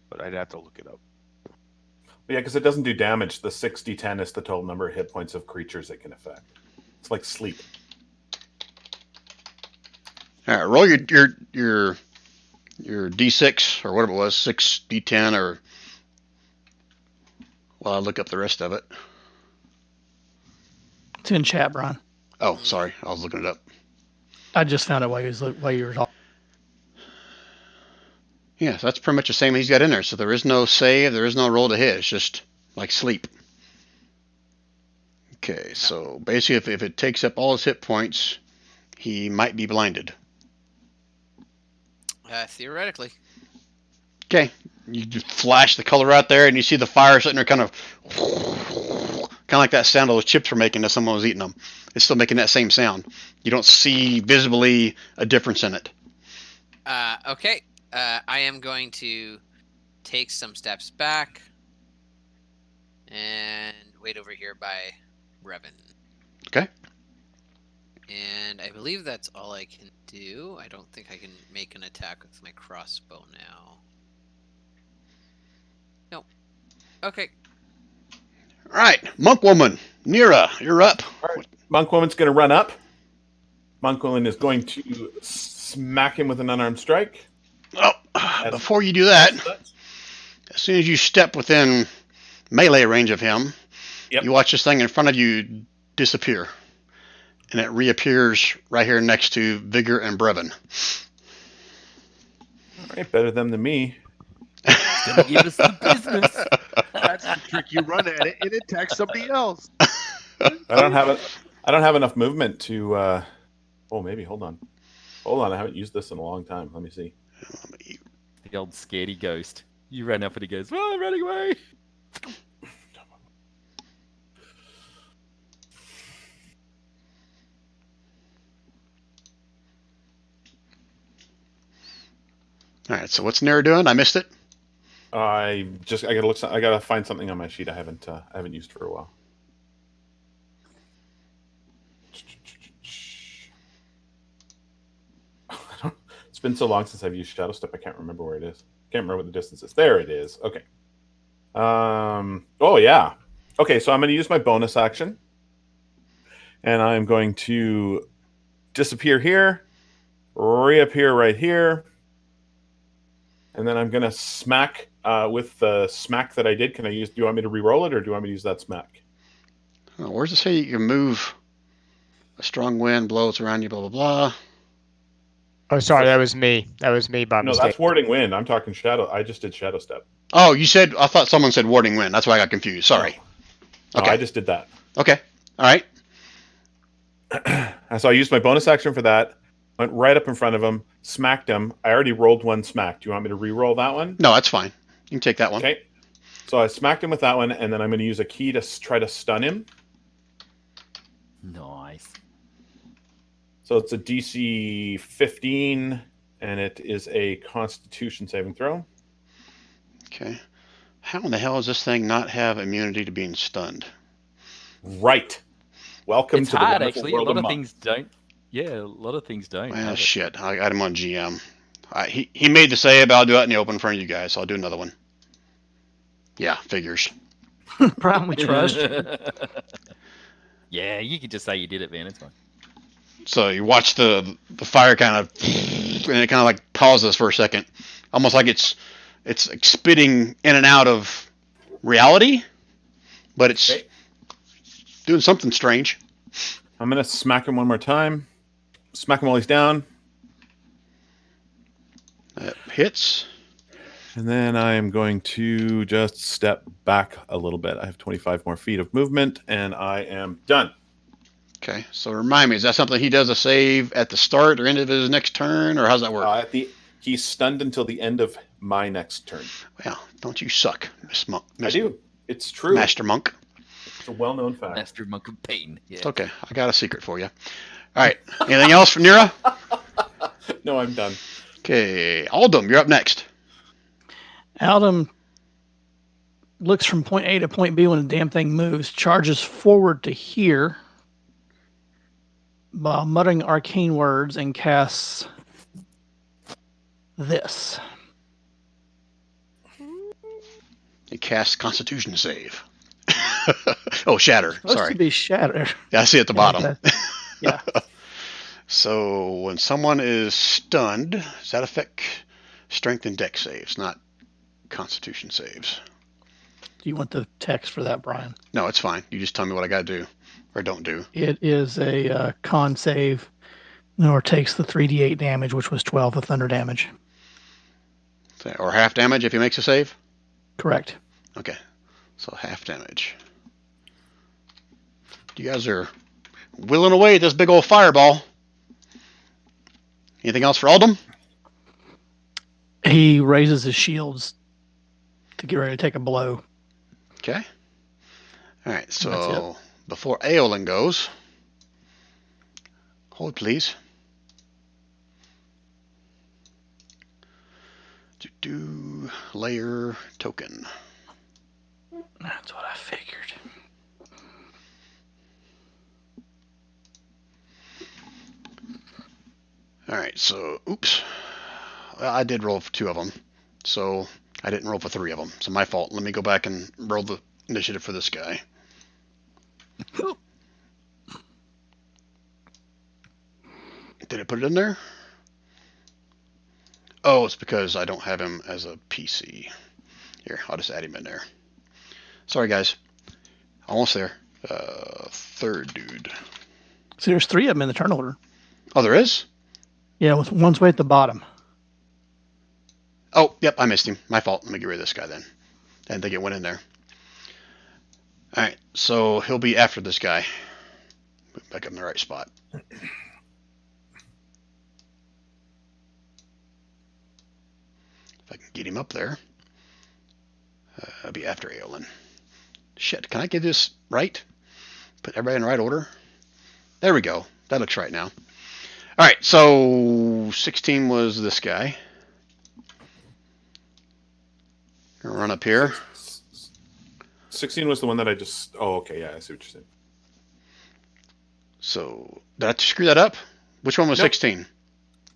but I'd have to look it up. Yeah, because it doesn't do damage. The 60-10 is the total number of hit points of creatures it can affect. It's like sleep. All right, roll your D6 or whatever it was, 6D10 or. Well, I'll look up the rest of it. It's in chat, Brian. Oh, sorry, I was looking it up. I just found it while you were talking. Yeah, so that's pretty much the same he's got in there. So there is no save, there is no roll to hit. It's just like sleep. Okay, so basically, if it takes up all his hit points, he might be blinded. Theoretically. Okay, you just flash the color out there, and you see the fire sitting there, kind of like that sound those chips were making as someone was eating them. It's still making that same sound. You don't see visibly a difference in it. Okay. I am going to take some steps back and wait over here by Revan. Okay. And I believe that's all I can do. I don't think I can make an attack with my crossbow now. No. Okay. All right, Monk Woman, Nira, you're up. All right. Monk Woman's going to run up. Monk Woman is going to smack him with an unarmed strike. Oh, before you do that, as soon as you step within melee range of him, you watch this thing in front of you disappear. And it reappears right here next to Vigor and Brevin. All right, better them than me. Gonna give us the business. That's the trick. You run at it and attack somebody else. I don't have enough movement to. Oh, maybe. Hold on. I haven't used this in a long time. Let me see. The old scaredy ghost. You run up and he goes, "Oh, I'm running away." All right, so what's Nira doing? I missed it. I gotta find something on my sheet I haven't used for a while. It's been so long since I've used Shadow Step, I can't remember where it is. Can't remember what the distance is. There it is. Okay. Oh yeah. Okay, so I'm going to use my bonus action, and I'm going to disappear here, reappear right here, and then I'm going to smack with the smack that I did. Do you want me to re-roll it, or do you want me to use that smack? Oh, where's it say you can move? A strong wind blows around you, blah, blah, blah. Oh, sorry, that was me. That was me by mistake. No, that's warding wind. I'm talking shadow. I just did Shadow Step. Oh, I thought someone said warding wind. That's why I got confused. Sorry. No, Okay. I just did that. Okay. All right. So I used my bonus action for that. Went right up in front of him, smacked him. I already rolled one smack. Do you want me to re-roll that one? No, that's fine. You can take that one. Okay. So I smacked him with that one, and then I'm going to use a key to try to stun him. Nice. So it's a DC 15, and it is a Constitution saving throw. Okay. How in the hell does this thing not have immunity to being stunned? Right. Welcome It's to the hard, wonderful actually. A world lot of Muck. things don't. Yeah, a lot of things don't. Well, have it. shit. I got him on GM. He made the save, but I'll do it in the open in front of you guys. So I'll do another one. Yeah, figures. Brian, we trust. Yeah, you could just say you did it, man. It's fine. So you watch the fire kind of, and it kind of like pauses for a second, almost like it's like spitting in and out of reality, but it's Okay. doing something strange. I'm going to smack him one more time. Smack him while he's down. That hits. And then I am going to just step back a little bit. I have 25 more feet of movement, and I am done. Okay, so remind me, is that something he does a save at the start or end of his next turn, or how's that work? He's stunned until the end of my next turn. Well, don't you suck, Miss Monk? I do. It's true. Master Monk. It's a well-known fact. Master Monk of Pain. Yeah. It's okay. I got a secret for you. All right. Anything else for Nira? No, I'm done. Okay, Aldum, you're up next. Aldum looks from point A to point B when the damn thing moves, charges forward to here while muttering arcane words and casts this. He casts Constitution save. Oh, Shatter. Supposed Sorry. to be shatter. Yeah, I see at the bottom. Yeah. So when someone is stunned, does that affect Strength and Dex saves, not Constitution saves? Do you want the text for that, Brian? No, it's fine. You just tell me what I got to do or don't do. It is a con save, or takes the 3d8 damage, which was 12 of thunder damage. Or half damage if he makes a save? Correct. Okay. So half damage. You guys are whittling away at this big old fireball. Anything else for Aldum? He raises his shields to get ready to take a blow. Okay. All right. That's So before Aolin goes, hold please. Do layer token. That's what I figured. All right. So, oops. Well, I did roll for 2 of them, so I didn't roll for 3 of them. So my fault. Let me go back and roll the initiative for this guy. Did I put it in there? Oh, it's because I don't have him as a PC. Here, I'll just add him in there. Sorry, guys. Almost there. Third dude. So there's 3 of them in the turn order. Oh, there is? Yeah, with one's way at the bottom. Oh, yep, I missed him. My fault. Let me get rid of this guy then. I didn't think it went in there. All right, so he'll be after this guy. Move back up in the right spot. If I can get him up there. I'll be after Aolin. Shit, can I get this right? Put everybody in the right order? There we go. That looks right now. All right, so 16 was this guy. Gonna run up here. 16 was the one that I just... Oh, okay. Yeah, I see what you're saying. So, did I screw that up? Which one was Nope. 16?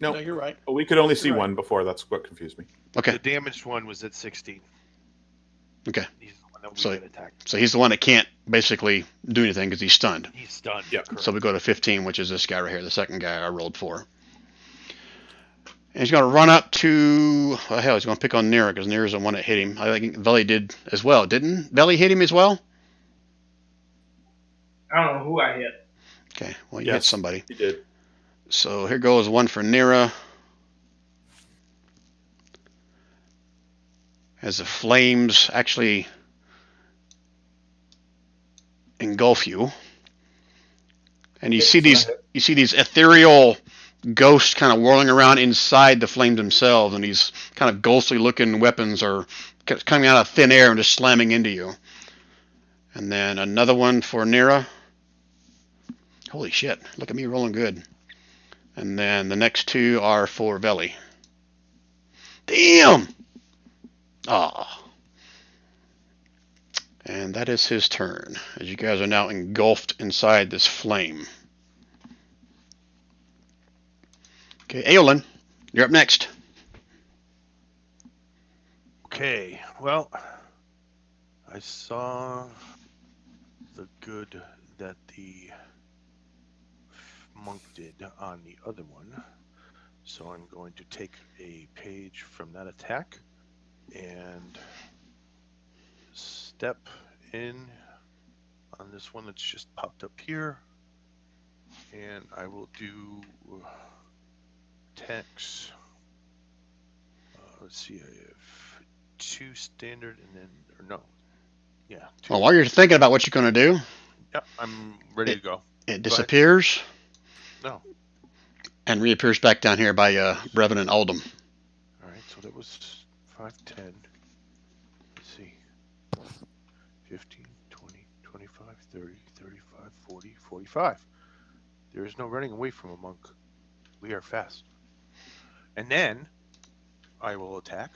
No, No, you're right. we could only see You're right. one before. That's what confused me. Okay, The damaged one was at 16. okay. He's the one that we So- get attacked. So he's the one that can't basically do anything because he's stunned. He's stunned. Yeah. correct. So we go to 15, which is this guy right here, the second guy I rolled for. And he's going to run up to... Well, hell, he's going to pick on Nira because Nira's the one that hit him. I think Veli did as well, didn't Veli hit him as well? I don't know who I hit. Okay, well, you hit Yes. somebody. He did. So here goes one for Nira. As the flames actually engulf you. And you see these ethereal ghosts kind of whirling around inside the flames themselves, and these kind of ghostly looking weapons are coming out of thin air and just slamming into you. And then another one for Nira. Holy shit, look at me rolling good. And then the next two are for Veli. Damn! Ah. And that is his turn, as you guys are now engulfed inside this flame. Okay, Aolin, you're up next. Okay, well, I saw the good that the monk did on the other one, so I'm going to take a page from that attack and step in on this one that's just popped up here, and I will do attacks. Let's see, I have 2 standard and then, or no, yeah. 2. Well, while you're thinking about what you're going to do, Yeah, I'm ready to go. it disappears. No. And reappears back down here by Brevin and Aldum. All right, so that was 5, 10. Let's see. 15, 20, 25, 30, 35, 40, 45. There is no running away from a monk. We are fast. And then I will attack.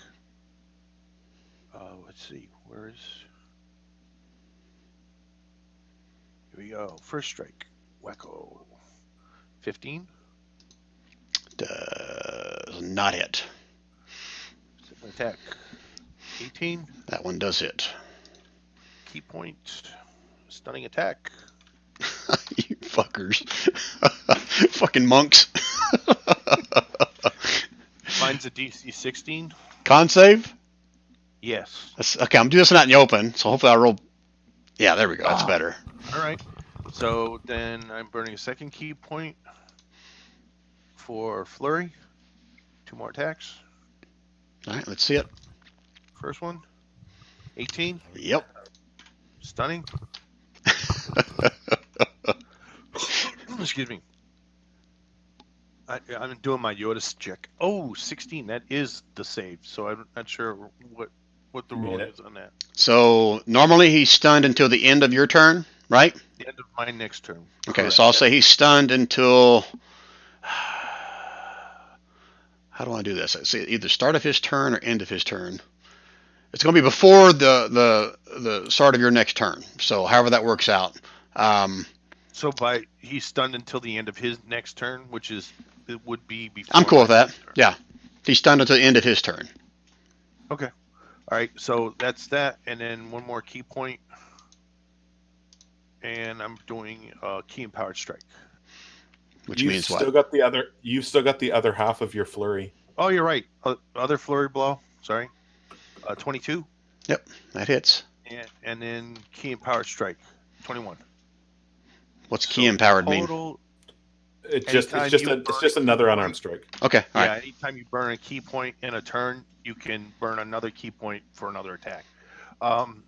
Let's see. Where is... Here we go. First strike. Wacko. 15. Does not hit. Second attack. 18. That one does hit. Key point. Stunning attack. You fuckers. Fucking monks. Mine's a DC 16. Con save? Yes. Okay, I'm doing this not in the open, so hopefully I roll. Yeah, there we go. That's better. All right. So then I'm burning a second key point for flurry. 2 more attacks. All right, let's see it. First one. 18. Yep. Stunning. Excuse me. I'm doing my Yoda check. Oh, 16. That is the save. So I'm not sure what the rule is on that. So normally he's stunned until the end of your turn, right? The end of my next turn. Okay, Correct. so I'll say he's stunned until. How do I do this? I say either start of his turn or end of his turn. It's going to be before the start of your next turn. So however that works out. So he's stunned until the end of his next turn, which is it would be before. I'm cool with my that. next turn. Yeah, he's stunned until the end of his turn. Okay. All right. So that's that, and then one more key point, and I'm doing key empowered strike. Which means what? You've still got the other half of your flurry. Oh, you're right. Other flurry blow. Sorry. 22. Yep, that hits. And then key empowered strike. 21. What's key empowered mean? It's just another unarmed strike. Okay, all right. Anytime you burn a key point in a turn, you can burn another key point for another attack.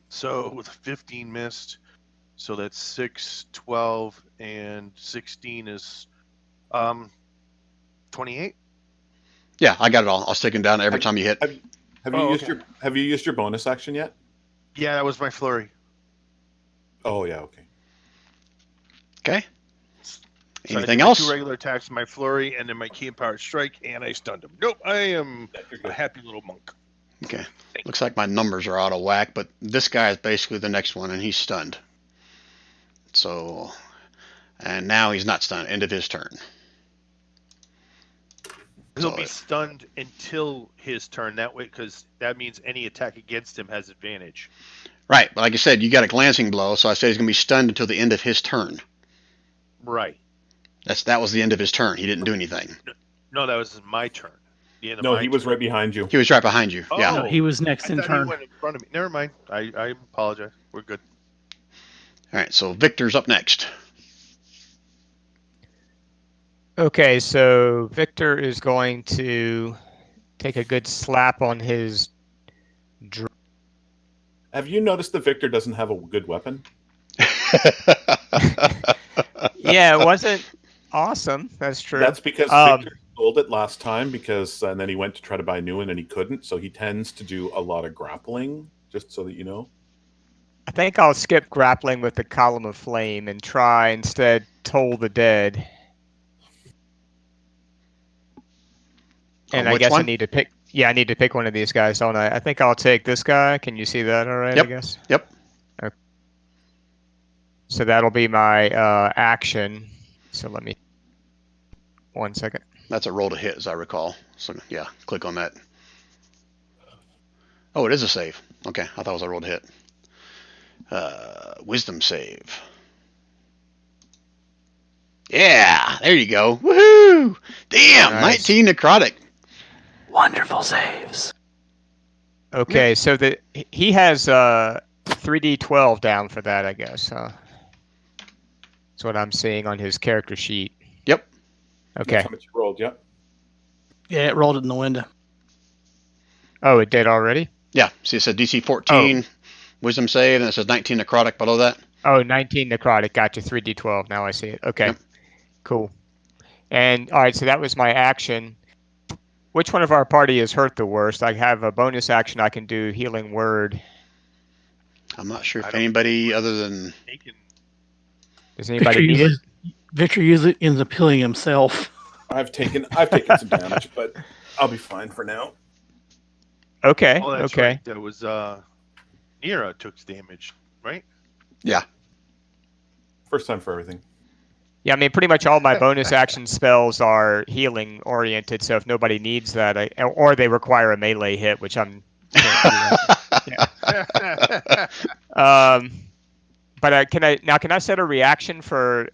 So with 15 missed, so that's 6, 12, and 16 is 28. Yeah, I got it all. I'll stick him down every time you hit. Have you used your bonus action yet? Yeah, that was my flurry. Oh yeah, okay. Okay. So Anything I did else? 2 regular attacks, my flurry, and then my key empowered strike, and I stunned him. Nope, I am a happy little monk. Okay. Looks like my numbers are out of whack, but this guy is basically the next one, and he's stunned. So, and now he's not stunned. End of his turn. He'll be stunned until his turn that way, because that means any attack against him has advantage. Right, but like I said, you got a glancing blow, so I say he's going to be stunned until the end of his turn. Right. That was the end of his turn. He didn't do anything. No, that was my turn. No, he was right behind you. He was right behind you. Yeah. No, he was next I in thought turn. He went in front of me. Never mind. I apologize. We're good. All right, so Victor's up next. Okay, so Victor is going to take a good slap on his. Have you noticed that Victor doesn't have a good weapon? Yeah, it wasn't awesome. That's true. That's because Victor sold it last time and then he went to try to buy a new one and he couldn't. So he tends to do a lot of grappling, just so that you know. I think I'll skip grappling with the Column of Flame and try instead Toll the Dead. And I which guess one? I need to pick. Yeah, I need to pick one of these guys, don't I? I think I'll take this guy. Can you see that all right, Yep. I guess? Yep. Okay. So that'll be my action. So let me... 1 second. That's a roll to hit, as I recall. So yeah, click on that. Oh, it is a save. Okay, I thought it was a roll to hit. Wisdom save. Yeah, there you go. Woohoo! Damn, Nice. 19 necrotic. Wonderful saves. Okay, so he has 3d12 down for that, I guess. That's what I'm seeing on his character sheet. Yep. Okay. That's how much you rolled, yeah. Yeah, it rolled it in the window. Oh, it did already? Yeah, see it said DC 14, wisdom save, and it says 19 necrotic below that. Oh, 19 necrotic. Gotcha. 3d12. Now I see it. Okay. Yep. Cool. And all right, so that was my action. Which one of our party is hurt the worst? I have a bonus action I can do, Healing Word. I'm not sure if anybody other than... Does anybody need it? Victor usually ends up healing himself. I've taken some damage, but I'll be fine for now. Okay. Oh, that's okay. right. That was Nira took damage, right? Yeah. First time for everything. Yeah, I mean, pretty much all my bonus action spells are healing oriented. So if nobody needs that, or they require a melee hit, which I'm. But can I set a reaction for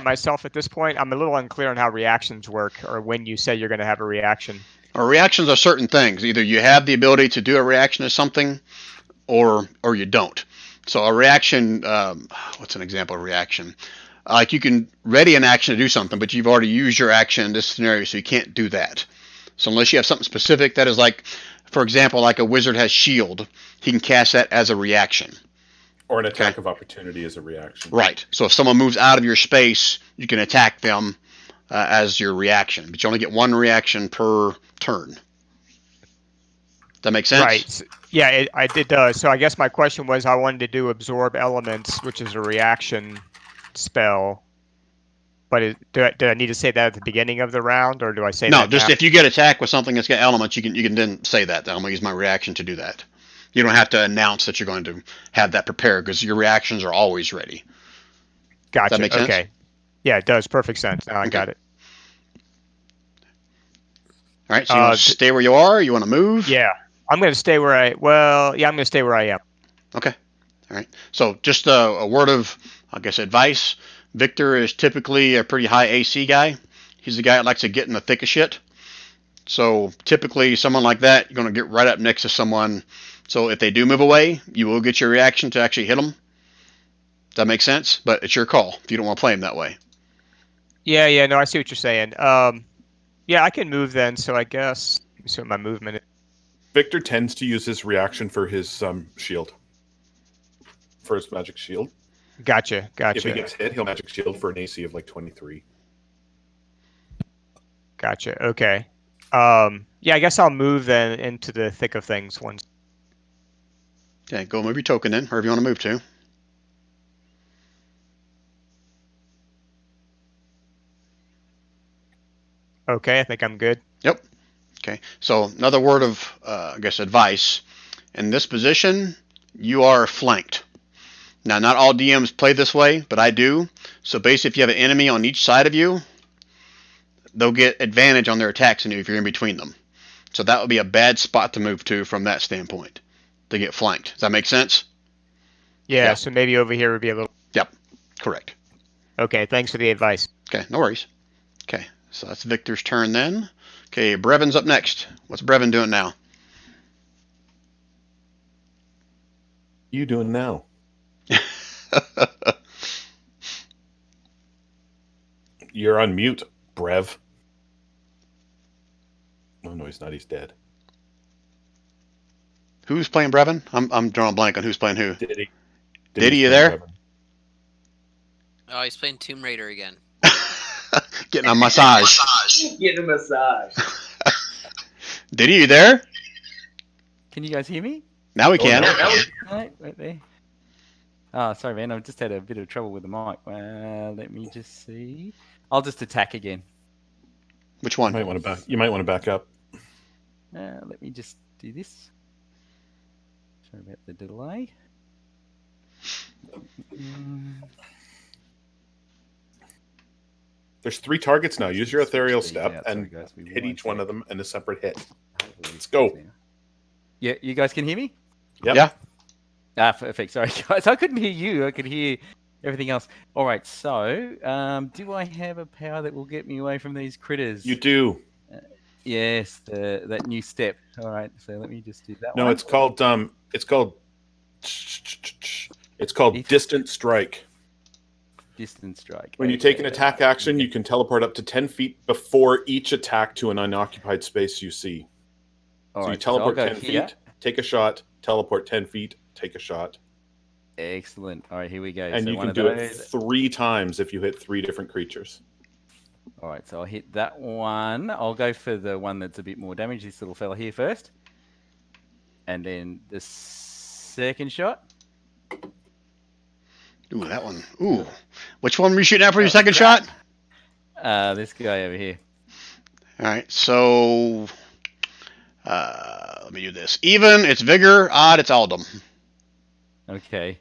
myself at this point? I'm a little unclear on how reactions work, or when you say you're going to have a reaction. Or reactions are certain things. Either you have the ability to do a reaction to something, or you don't. So a reaction, what's an example of reaction? Like you can ready an action to do something, but you've already used your action in this scenario, so you can't do that. So unless you have something specific that is like, for example, like a wizard has shield, he can cast that as a reaction. Or an attack of opportunity as a reaction. Right. So if someone moves out of your space, you can attack them as your reaction, but you only get one reaction per turn. That makes sense? Right. Yeah, it does. So I guess my question was, I wanted to do Absorb Elements, which is a reaction spell. But do I need to say that at the beginning of the round, or do I say no? that Just now? if you get attacked with something that's got elements, you can then say that. I'm going to use my reaction to do that. You don't have to announce that you're going to have that prepared because your reactions are always ready. Gotcha. Does that make sense? Okay. Yeah, it does. Perfect sense. Now I got it. All right. So you want to stay where you are? Or you want to move? Yeah, I'm going to stay where I'm going to stay where I am. Okay. All right. So just a word of, I guess, advice. Victor is typically a pretty high AC guy. He's the guy that likes to get in the thick of shit. So typically someone like that, you're going to get right up next to someone. So if they do move away, you will get your reaction to actually hit them. Does that make sense? But it's your call if you don't want to play him that way. Yeah, no, I see what you're saying. Yeah, I can move then, so I guess, let me see what my movement is. Victor tends to use his reaction for his shield. For his magic shield. Gotcha. If he gets hit, he'll magic shield for an AC of like 23. Gotcha. Okay. Yeah, I guess I'll move then into the thick of things once. Okay, go move your token in, wherever you want to move to. Okay, I think I'm good. Yep. Okay, so another word of, I guess, advice. In this position, you are flanked. Now, not all DMs play this way, but I do. So basically, if you have an enemy on each side of you, they'll get advantage on their attacks on you if you're in between them. So that would be a bad spot to move to from that standpoint, to get flanked. Does that make sense? Yeah, so maybe over here would be a little... Yep, correct. Okay, thanks for the advice. Okay, no worries. Okay, so that's Victor's turn then. Okay, Brevin's up next. What's Brevin doing now? You doing now? You're on mute, Brev. Oh no, he's not. He's dead. Who's playing Brevin? I'm drawing a blank on who's playing who. Diddy. Diddy, you there? Oh, he's playing Tomb Raider again. Getting a massage. Getting a massage. Diddy, you there? Can you guys hear me? Now we can. Right there. Oh, sorry, man. I've just had a bit of trouble with the mic. Let me just see. I'll just attack again. Which You one? might want to back up. Let me just do this. Sorry about the delay. There's 3 targets now. Use your ethereal These step out, and sorry, guys, we hit won't each one see. of them in a separate hit. Let's go. Yeah, you guys can hear me? Yep. Yeah. Ah, perfect. Sorry, guys. I couldn't hear you. I could hear everything else. All right. So, do I have a power that will get me away from these critters? You do. Yes, that new step. All right. So let me just do that No, one. it's called distant strike. Distant strike. When you take an Okay. attack action, you can teleport up to 10 feet before each attack to an unoccupied space you see. All So you right, so I'll teleport go 10 here. feet, take a shot, teleport 10 feet, take a shot. Excellent. All right, here we go. And so you one can of do it those. 3 times if you hit 3 different creatures. All right, so I'll hit that one. I'll go for the one that's a bit more damage. This little fella here first. And then the second shot. Ooh, that one. Ooh. Which one were you shooting at for your second shot? This guy over here. All right, so let me do this. Even, it's Vigor. Odd, it's Aldum. Okay.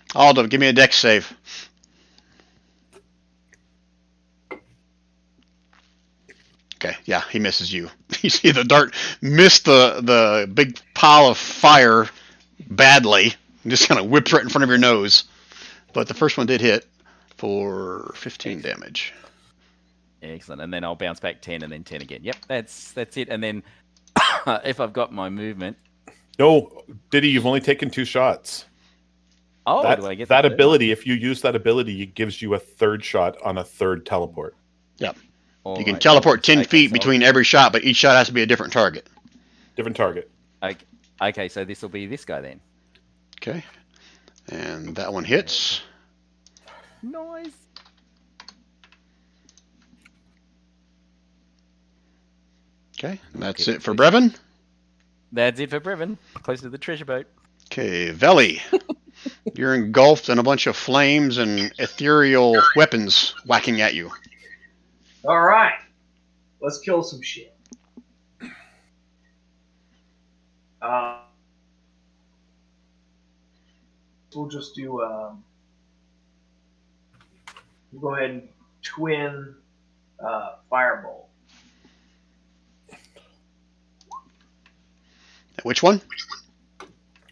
Aldum, give me a dex save. Okay, yeah, he misses you. You see the dart missed the big pile of fire badly. Just kind of whipped right in front of your nose. But the first one did hit for 15 damage. Excellent. And then I'll bounce back 10 and then 10 again. Yep, that's it. And then if I've got my movement. No, Diddy, you've only taken 2 shots. Oh, that, do I get that the third ability? If you use that ability, it gives you a 3rd shot on a 3rd teleport. Yep. All You can right, teleport 10 okay, feet so between every shot, but each shot has to be a different target. Different target. Okay, so this will be this guy then. Okay. And that one hits. Nice. Okay. And that's Okay, it for so- Brevin. That's it for Brevin. Close to the treasure boat. Okay, Veli. You're engulfed in a bunch of flames and ethereal weapons whacking at you. All right, let's kill some shit. We'll just do. We'll go ahead and twin firebolt. Which one?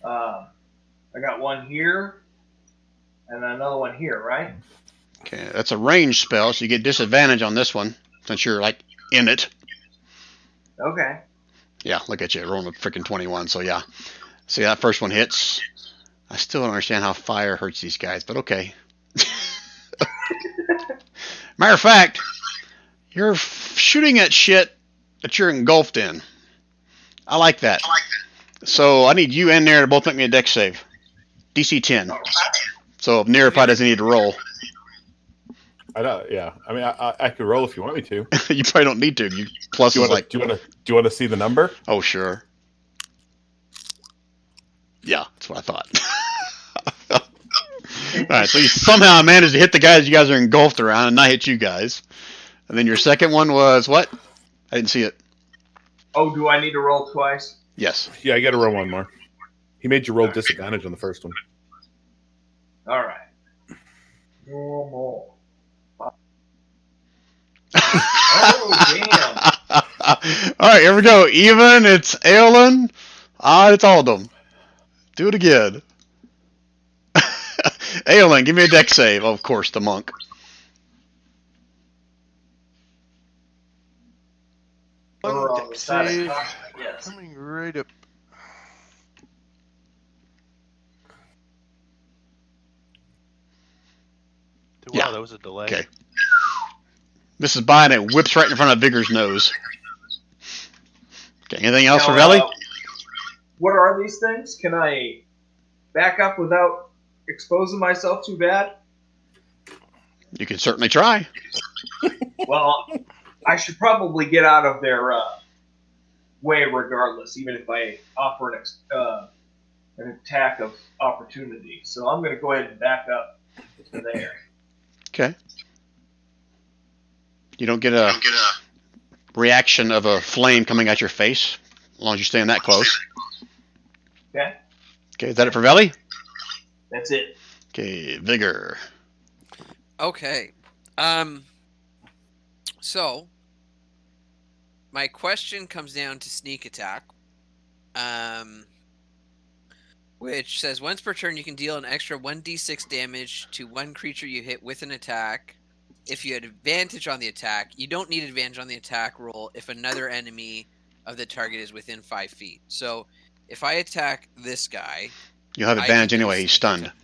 I got one here and another one here, right? Okay, that's a ranged spell, so you get disadvantage on this one since you're like in it. Okay. Yeah, look at you rolling a freaking 21. So yeah, see that first one hits. I still don't understand how fire hurts these guys, but okay. Matter of fact, you're shooting at shit that you're engulfed in. I like that. So I need you and Nera to both make me a dex save. DC 10. So if Nera probably doesn't need to roll. Yeah. I mean, I could roll if you want me to. You probably don't need to. You plus Do you is want like. to? Do you want to see the number? Oh sure. Yeah, that's what I thought. All right, so you somehow managed to hit the guys you guys are engulfed around and not hit you guys. And then your second one was what? I didn't see it. Oh, do I need to roll twice? Yes. Yeah, I got to roll one more. He made you roll disadvantage on the first one. All right. Normal. Oh, damn. All right, here we go. Even, it's Aelin. Odd, it's Aldum. Do it again. Aelin, give me a dex save. Of course, the monk. We're on the side of Save. combat, yes. Coming right up. Wow, Yeah. that was a delay. Okay. This is by and it whips right in front of Vigor's nose. Okay, anything else for Veli? What are these things? Can I back up without exposing myself too bad? You can certainly try. Well, I should probably get out of their way regardless, even if I offer an attack of opportunity. So I'm going to go ahead and back up to there. Okay. You don't get a reaction of a flame coming at your face, as long as you stay in that close. Okay? Okay, is that it for Veli? That's it. Okay, Vigor. Okay. So my question comes down to sneak attack. Which says once per turn you can deal an extra 1d6 damage to one creature you hit with an attack. If you had advantage on the attack, you don't need advantage on the attack roll if another enemy of the target is within 5 feet. So if I attack this guy, You'll have I advantage can use anyway, he's sneak stunned. attack.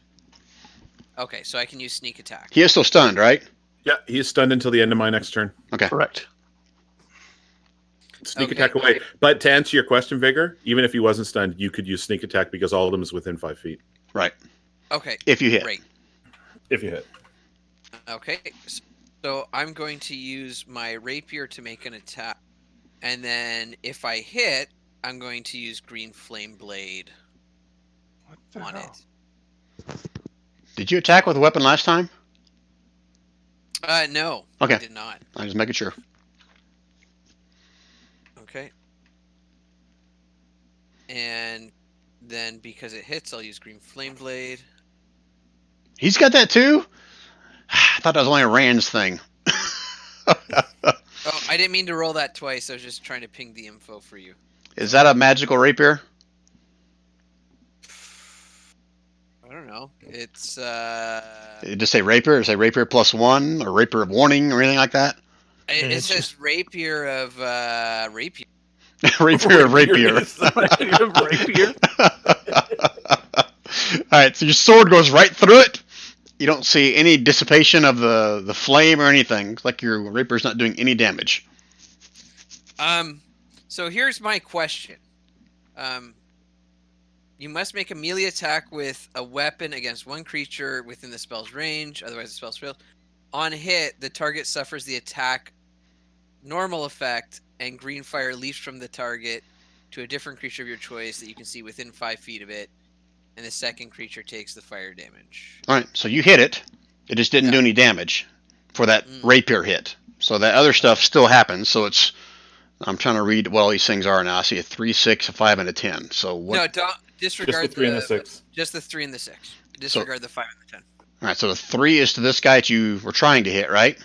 Okay, so I can use sneak attack. He is still stunned, right? Yeah, he is stunned until the end of my next turn. Okay. Correct. Sneak Okay. attack away. But to answer your question, Vigor, even if he wasn't stunned, you could use sneak attack because all of them is within 5 feet. Right. Okay, If you hit. great. If you hit. Okay, so I'm going to use my rapier to make an attack. And then if I hit, I'm going to use green flame blade on it. Did you attack with a weapon last time? No. Okay. I did not. I'm just making sure. Okay. And then because it hits, I'll use green flame blade. He's got that too? I thought that was only a Rand's thing. Oh, I didn't mean to roll that twice. I was just trying to ping the info for you. Is that a magical rapier? I don't know. It's Did it just say rapier? Or say rapier +1 or rapier of warning or anything like that? it says rapier of rapier. Rapier of rapier. Rapier. Alright, so your sword goes right through it. You don't see any dissipation of the flame or anything. It's like your rapier's not doing any damage. So here's my question. You must make a melee attack with a weapon against one creature within the spell's range, otherwise the spell's failed. On hit, the target suffers the attack normal effect, and green fire leaps from the target to a different creature of your choice that you can see within 5 feet of it, and the second creature takes the fire damage. Alright, so you hit it. It just didn't do any damage for that rapier hit. So that other stuff still happens. So it's, I'm trying to read what all these things are now. I see a 3, 6, a 5, and a 10. So what? No, don't disregard Just the 3 and the 6. Just the 3 and the 6. Disregard the 5 and the 10. Alright, so the 3 is to this guy that you were trying to hit, right?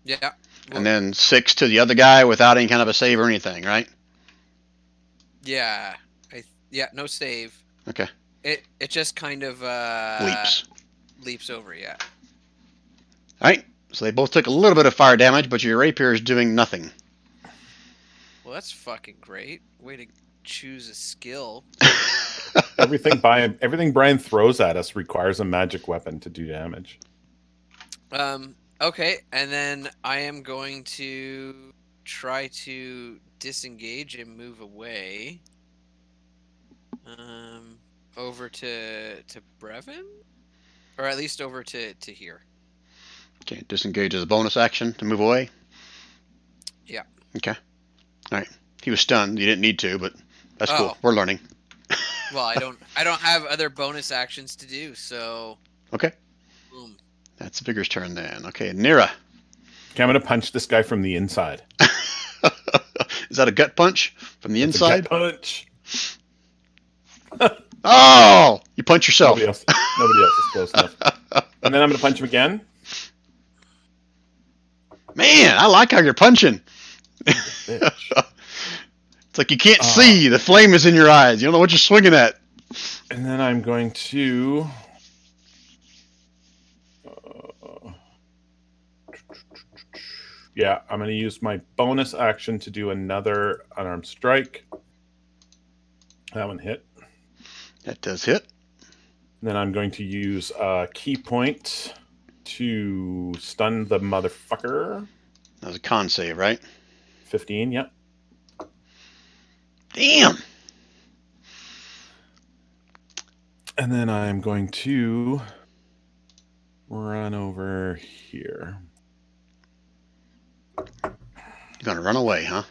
Yeah. And then 6 to the other guy without any kind of a save or anything, right? Yeah. No save. Okay. It just kind of leaps over, yeah. Alright, so they both took a little bit of fire damage, but your rapier is doing nothing. Well, that's fucking great. Way to choose a skill. Everything Brian throws at us requires a magic weapon to do damage. Okay, and then I am going to try to disengage and move away. Over to Brevin? Or at least over to here. Okay, disengage as a bonus action to move away. Yeah. Okay. Alright. He was stunned. You didn't need to, but that's cool. Oh. We're learning. Well, I don't have other bonus actions to do, so Okay. boom. That's Vigor's turn then. Okay, Nira. Okay, I'm going to punch this guy from the inside. Is that a gut punch from the It's a inside? gut punch. Oh! You punch yourself. Nobody else is close enough. And then I'm going to punch him again. Man, I like how you're punching. Bitch. It's like you can't see. The flame is in your eyes. You don't know what you're swinging at. And then I'm going to... yeah, I'm going to use my bonus action to do another unarmed strike. That one hit. That does hit. And then I'm going to use a key point to stun the motherfucker. That was a con save, right? 15, yeah. Damn! And then I'm going to run over here. You're gonna run away, huh?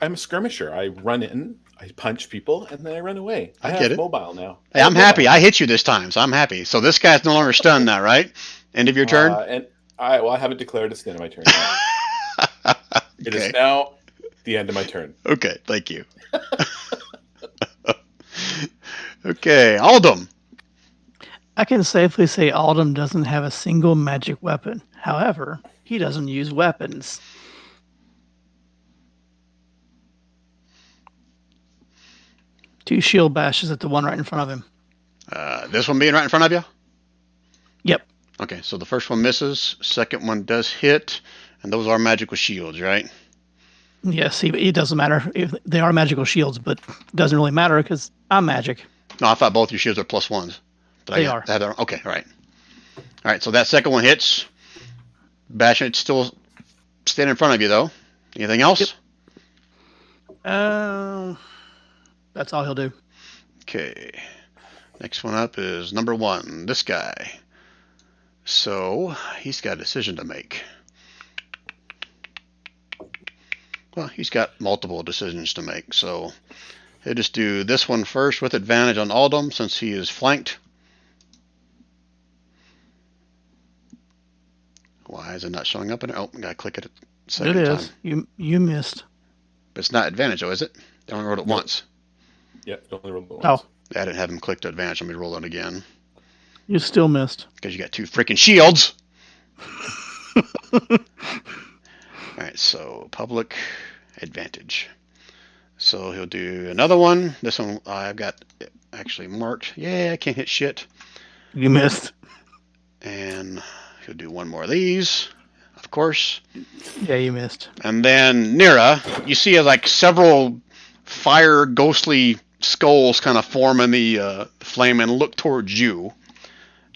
I'm a skirmisher. I run in, I punch people, and then I run away. I have get it. mobile now. Hey, I'm happy. I hit you this time, so I'm happy. So this guy's no longer stunned now, right? End of your turn? And I haven't declared it's the end of my turn yet. It is now the end of my turn. Okay, thank you. Okay, Aldum. I can safely say Aldum doesn't have a single magic weapon. However, he doesn't use weapons. Two shield bashes at the one right in front of him. This one being right in front of you? Yep. Okay, so the first one misses, second one does hit, and those are magical shields, right? Yes, it doesn't matter if they are magical shields, but it doesn't really matter because I'm magic. No, I thought both your shields are +1s. They are. Okay, all right. All right, so that second one hits. Bastion still standing in front of you, though. Anything else? Yep. That's all he'll do. Okay. Next one up is number 1, this guy. So he's got a decision to make. Well, he's got multiple decisions to make, so he'll just do this one first with advantage on Aldum since he is flanked. Why is it not showing up in it? Oh, I gotta click it a second It time. is. You missed. But it's not advantage, though, is it? They only rolled it once. Yeah, only rolled it once. Oh, I didn't have him click to advantage. Let me roll it again. you still missed. Because you got 2 freaking shields. Alright, so public advantage. So he'll do another one. This one I've got actually marked. Yeah, I can't hit shit. You missed. And he'll do one more of these, of course. Yeah, you missed. And then Nira, you see like several fire ghostly skulls kind of form in the flame and look towards you.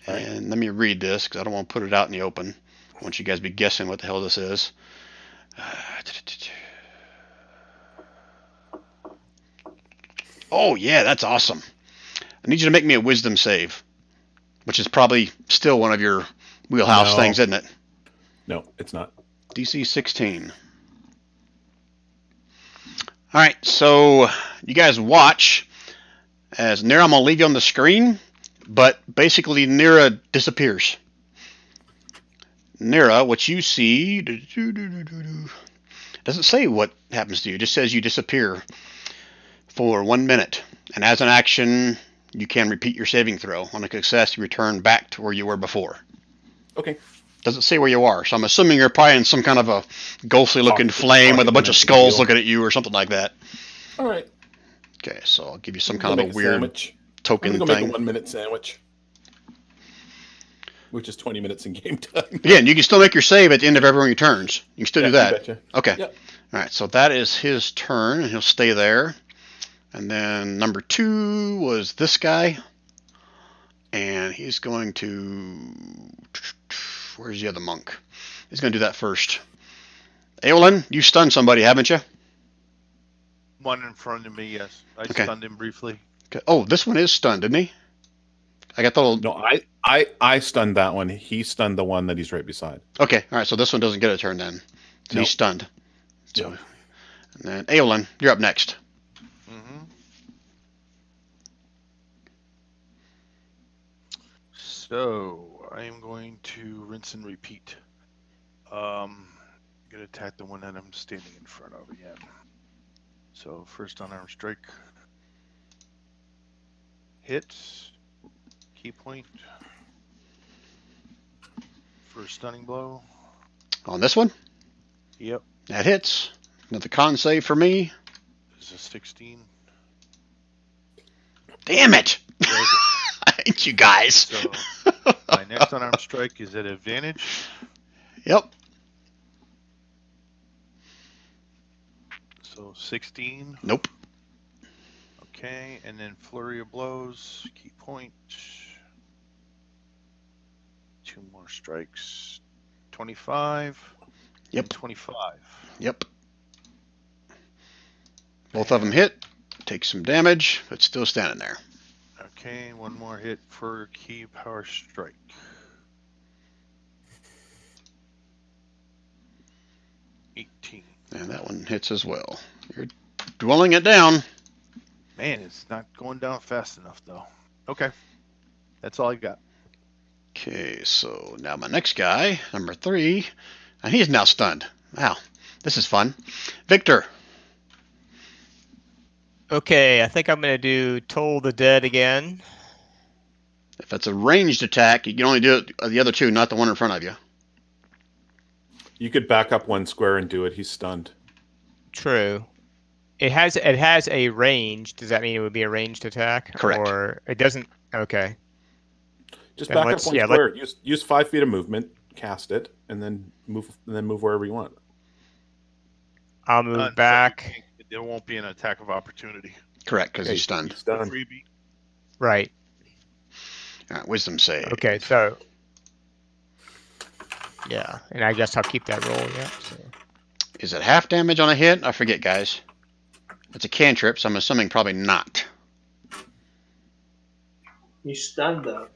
Right. And let me read this because I don't want to put it out in the open. I want you guys to be guessing what the hell this is. Oh, yeah, that's awesome. I need you to make me a wisdom save, which is probably still one of your wheelhouse things, isn't it? No, it's not. DC 16. All right, so you guys watch as Nira, I'm going to leave you on the screen, but basically Nira disappears. Nira, what you see, doesn't say what happens to you. It just says you disappear for 1 minute. And as an action, you can repeat your saving throw. On a success, you return back to where you were before. Okay. Doesn't say where you are, so I'm assuming you're probably in some kind of a ghostly looking flame with a bunch of skulls looking at you or something like that. All right. Okay, so I'll give you some kind of a weird token I'm thing. make a 1 minute sandwich, which is 20 minutes in game time. Again, you can still make your save at the end of every one of your turns. You can still do that. Betcha. Okay. Yep. All right, so that is his turn, and he'll stay there. And then number 2 was this guy, and he's going to... Where's the other monk? He's going to do that first. Aolin, you stunned somebody, haven't you? One in front of me, yes. I stunned him briefly. Okay. Oh, this one is stunned, didn't he? I got the little... No, I stunned that one. He stunned the one that he's right beside. Okay, all right, so this one doesn't get a turn then. So he's stunned. So, Yep. And then Aolin, you're up next. Mm-hmm. So I am going to rinse and repeat. Gonna attack the one that I'm standing in front of again. So first unarmed strike. Hits. Key point. First stunning blow. On this one? Yep. That hits. Another con save for me. This is a 16. Damn it! I hate you guys. So my next unarmed strike is at advantage. Yep. So 16. Nope. Okay, and then flurry of blows, key point. 2 more strikes. 25. Yep. And 25. Yep. Both of them hit. Take some damage, but still standing there. Okay, one more hit for key power strike. And that one hits as well. You're dwelling it down. Man, it's not going down fast enough though. Okay, that's all I got. Okay, so now my next guy, number 3, and he's now stunned. Wow, this is fun. Victor. Okay, I think I'm going to do Toll the Dead again. If it's a ranged attack, you can only do it the other 2, not the one in front of you. You could back up 1 square and do it. He's stunned. True. It has a range. Does that mean it would be a ranged attack? Correct. Or it doesn't? Okay. Just Then back up let's- 1 yeah, square. Use 5 feet of movement. Cast it, and then move wherever you want. I'll move back. There won't be an attack of opportunity. Correct, because Okay, he's stunned. He's stunned. Freebie. Right. All right, wisdom save. Okay, so. Yeah, and I guess I'll keep that roll, yeah. So. Is it half damage on a hit? I forget, guys. It's a cantrip, so I'm assuming probably not. He's stunned though.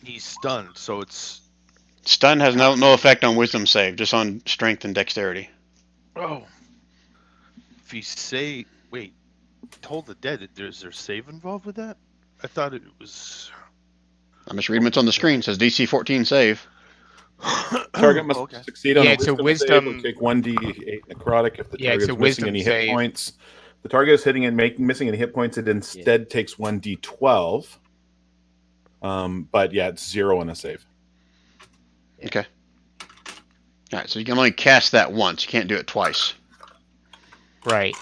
He's stunned, so it's Stun has no effect on wisdom save, just on strength and dexterity. oh. If you say wait, Toll the Dead, is there save involved with that? I thought it was. I'm just reading what's on the screen. It says DC 14 save. Target must Okay. succeed on Yeah, a it's a wisdom save wisdom- or take 1d8 necrotic if the Yeah, target it's a is missing wisdom any save. hit points. The target is hitting and missing any hit points. It instead takes 1d12. But yeah, it's 0 on a save. Okay. All right, so you can only cast that once. You can't do it twice. Right.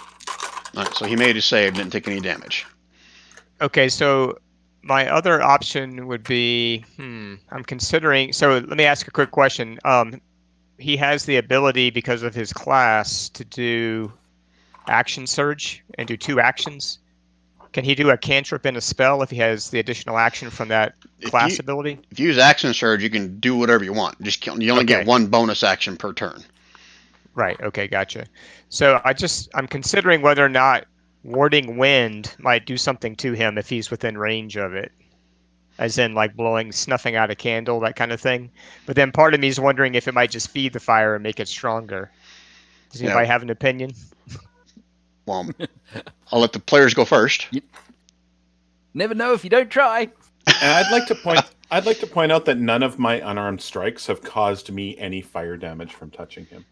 All right, so he made his save, didn't take any damage. Okay, so my other option would be, I'm considering. So let me ask a quick question. He has the ability because of his class to do action surge and do 2 actions. Can he do a cantrip and a spell if he has the additional action from that class ability? If you use action surge, you can do whatever you want. You only get 1 bonus action per turn. Right. Okay. Gotcha. So I'm considering whether or not warding wind might do something to him if he's within range of it, as in like snuffing out a candle, that kind of thing. But then part of me is wondering if it might just feed the fire and make it stronger. Does anybody have an opinion? Well, I'll let the players go first. Never know if you don't try. And I'd like to point out that none of my unarmed strikes have caused me any fire damage from touching him.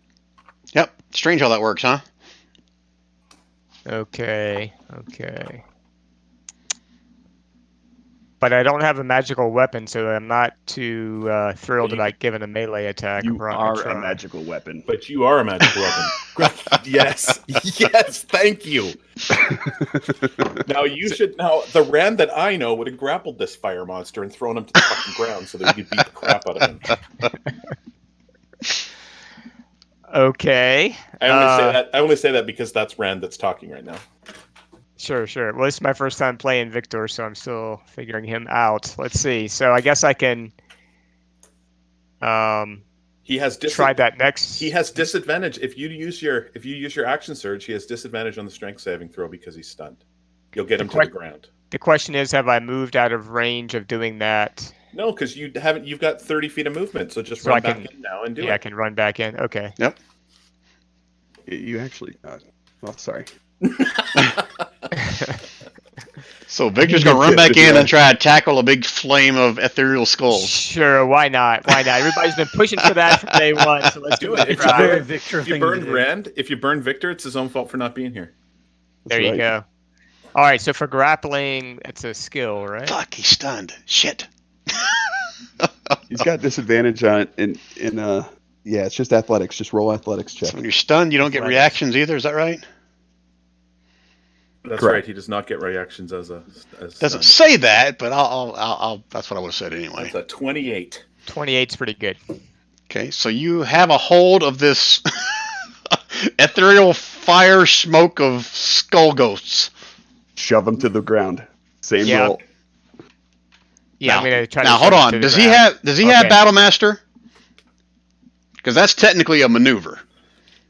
Yep. Strange how that works, huh? Okay. But I don't have a magical weapon, so I'm not too thrilled about giving a melee attack. You are a magical weapon. But you are a magical weapon. Yes. Yes, thank you. Now the Rand that I know would have grappled this fire monster and thrown him to the fucking ground so that we could beat the crap out of him. Okay. I only say that because that's Rand that's talking right now. Sure. Well, this is my first time playing Victor, so I'm still figuring him out. Let's see. So I guess I can he has try that next. He has disadvantage if you use your action surge. He has disadvantage on the strength saving throw because he's stunned. You'll get him to the ground. The question is, have I moved out of range of doing that? No, because you haven't. You've got 30 feet of movement, so just run back in now and do it. Yeah, I can run back in. Okay. Yep. You actually. Sorry. So Victor's going to run back in and try to tackle a big flame of ethereal skulls. Sure, why not? Everybody's been pushing for that from day one, so let's do it. If you burn Victor, it's his own fault for not being here. There you go. All right, so for grappling, it's a skill, right? Fuck, he's stunned. Shit. He's got disadvantage on it yeah, it's just athletics. Just roll athletics check. So when you're stunned, you don't get reactions either. Is that right? That's Correct. right. He does not get reactions as Doesn't say that, but I'll that's what I would have said anyway. That's a 28. 28's pretty good. Okay, so you have a hold of this ethereal fire smoke of skull ghosts. Shove him to the ground. Same roll. Yeah, now, I'm gonna try. Now hold on. Does he have Battle Master? Because that's technically a maneuver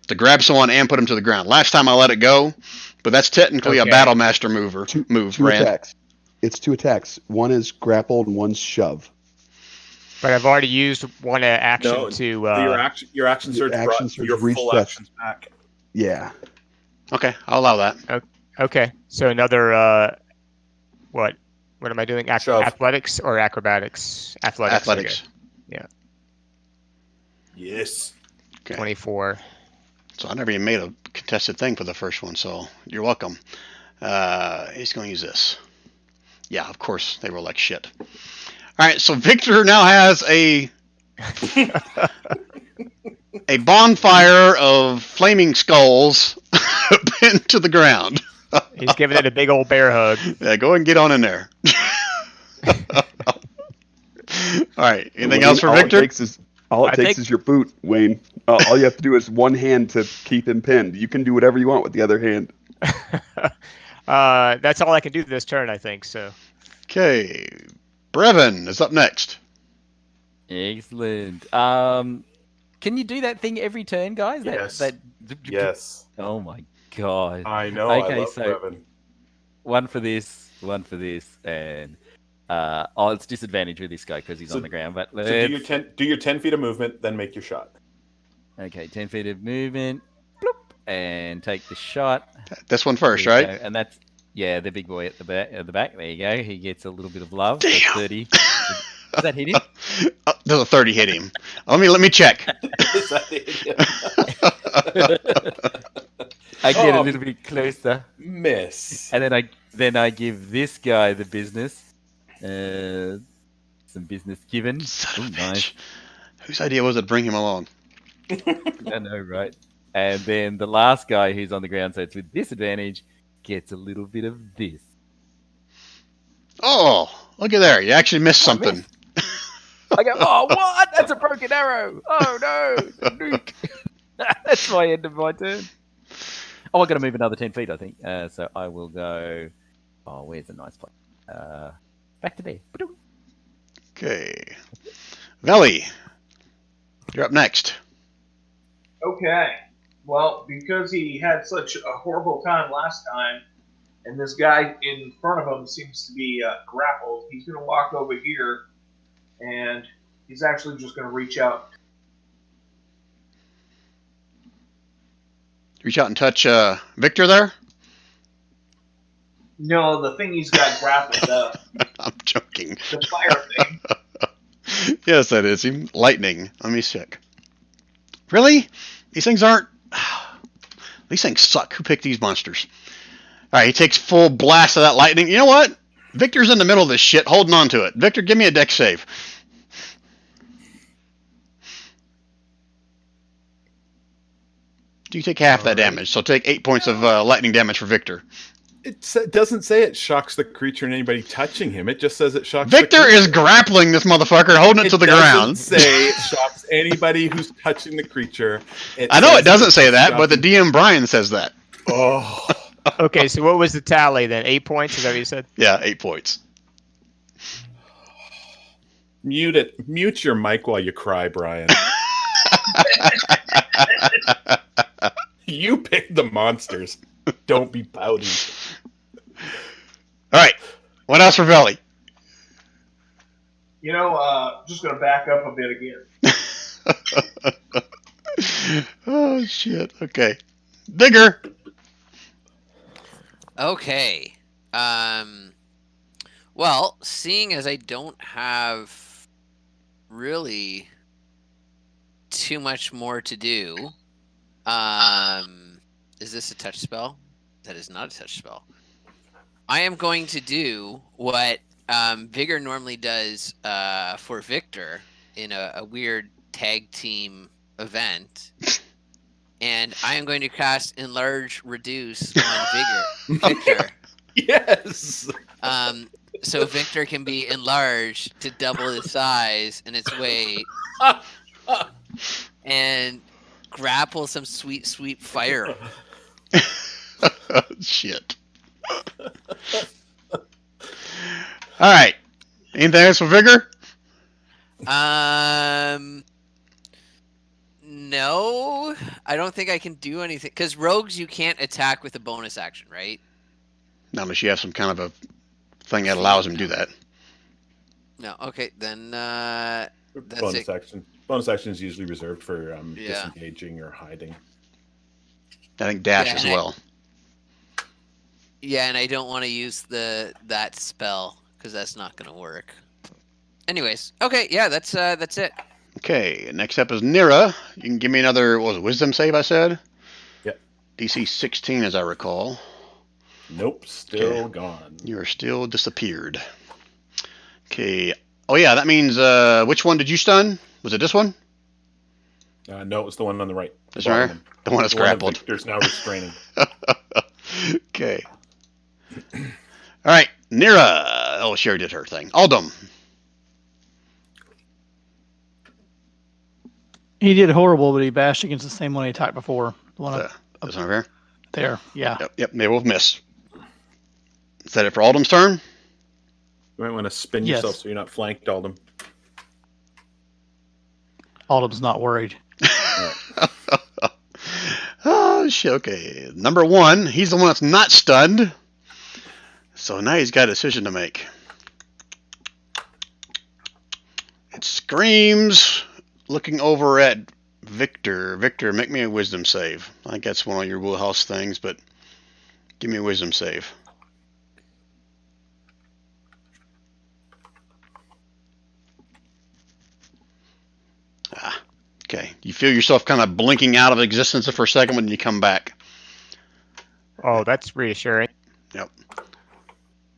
to grab someone and put him to the ground. Last time I let it go, but that's technically a Battle Master move. Two Rand. attacks. It's 2 attacks. One is grappled and one's shove. But I've already used one action No, to. your action surge action brought surge your reached full that- actions back. Yeah. Okay, I'll allow that. Okay, so another. What? What am I doing? Shove. Athletics or acrobatics? Athletics. Okay. Yes. Okay. 24. So I never even made a contested thing for the first one, so you're welcome. He's going to use this. Yeah, of course, they roll like shit. All right, so Victor now has a bonfire of flaming skulls pinned to the ground. He's giving it a big old bear hug. Yeah, go and get on in there. All right, anything else for Victor? All it takes is your boot, Wayne. All you have to do is one hand to keep him pinned. You can do whatever you want with the other hand. That's all I can do this turn, I think. So. Okay, Brevin is up next. Excellent. Can you do that thing every turn, guys? Yes. Yes. Oh my god. I know. Okay, I love so Brevin. one for this, and it's disadvantage with this guy because he's on the ground. But So do your 10 feet of movement, then make your shot. Okay, 10 feet of movement, bloop, and take the shot. This one first, There you right? go. And that's the big boy at the back. There you go. He gets a little bit of love. Damn. So 30. Does that hit him? Does a 30 hit him? Let me check. I get a little bit closer. Miss. And then I give this guy the business. Some business given. Son of a Nice. bitch. Whose idea was it to bring him along? I know, right? And then the last guy who's on the ground, so it's with disadvantage, gets a little bit of this. Oh, look at there. You actually missed I something. missed. I go, oh, what? That's a broken arrow. Oh, no. Nuke. That's my end of my turn. Oh, I've got to move another 10 feet, I think. So I will go... Oh, where's a nice place? Back to there. Okay. Veli, you're up next. Okay. Well, because he had such a horrible time last time, and this guy in front of him seems to be grappled, he's going to walk over here, and he's actually just going to reach out. Reach out and touch Victor there? No, the thing he's got grappled, I'm joking. the fire thing. Yes, that is him. Lightning. Let me check. Really? These things aren't... These things suck. Who picked these monsters? All right, he takes full blast of that lightning. You know what? Victor's in the middle of this shit, holding on to it. Victor, give me a dex save. You take half that damage, so take 8 points of lightning damage for Victor. It doesn't say it shocks the creature and anybody touching him. It just says it shocks Victor the creature. is grappling this motherfucker, holding it to the ground. It doesn't say it shocks anybody who's touching the creature. I know says it doesn't say that, shocks- but the DM Brian says that. Oh. Okay, so what was the tally then? 8 points? Is that what you said? Yeah, 8 points. Mute it. Mute your mic while you cry, Brian. You picked the monsters. Don't be pouty. All right. What else for Veli? You know, just going to back up a bit again. Oh, shit. Okay. Digger. Okay. Well, seeing as I don't have really too much more to do, is this a touch spell? That is not a touch spell. I am going to do what Vigor normally does for Victor in a weird tag team event. And I am going to cast Enlarge Reduce on Victor. Yes. So Victor can be enlarged to double his size and its weight, and grapple some sweet, sweet fire. Shit. All right. Anything else for Vigor? No, I don't think I can do anything because rogues you can't attack with a bonus action, right? Not unless you have some kind of a thing that allows him to do that. No. Okay, then that's bonus it. action. Bonus action is usually reserved for Yeah. disengaging or hiding. I think dash Yeah, as and I- well. Yeah, and I don't want to use that spell because that's not gonna work. Anyways, okay, yeah, that's it. Okay, next up is Nira. You can give me another, what was it, wisdom save, I said? Yep. DC 16, as I recall. Nope, still gone. You are still disappeared. Okay. Oh, yeah, that means, which one did you stun? Was it this one? No, it's the one on the right. This The one bottom right? The one that's The one that grappled. Victor's now restraining. Okay. All right, Nira. Oh, she already did her thing. Aldum. He did horrible, but he bashed against the same one he attacked before. The one up This one over here? there. Yeah. Yep, they both missed. Is that it for Aldum's turn? You might want to spin Yes. yourself so you're not flanked, Aldum. Aldum's not worried. Oh, shit. Okay. Number one, he's the one that's not stunned. So now he's got a decision to make. It screams, looking over at Victor. Victor, make me a wisdom save. I think that's one of your wheelhouse things, but give me a wisdom save. Ah, okay. You feel yourself kind of blinking out of existence for a second when you come back. Oh, that's reassuring. Yep.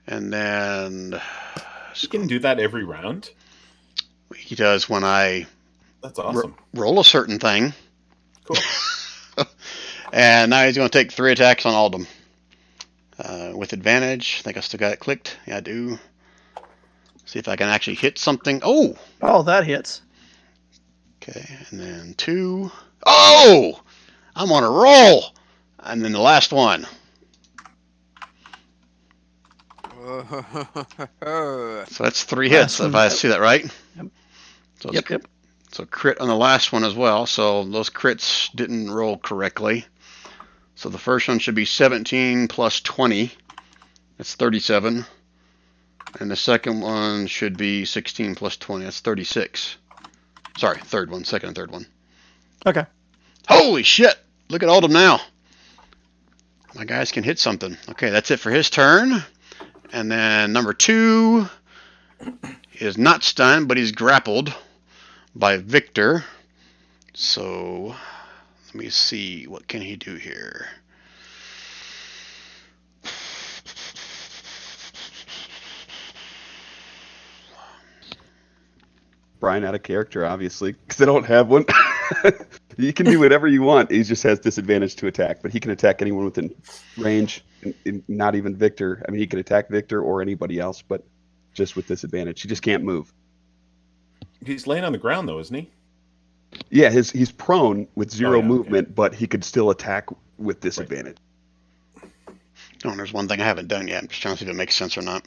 And then You can do that every round. he does when I That's awesome. roll a certain thing. Cool. And now he's going to take 3 attacks on Aldum. With advantage. I think I still got it clicked. Yeah, I do. See if I can actually hit something. Oh! Oh, that hits. Okay, and then 2. Oh! I'm on a roll! And then the last one. So that's 3 hits, Last if one. I see that right. Yep. So it's Yep. So crit on the last one as well. So those crits didn't roll correctly. So the first one should be 17 plus 20. That's 37. And the second one should be 16 plus 20. That's 36. Sorry, second and third one. Okay. Holy shit! Look at Aldum now. My guys can hit something. Okay, that's it for his turn. And then number 2 is not stunned, but he's grappled by Victor. So let me see, what can he do here? Brian out of character, obviously, because I don't have one. You can do whatever you want. He just has disadvantage to attack, but he can attack anyone within range, and not even Victor. I mean, he can attack Victor or anybody else, but just with disadvantage. He just can't move. He's laying on the ground, though, isn't he? Yeah, he's prone with 0 yeah, movement, but he could still attack with disadvantage. Oh, and there's one thing I haven't done yet. I'm just trying to see if it makes sense or not.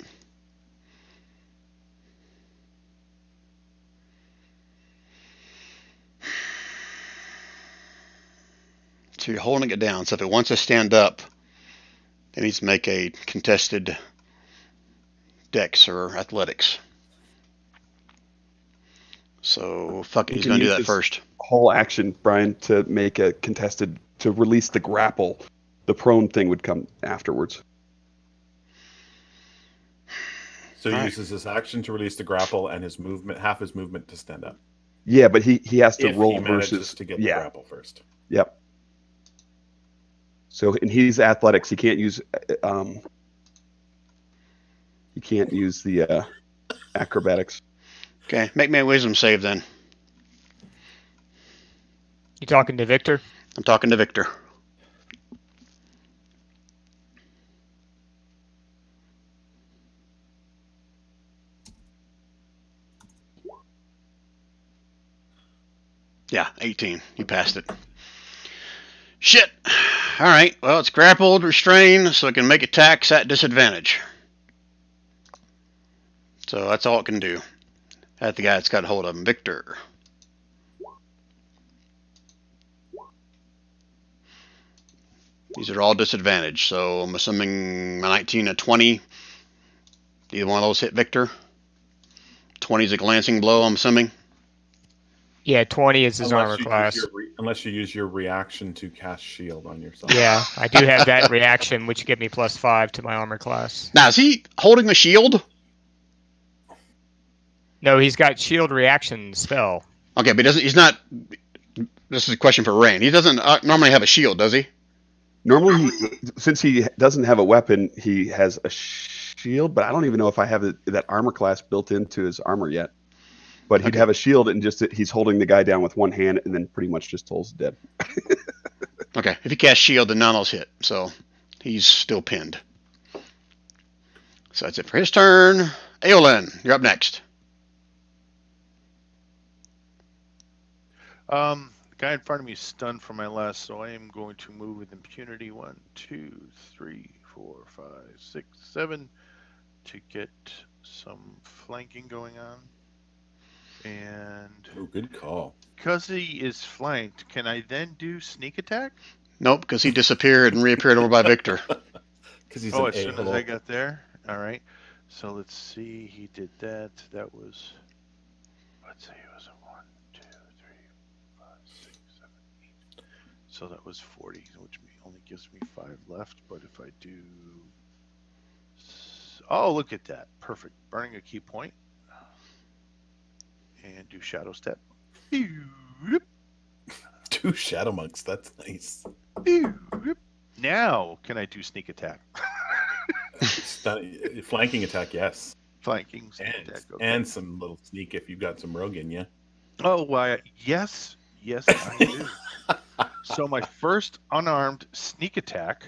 So you're holding it down. So if it wants to stand up, it needs to make a contested dex or athletics. So fuck it, he's You going can to do use that his first. Whole action, Brian, to make a contested, to release the grapple. The prone thing would come afterwards. So he All right. uses his action to release the grapple and his movement, half his movement to stand up. Yeah, but he has to If roll he manages versus to get the yeah. grapple first. Yep. So, and he's athletics. He can't use the acrobatics. Okay, make me a wisdom save then. You talking to Victor? I'm talking to Victor. Yeah, 18. You passed it. Shit. All right. Well, it's grappled, restrained, so it can make attacks at disadvantage. So that's all it can do. That's the guy that's got hold of him, Victor. These are all disadvantaged, so I'm assuming a 19, a 20 Do either one of those hit Victor? 20 is a glancing blow, I'm assuming. Yeah, 20 is his armor Unless you class. use unless you use your reaction to cast shield on yourself. Yeah, I do have that reaction, which give me +5 to my armor class. Now, is he holding the shield? No, he's got shield reaction spell. Okay, but he's not. This is a question for Rain. He doesn't normally have a shield, does he? Normally, since he doesn't have a weapon, he has a shield, but I don't even know if I have that armor class built into his armor yet. But he'd have a shield, and just he's holding the guy down with one hand, and then pretty much just holds dead. Okay, if he casts shield, then none of those hit, so he's still pinned. So that's it for his turn. Aolin, you're up next. The guy in front of me is stunned for my last, so I am going to move with impunity. 1, 2, 3, 4, 5, 6, 7 to get some flanking going on. And good call. Because he is flanked, can I then do sneak attack? Nope, because he disappeared and reappeared over by Victor. Because he's as soon as I got there. All right. So let's see. He did that. That was. Let's see. It was a 1, 2, 3, 5, 6, 7, 8. So that was 40, which only gives me 5 left. But if I do. Oh, look at that. Perfect. Burning a key point. And do shadow step. 2 shadow monks. That's nice. Now, can I do sneak attack? Flanking attack, yes. Flanking sneak attack. Okay. And some little sneak if you've got some rogue in you. Oh, why? Yes, I do. So my first unarmed sneak attack.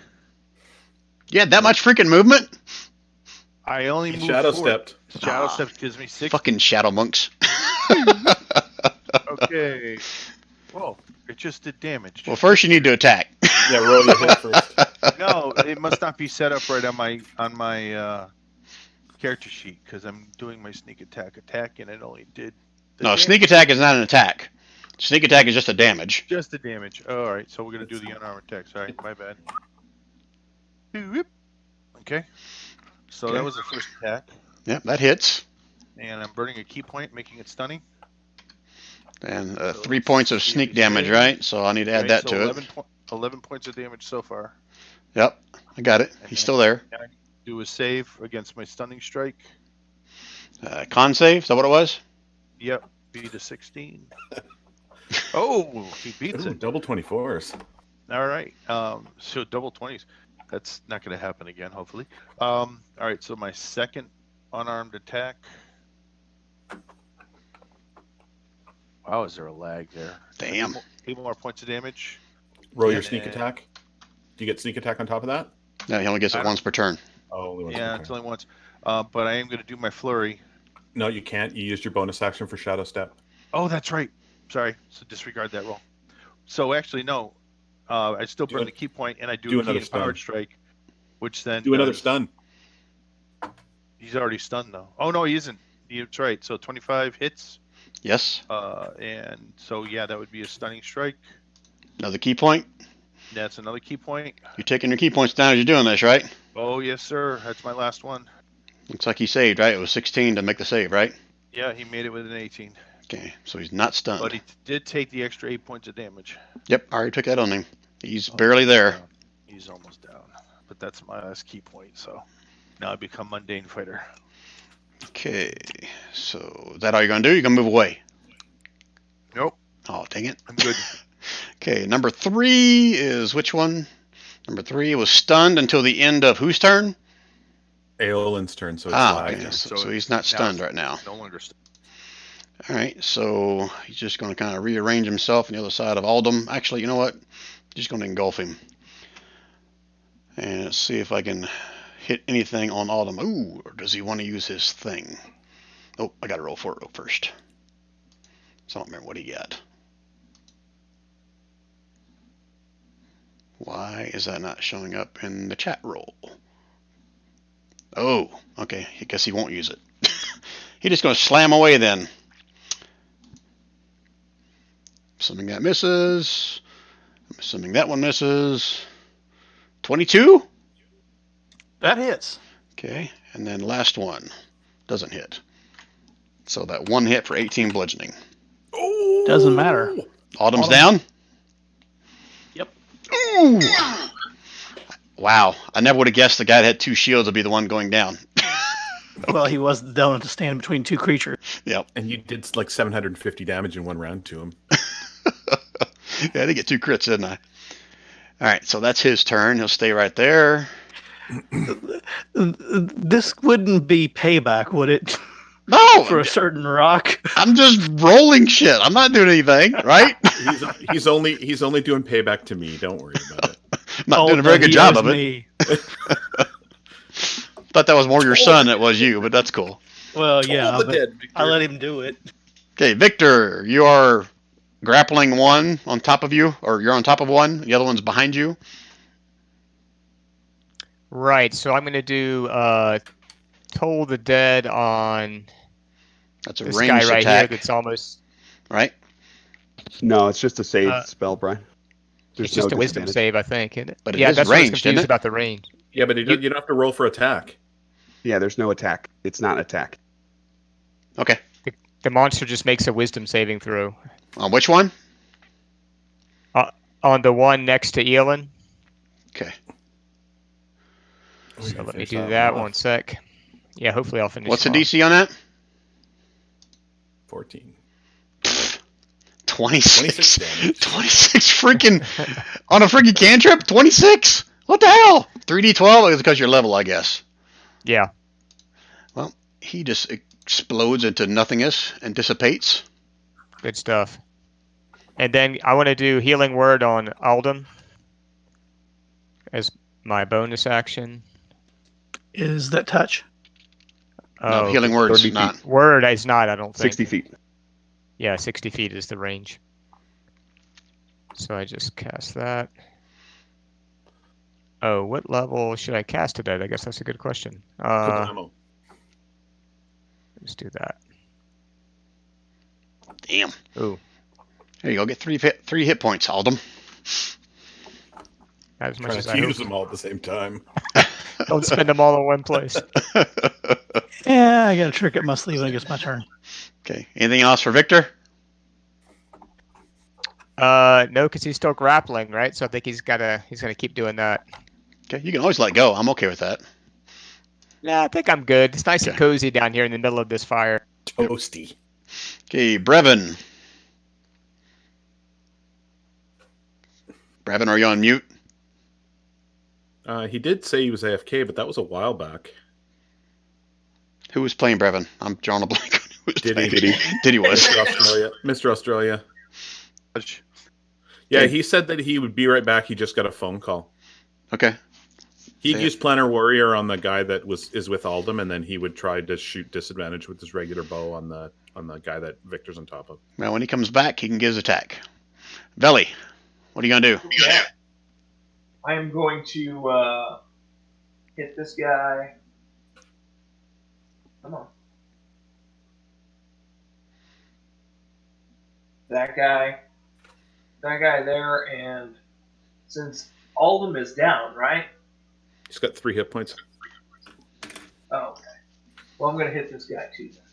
Yeah, that much freaking movement? I only moved shadow forward. stepped. Shadow step gives me 6. Fucking shadow monks. Okay. Whoa, it just did damage. Well, first you need to attack. Yeah, roll your hit first. No, it must not be set up right on my character sheet because I'm doing my sneak attack and it only did. No, sneak attack is not an attack. Sneak attack is just a damage. Just the damage. Oh, all right, so we're gonna do the unarmed attack. Sorry, my bad. Okay. So that was the first attack. Yep, that hits. And I'm burning a key point, making it stunning. And 3 points of sneak damage, right? So I need to add that to it. 11 points of damage so far. Yep, I got it. He's still there. I do a save against my stunning strike. Con save, is that what it was? Yep, beat a 16. Oh, he beats it. Double 24s. All right. So double 20s. That's not going to happen again, hopefully. All right, so my second unarmed attack. Wow, is there a lag there? Damn. 8 more points of damage. Roll your sneak attack. Do you get sneak attack on top of that? No, he only gets it once per turn. Oh, only once. Yeah, it's only once. But I am going to do my flurry. No, you can't. You used your bonus action for shadow step. Oh, that's right. Sorry. So disregard that roll. So actually, no. I still burn the key point, and I do another a hard strike, which then do another stun. He's already stunned though. Oh no, he isn't. That's right. So 25 hits. Yes. And so yeah, that would be a stunning strike. Another key point. That's another key point. You're taking your key points down as you're doing this, right? Oh yes, sir. That's my last one. Looks like he saved, right? It was 16 to make the save, right? Yeah, he made it with an 18. Okay, so he's not stunned. But he did take the extra 8 points of damage. Yep, I already took that on him. He's barely there. He's almost down. But that's my last key point, so now I become mundane fighter. Okay, so is that all you're going to do? You're going to move away? Nope. Oh, dang it. I'm good. Okay, number 3 is which one? Number 3 was stunned until the end of whose turn? Aolin's turn, so it's okay. So he's not stunned right now. No longer stunned. All right, so he's just going to kind of rearrange himself on the other side of Aldum. Actually, you know what? Just going to engulf him. And let's see if I can hit anything on Aldum. Ooh, or does he want to use his thing? Oh, I got to roll for it first. So I don't remember what he got. Why is that not showing up in the chat roll? Oh, okay. I guess he won't use it. He's just going to slam away then. Assuming that misses. I'm assuming that one misses. 22? That hits. Okay. And then last one doesn't hit. So that one hit for 18 bludgeoning. Doesn't matter. Autumn's Autumn. down? Yep. Ooh. Wow. I never would have guessed the guy that had 2 shields would be the one going down. Well, he was the villain to stand between 2 creatures. Yep. And you did like 750 damage in one round to him. Yeah, I did get 2 crits, didn't I? All right, so that's his turn. He'll stay right there. This wouldn't be payback, would it? No, For a certain rock. I'm just rolling shit. I'm not doing anything, right? He's only doing payback to me. Don't worry about it. Not doing a very good job of it. Thought that was more your son than it was you, but that's cool. Well, yeah, Toll the but dead, Victor. I let him do it. Okay, Victor, you are grappling one on top of you, or you're on top of one. The other one's behind you. Right. So I'm going to do Toll the Dead on That's a this ranged guy right attack, here. That's almost. right? No, it's just a save spell, Brian. There's It's just no a wisdom disadvantage. save, I think. Isn't it? But it yeah, is that's what I was ranged, isn't confused it? about the range. Yeah, but you don't have to roll for attack. Yeah, there's no attack. It's not an attack. Okay. The monster just makes a wisdom saving throw. On which one? On the one next to Elin. Okay. So let me do that 1 sec. Yeah, hopefully I'll finish. What's the him off. DC on that? 14. 26. 26 damage. 26 freaking on a freaking cantrip? 26? What the hell? 3d12 is because your level, I guess. Yeah. Well, he just explodes into nothingness and dissipates. Good stuff. And then I want to do Healing Word on Aldum as my bonus action. Is that touch? No, healing words 30 not. Word is not, I don't think. 60 feet. Yeah, 60 feet is the range. So I just cast that. Oh, what level should I cast it at? I guess that's a good question. Put the ammo. Let's do that. Damn. Ooh, There you go. Get 3 hit points, Aldum. not as much Trying as to I use hope. them all at the same time. Don't spend them all in one place. Yeah, I got a trick up my sleeve when it gets my turn. Okay. Anything else for Victor? No, because he's still grappling, right? So I think he's gonna keep doing that. Okay. You can always let go. I'm okay with that. Yeah, I think I'm good. It's nice and Okay. cozy down here in the middle of this fire. Toasty. Okay, Brevin. Brevin, are you on mute? He did say he was AFK, but that was a while back. Who was playing Brevin? I'm drawing a blank. Who was Diddy. playing? Diddy was. Mr. Australia. Mr. Australia. Yeah, he said that he would be right back. He just got a phone call. Okay. He'd Say it. use Planner Warrior on the guy that is with Aldum, and then he would try to shoot disadvantage with his regular bow on the guy that Victor's on top of. Well, when he comes back, he can get his attack. Veli, what are you gonna do? I am going to hit this guy. Come on. That guy there, and since Aldum is down, right? He's got 3 hit points. Oh, okay. Well, I'm going to hit this guy too then.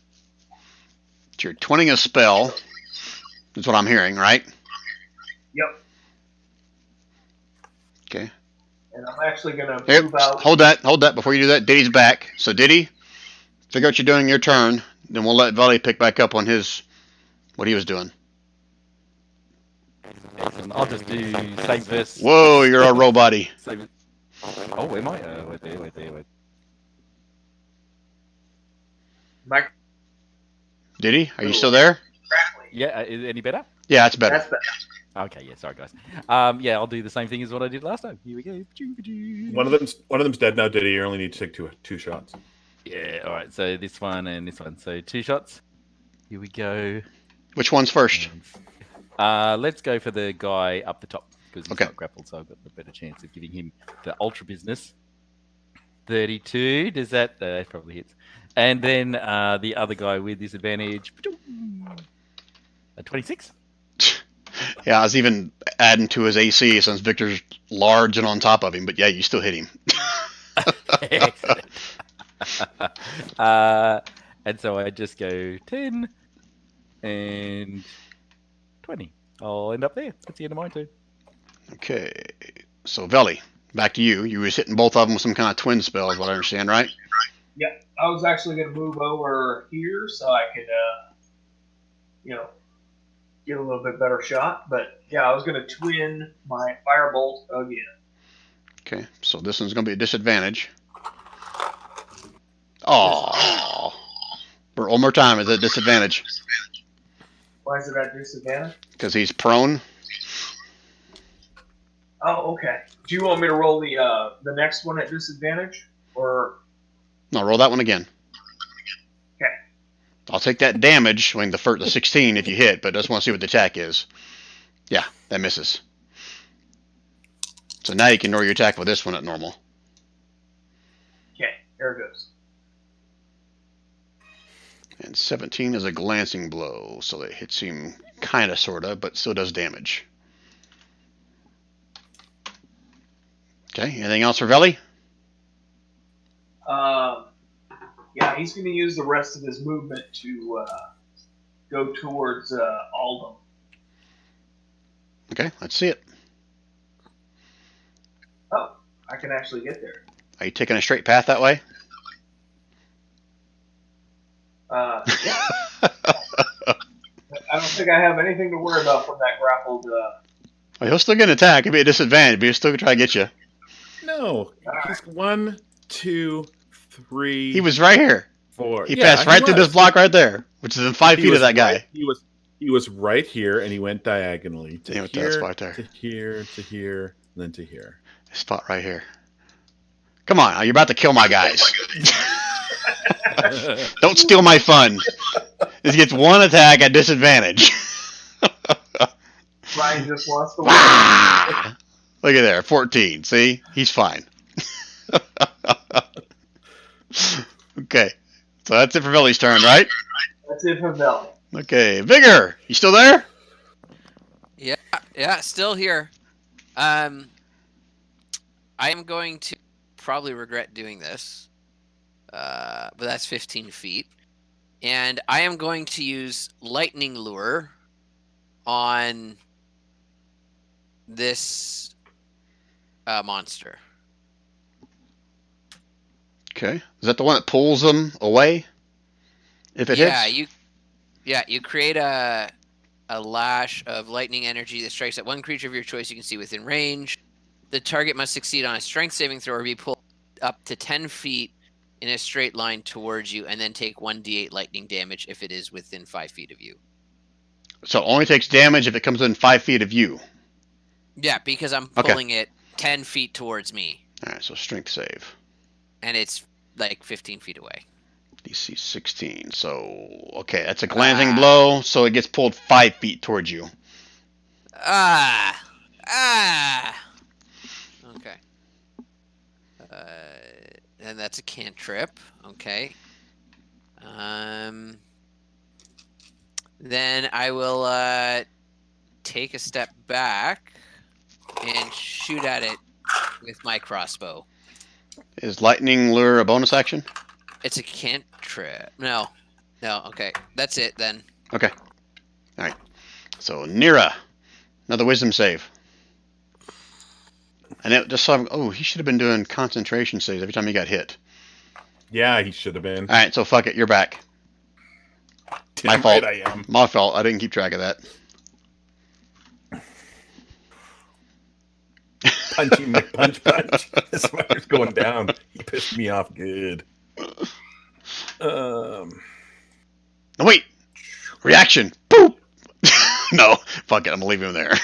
You're twinning a spell. That's what I'm hearing, right? Yep. Okay. And I'm actually going to Here, move out. hold that before you do that. Diddy's back. So Diddy, figure out what you're doing your turn. Then we'll let Veli pick back up on what he was doing. Excellent. I'll just do same verse. Whoa, you're a robot. Same. Oh, where am I? Wait there. Mike, Diddy, are you still there? Yeah, is it any better? Yeah, it's better. that's better. Okay, yeah, sorry guys. Yeah, I'll do the same thing as what I did last time. Here we go. One of them's dead now, Diddy. You only need to take two shots. Yeah, all right. So this one and this one. So 2 shots. Here we go. Which one's first? Let's go for the guy up the top because he's Okay. not grappled, so I've got a better chance of giving him the ultra business. 32. Does that probably hits? And then the other guy with disadvantage. 26. Yeah, I was even adding to his AC since Victor's large and on top of him, but yeah, you still hit him. Excellent. And so I just go 10 and 20. I'll end up there. That's the end of my turn. Okay. So Veli, back to you. You was hitting both of them with some kind of twin spell, is what I understand, right? Yeah, I was actually going to move over here so I could, get a little bit better shot. But yeah, I was going to twin my firebolt again. Okay. So this one's going to be a disadvantage. Oh. One more time, is it a disadvantage? Why is it at disadvantage? Because he's prone. Oh, okay. Do you want me to roll the next one at disadvantage, or? No, roll that one again. Okay. I'll take that damage, the 16 if you hit, but I just want to see what the attack is. Yeah, that misses. So now you can ignore your attack with this one at normal. Okay, there it goes. And 17 is a glancing blow, so that hits him kind of, sort of, but still does damage. Okay, anything else for Veli? Yeah, he's going to use the rest of his movement to go towards Aldum. Okay, let's see it. Oh, I can actually get there. Are you taking a straight path that way? Yeah. I don't think I have anything to worry about from that grappled. Well, he'll still get an attack. It'll be a disadvantage, but he'll still try to get you. No, he's 1, 2, 3. He was right here. 4. He passed right through this block right there, which is in 5 feet of that guy. Right, he was right here, and he went diagonally to Damn it, here, that spot there. to here, to here, and then to here. This spot right here. Come on, you're about to kill my guys. Don't steal my fun. This gets one attack at disadvantage. Ryan just wants to win. Look at there, 14. See? He's fine. Okay. So that's it for Veli's turn, right? That's it for Veli. Okay. Vigor, you still there? Yeah, still here. I am going to probably regret doing this. But that's 15 feet. And I am going to use Lightning Lure on this monster. Okay. Is that the one that pulls them away? If it hits? You create a lash of lightning energy that strikes at one creature of your choice you can see within range. The target must succeed on a strength saving throw or be pulled up to 10 feet in a straight line towards you, and then take 1d8 lightning damage if it is within 5 feet of you. So it only takes damage if it comes within 5 feet of you. Yeah, because I'm pulling it 10 feet towards me. Alright, so strength save. And it's like 15 feet away. DC 16. So, okay, that's a glancing blow, so it gets pulled 5 feet towards you. Okay. And that's a cantrip. Okay. Then I will take a step back and shoot at it with my crossbow. Is Lightning Lure a bonus action? It's a cantrip. No. Okay. That's it then. Okay. All right. So Nira, another wisdom save. And it just saw. Oh, he should have been doing concentration saves every time he got hit. Yeah, he should have been. All right. So fuck it. You're back. My fault. Right, I am. My fault. I didn't keep track of that. Punchy McPunch. This fucker's going down. He pissed me off good. No, wait. Reaction. Boop. No. Fuck it. I'm gonna leave him there.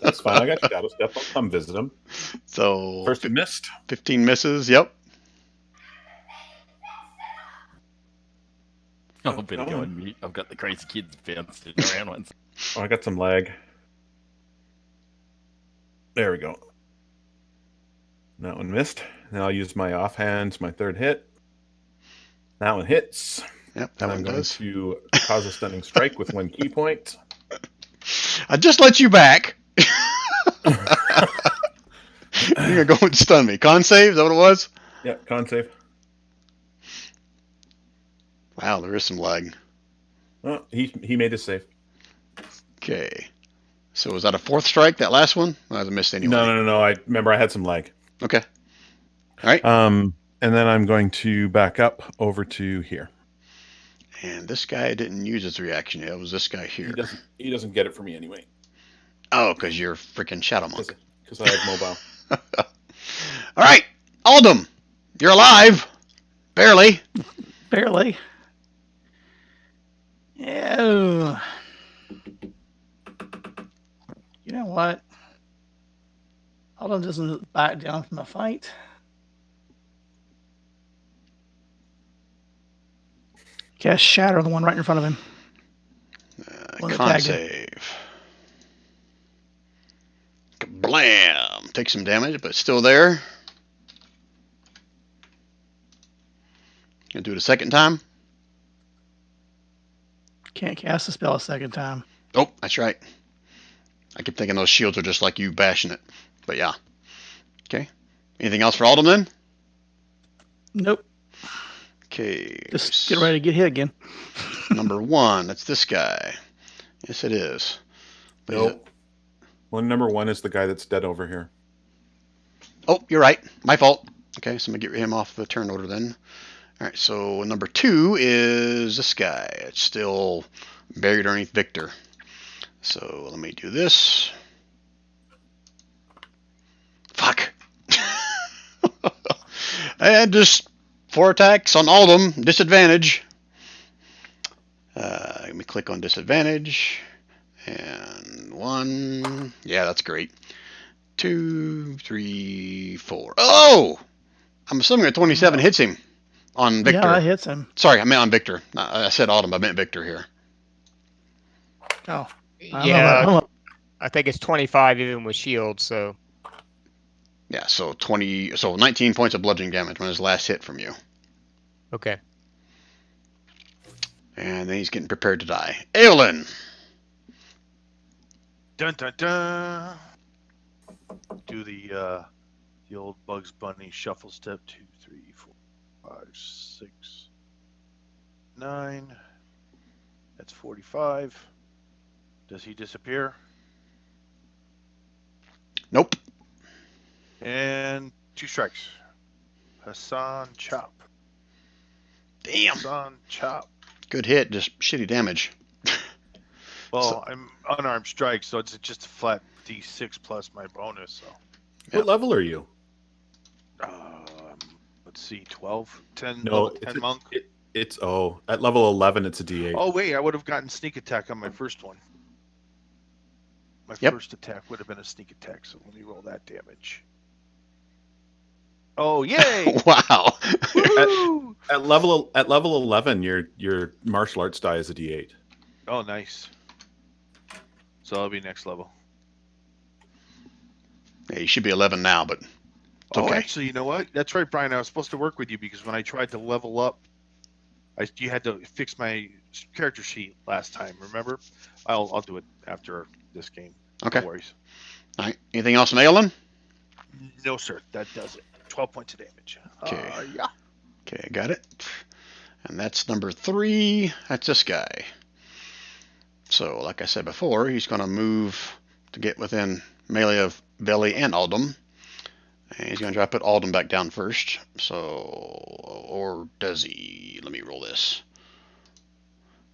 That's fine. I got Shadow Step. I'll come visit him. So first he missed. 15 misses. Yep. Oh, better go on mute. I've got the crazy kids bouncing around once. Oh, I got some lag. There we go. That one missed. Now I'll use my offhands, my third hit. That one hits. Yep, that one does. To cause a stunning strike with 1 key point. I just let you back. You're going to stun me. Con save? Is that what it was? Yeah, con save. Wow, there is some lag. Well, he made his save. Okay. So was that a fourth strike, that last one? I missed anyway. No. I remember I had some lag. Okay. All right. And then I'm going to back up over to here. And this guy didn't use his reaction yet. It was this guy here. He doesn't get it from me anyway. Oh, because you're freaking Shadow Monk. Because I have mobile. All right, Aldum, you're alive. Barely. Barely. Yeah. You know what? Aldum doesn't back down from a fight. Cast Shatter on the one right in front of him. One that Con tagged him. save. Kablam! Take some damage, but still there. Gonna do it a second time. Can't cast the spell a second time. Oh, that's right. I keep thinking those shields are just like you bashing it. But yeah. Okay. Anything else for Aldum then? Nope. Okay. Just get ready to get hit again. Number 1, that's this guy. Yes, it is. But Nope. Well, number 1 is the guy that's dead over here. Oh, you're right. My fault. Okay, so I'm going to get him off the turn order then. All right, so number 2 is this guy. It's still buried underneath Victor. So let me do this. Fuck. And just 4 attacks on Aldum. Disadvantage. Let me click on disadvantage. And 1. Yeah, that's great. 2, 3, 4. Oh! I'm assuming a 27 hits him on Victor. Yeah, that hits him. Sorry, I meant on Victor. I said Aldum, I meant Victor here. Oh. Yeah, I think it's 25 even with shield, so. Yeah, so 19 points of bludgeoning damage on his last hit from you. Okay. And then he's getting prepared to die. Aelin! Dun dun dun. Do the old Bugs Bunny shuffle step. 2, 3, 4, 5, 6, 9. That's 45. Does he disappear? Nope. And 2 strikes. Hassan Chop. Damn. Hassan Chop. Good hit, just shitty damage. Well, I'm unarmed strike, so it's just a flat D6 plus my bonus. So. What level are you? Let's see, 12, 10, No, 10 monk. It's at level 11, it's a D8. Oh wait, I would have gotten sneak attack on my first one. My first attack would have been a sneak attack, so let me roll that damage. Oh yay! Wow. At level 11, your martial arts die is a D8. Oh nice. So that'll be next level. Yeah, you should be 11 now, but it's Oh, okay. actually, you know what? That's right, Brian. I was supposed to work with you because when I tried to level up, you had to fix my character sheet last time. Remember? I'll do it after this game. Okay. No worries. All right. Anything else from Aelin? No, sir. That does it. 12 points of damage. Okay. Yeah. Okay, got it. And that's number 3. That's this guy. So, like I said before, he's going to move to get within melee of Veli and Aldum. And he's going to try to put Aldum back down first. So, or does he? Let me roll this.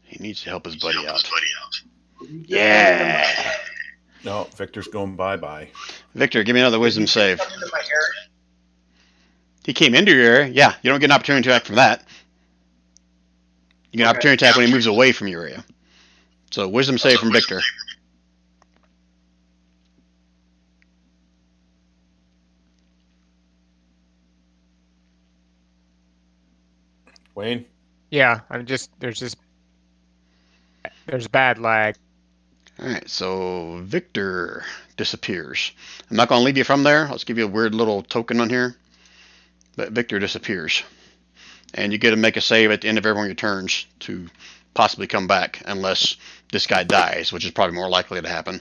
He needs to help his buddy out. Yeah! No, Victor's going bye-bye. Victor, give me another wisdom save. He came into your area. Yeah, you don't get an opportunity attack from that. You get an opportunity attack when he moves away from your area. So, wisdom save from Victor. Wayne? Yeah, there's bad lag. Alright, so Victor disappears. I'm not going to leave you from there. I'll just give you a weird little token on here. But Victor disappears. And you get to make a save at the end of every one of your turns to possibly come back, unless this guy dies, which is probably more likely to happen.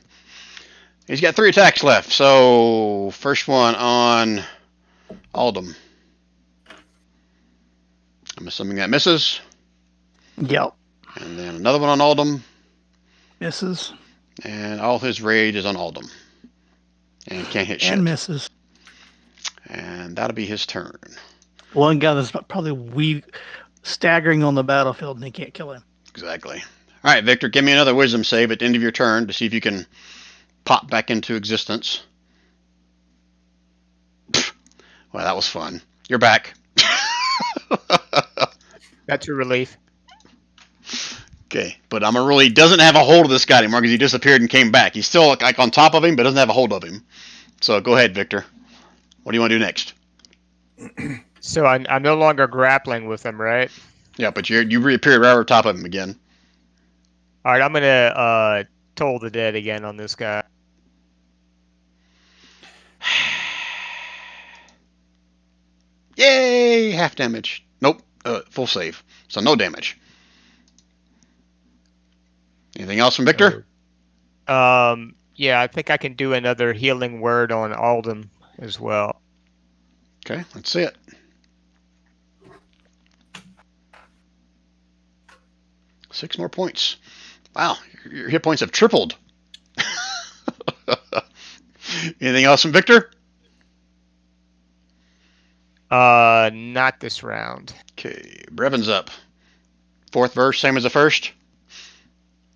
He's got 3 attacks left, so first one on Aldum. I'm assuming that misses. Yep. And then another one on Aldum. Misses. And all his rage is on Aldum. And can't hit shit. And misses. And that'll be his turn. One guy that's probably staggering on the battlefield and they can't kill him. Exactly. All right, Victor, give me another wisdom save at the end of your turn to see if you can pop back into existence. Well, that was fun. You're back. That's a relief. Okay, but I'm really doesn't have a hold of this guy anymore because he disappeared and came back. He's still like on top of him, but doesn't have a hold of him. So go ahead, Victor. What do you want to do next? So I'm no longer grappling with him, right? Yeah, but you reappeared right over top of him again. All right, I'm gonna toll the dead again on this guy. Yay! Half damage. Nope. Full save. So no damage. Anything else from Victor? Yeah, I think I can do another healing word on Aldum as well. Okay, let's see it. Six more points. Wow, your hit points have tripled. Anything else from Victor? Not this round. Okay, Brevin's up. Fourth verse, same as the first?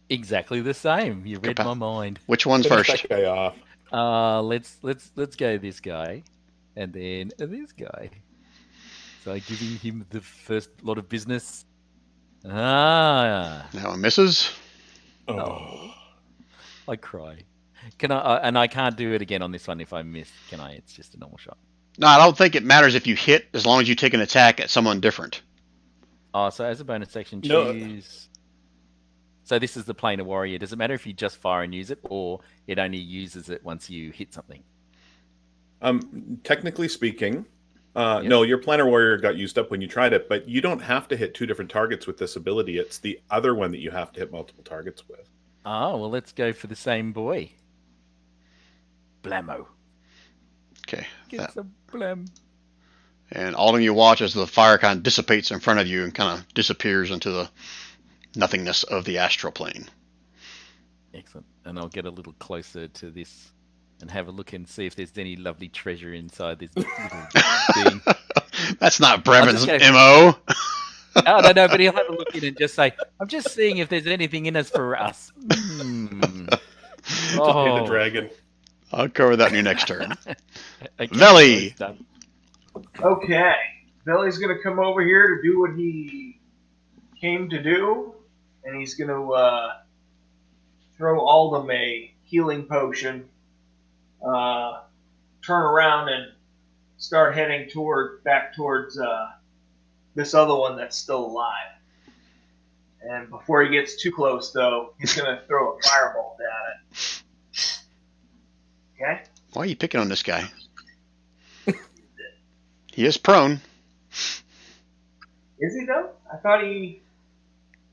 Exactly the same. You read my mind. Which one's Finish first? that guy off. Let's go this guy, and then this guy. So giving him the first lot of business. That one misses. Oh. I cry. Can I? And I can't do it again on this one if I miss. Can I? It's just a normal shot. No, I don't think it matters if you hit as long as you take an attack at someone different. Oh, so as a bonus section, choose. No. So this is the Planar Warrior. Does it matter if you just fire and use it, or it only uses it once you hit something? Technically speaking, no, your Planar Warrior got used up when you tried it, but you don't have to hit two different targets with this ability. It's the other one that you have to hit multiple targets with. Oh, well, let's go for the same boy. Blammo. Okay. Get some blam. And all of you watch as the fire kind of dissipates in front of you and kind of disappears into the nothingness of the astral plane. Excellent. And I'll get a little closer to this and have a look and see if there's any lovely treasure inside this little thing. That's not Brevin's go- MO. Oh, no, but he'll have a look in and just say, I'm just seeing if there's anything in us for us. Oh. The dragon. I'll cover that in your next turn. Okay, Veli. done. Okay. Veli's going to come over here to do what he came to do, and he's going to throw Aldum a healing potion, turn around and start heading back towards this other one that's still alive. And before he gets too close, though, he's going to throw a firebolt at it. Okay? Why are you picking on this guy? He is prone. Is he, though? I thought he...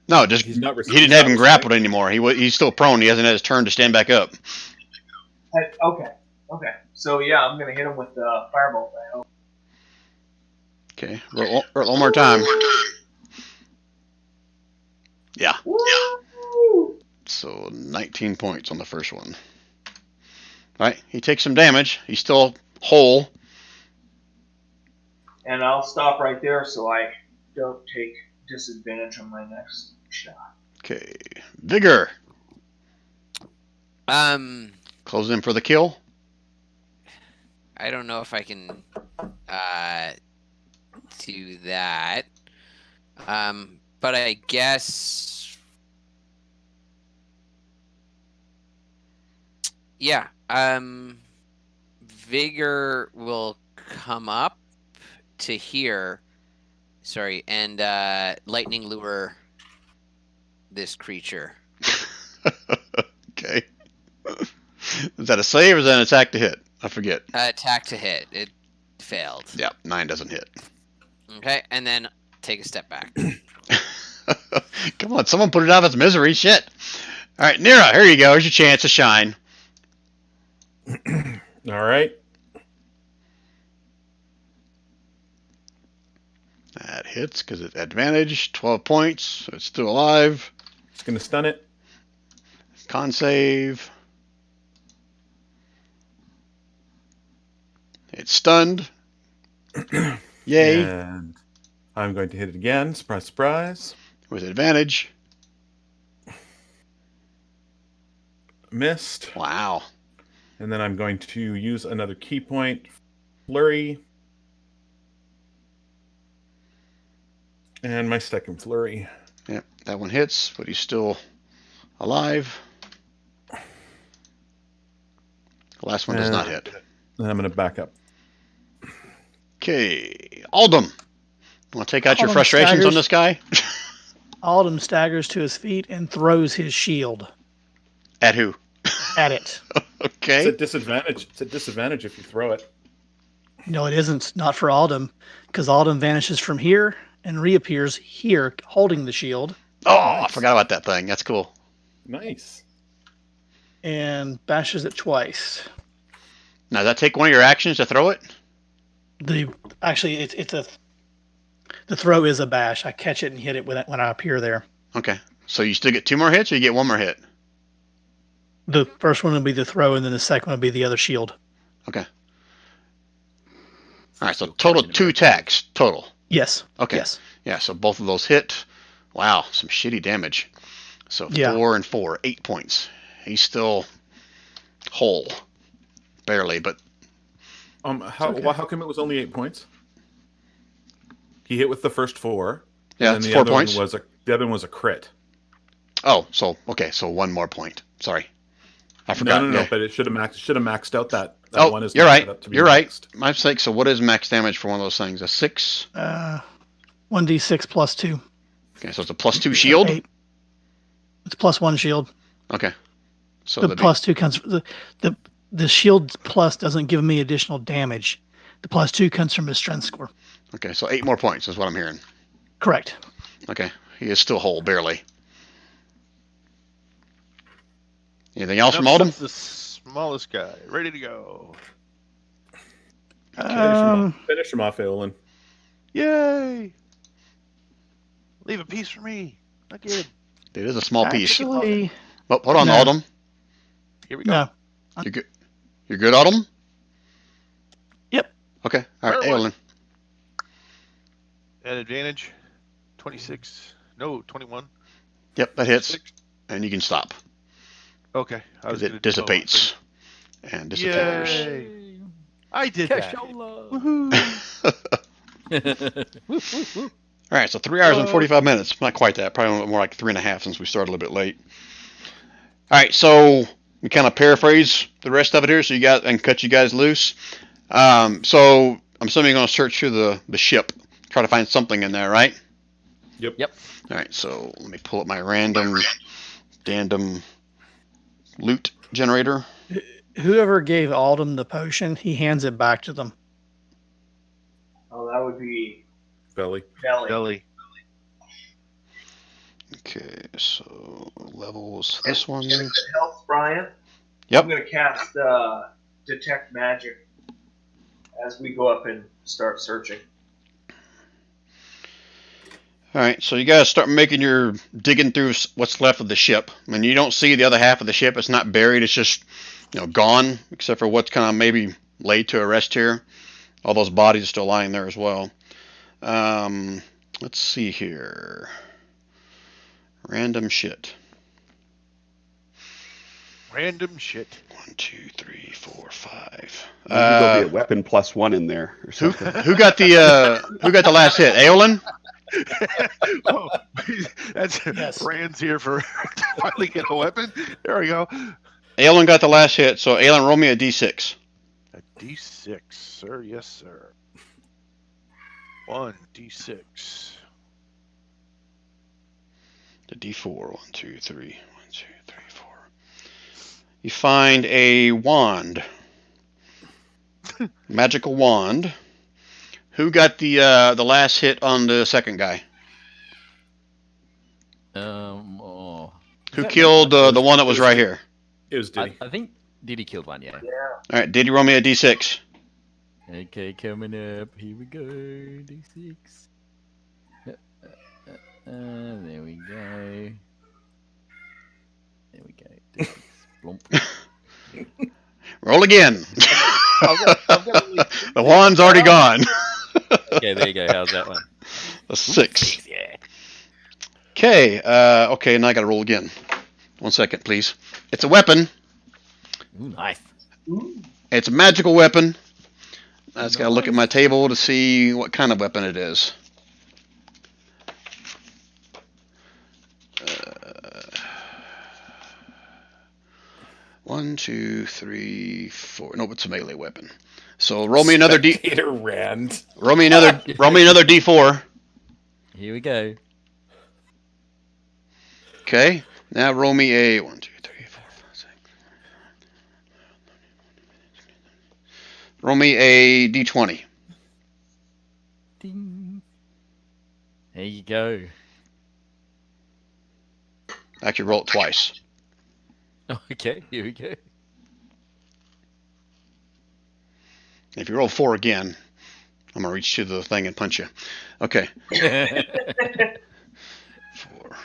No, just He's not he didn't have him grappled anymore. He's still prone. He hasn't had his turn to stand back up. Okay. So, yeah, I'm going to hit him with the firebolt, I hope. Okay, roll one more time. Yeah. Woo! So 19 points on the first one. All right, he takes some damage. He's still whole. And I'll stop right there so I don't take disadvantage on my next shot. Okay, Vigor. Close in for the kill. I don't know if I can do that. But I guess yeah. Vigor will come up to here. Sorry, and lightning lure this creature. Okay. Is that a save or is that an attack to hit? I forget. Attack to hit. It failed. Yeah, 9 doesn't hit. Okay, and then take a step back. Come on, someone put it out of its misery. Shit. All right, Nira, here you go. Here's your chance to shine. All right. That hits because it's advantage. 12 points. So it's still alive. It's going to stun it. Con save. It's stunned. Yay. And I'm going to hit it again. Surprise, surprise. With advantage. Missed. Wow. And then I'm going to use another key point. Flurry. And my second flurry. Yep, that one hits, but he's still alive. The last one does not hit. Then I'm going to back up. Okay, Aldum. Want to take out your Aldum frustrations on staggers. this guy? Aldum staggers to his feet and throws his shield At who? at it. It's Okay. a disadvantage. It's a disadvantage if you throw it. No, it isn't. Not for Aldum, because Aldum vanishes from here and reappears here holding the shield Oh, I forgot about that thing. That's cool. Nice. and bashes it twice. Now, does that take one of your actions to throw it? The throw is a bash. I catch it and hit it when I appear there. Okay. So you still get 2 more hits, or you get 1 more hit? The first one will be the throw, and then the second one will be the other shield. Okay. All right. So total 2 attacks total. Yes. Okay. Yes. Yeah. So both of those hit. Wow, some shitty damage. So Yeah. 4 and 4, 8 points. He's still whole, barely, but How okay. how come it was only 8 points? He hit with the first 4. yeah, and it's then 4 the points. other one was a crit. Oh, so okay, so 1 more point. Sorry, I forgot. No, Yeah. but it should have maxed out that Oh, one. Is you're not right. set up to be You're right. maxed. My mistake. So what is max damage for one of those things? A 6. 1d6 plus 2. Okay, so it's a +2 shield. 8. It's plus 1 shield. Okay. So The that'd be- plus 2 comes the shield plus doesn't give me additional damage. The plus 2 comes from his strength score. okay, so 8 more points is what I'm hearing. Correct. Okay, he is still whole, barely. Anything else from Aldum? The smallest guy, ready to go. Finish him off, Eolin. Yay! Leave a piece for me. Look at him. It is a small piece. Actually, Oh, hold on, No. Aldum. Here we go. no. You good? You're good, Aldum? Yep. Okay. All right, Fair one. Aelin. At advantage, 26. No, 21. Yep, that hits, 6. and you can stop Okay. I because was gonna it do dissipates and disappears. Yay! I did that. Woohoo! All right, so 3 hours and 45 minutes. Not quite that. Probably a little more like 3.5 since we started a little bit late. All right, so we kind of paraphrase the rest of it here, so you guys and cut you guys loose. So I'm assuming you're going to search through the ship, try to find something in there, right? Yep. Yep. All right, so let me pull up my random loot generator. Whoever gave Aldum the potion, he hands it back to them. Oh, that would be Belly. Belly. Belly. Okay, so levels. This one. And if it helps, Brian, Yep. I'm going to cast Detect Magic as we go up and start searching. All right, so you guys start making your digging through what's left of the ship. I mean, you don't see the other half of the ship. It's not buried. It's just, gone, except for what's kind of maybe laid to a rest here. All those bodies are still lying there as well. Let's see here. Random shit. Random shit. 1, 2, 3, 4, 5. Maybe there'll be a weapon +1 in there or Who something. who got the last hit? Aolin? Oh, that's Yes. Rand's here for to finally get a weapon. There we go. Aolin got the last hit, so Aolin, roll me a d6. A D6, sir. Yes, sir. 1 D6. The d4. 1, 2, 3. 1, 2, 3, 4. You find a wand. Magical wand. Who got the last hit on the second guy? Oh. Who killed the one that was right here? It was Diddy. I think Diddy killed one, yeah. All right, did you roll me a d6? Okay, coming up. Here we go. D6. There we go. There we go. Blump. Roll again. I've got only The wand's already gone. Okay, there you go. How's that one? A 6. Yeah. Okay. Okay, now I gotta roll again. 1 second, please. It's a weapon. Ooh, nice. It's a magical weapon. I just gotta look at my table to see what kind of weapon it is. 1, 2, 3, 4. Nope, it's a melee weapon. So roll me another D. Spectator Rand. Roll me another D4. Here we go. Okay. Now roll me a 1, 2, 3, 4, 5, 6. Roll me a D20. Ding. There you go. Actually, roll it twice. Okay, here we go. If you roll 4 again, I'm gonna reach to the thing and punch you. Okay. 4,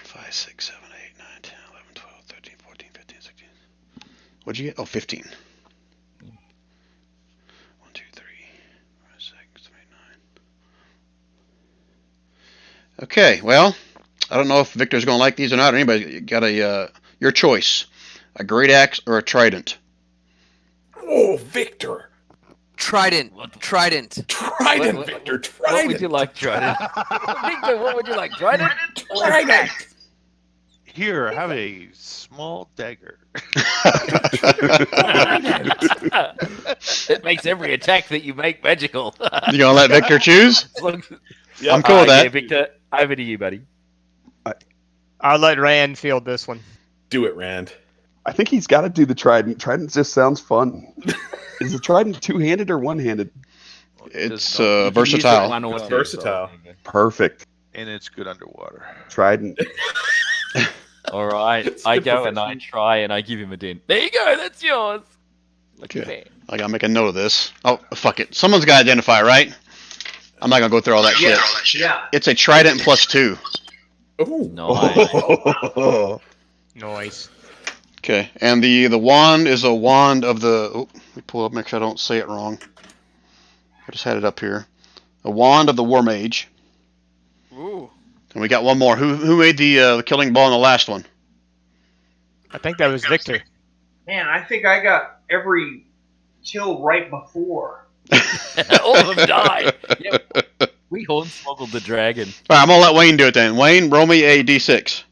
5, 6, 7, 8, 9, 10, 11, 12, 13, 14, 15, 16. What'd you get? Oh, 15. 1, 2, 3, 5, 6, 7, 8, 9. Okay, well, I don't know if Victor's gonna like these or not, or anybody. Got a your choice: a great axe or a trident. Oh, Victor. Trident. Trident. Trident, What- Victor. What Trident. would you like, Trident? Victor, what would you like, Trident? Trident. Here, have a small dagger. It makes every attack that you make magical. You gonna let Victor choose? As long as- I'm cool with that. Yeah, Victor, over to you, buddy. I'll let Rand field this one. Do it, Rand. I think he's got to do the trident. Trident just sounds fun. Is the trident two-handed or one-handed? It's You can use it versatile. one or two, Versatile. so- Perfect. And it's good underwater. Trident. All right, It's I good go and I profession. try and I give him a dent. There you go, that's yours. Look at Okay. that. I gotta make a note of this. Oh, fuck it. Someone's gotta identify, right? I'm not gonna go through all that shit. Yeah. It's a trident plus 2. Oh, Nice. Noise. Okay, and the wand is a wand of the. Oh, let me pull up, make sure I don't say it wrong. I just had it up here. A wand of the War Mage. Ooh. And we got one more. Who made the killing ball in the last one? I think that was Victor. Man, I think I got every kill right before. All of them die. Yeah, we hornswoggled the dragon. All right, I'm gonna let Wayne do it then. Wayne, roll me a D6.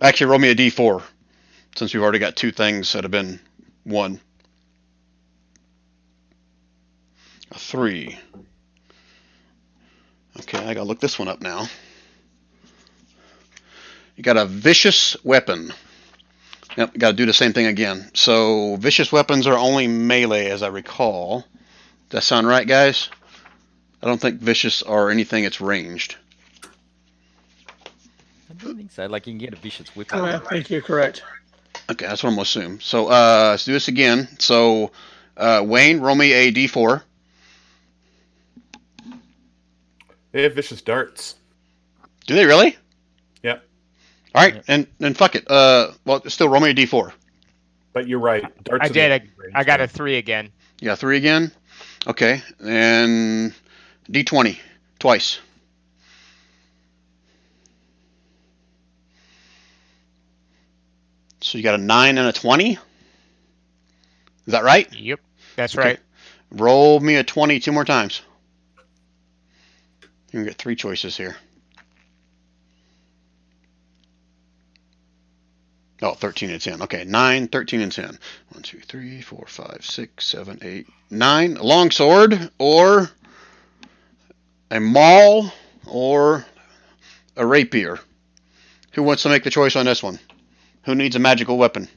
Actually, roll me a D4, since we've already got 2 things that have been 1. A 3. Okay, I gotta look this one up now. You got a vicious weapon. Yep, gotta do the same thing again. So, vicious weapons are only melee, as I recall. Does that sound right, guys? I don't think vicious are anything that's ranged. I don't think so. Like you can get a vicious whip. I think you're correct. Okay, that's what I'm gonna assume. So, let's do this again. So, Wayne, roll me a D4. they have vicious darts. Do they really? Yep. All right, and fuck it. Well, still roll me a D4. But you're right. Darts. I are did. the- I got a 3 again. Yeah, 3 again. Okay, and D20 twice. So you got a 9 and a 20. Is that right? Yep, that's Okay. right. Roll me a 20 2 more times. You can get 3 choices here. Oh, 13 and 10. Okay, 9, 13, and 10. 1, 2, 3, 4, 5, 6, 7, 8, 9. A longsword, or a maul, or a rapier. Who wants to make the choice on this one? Who needs a magical weapon?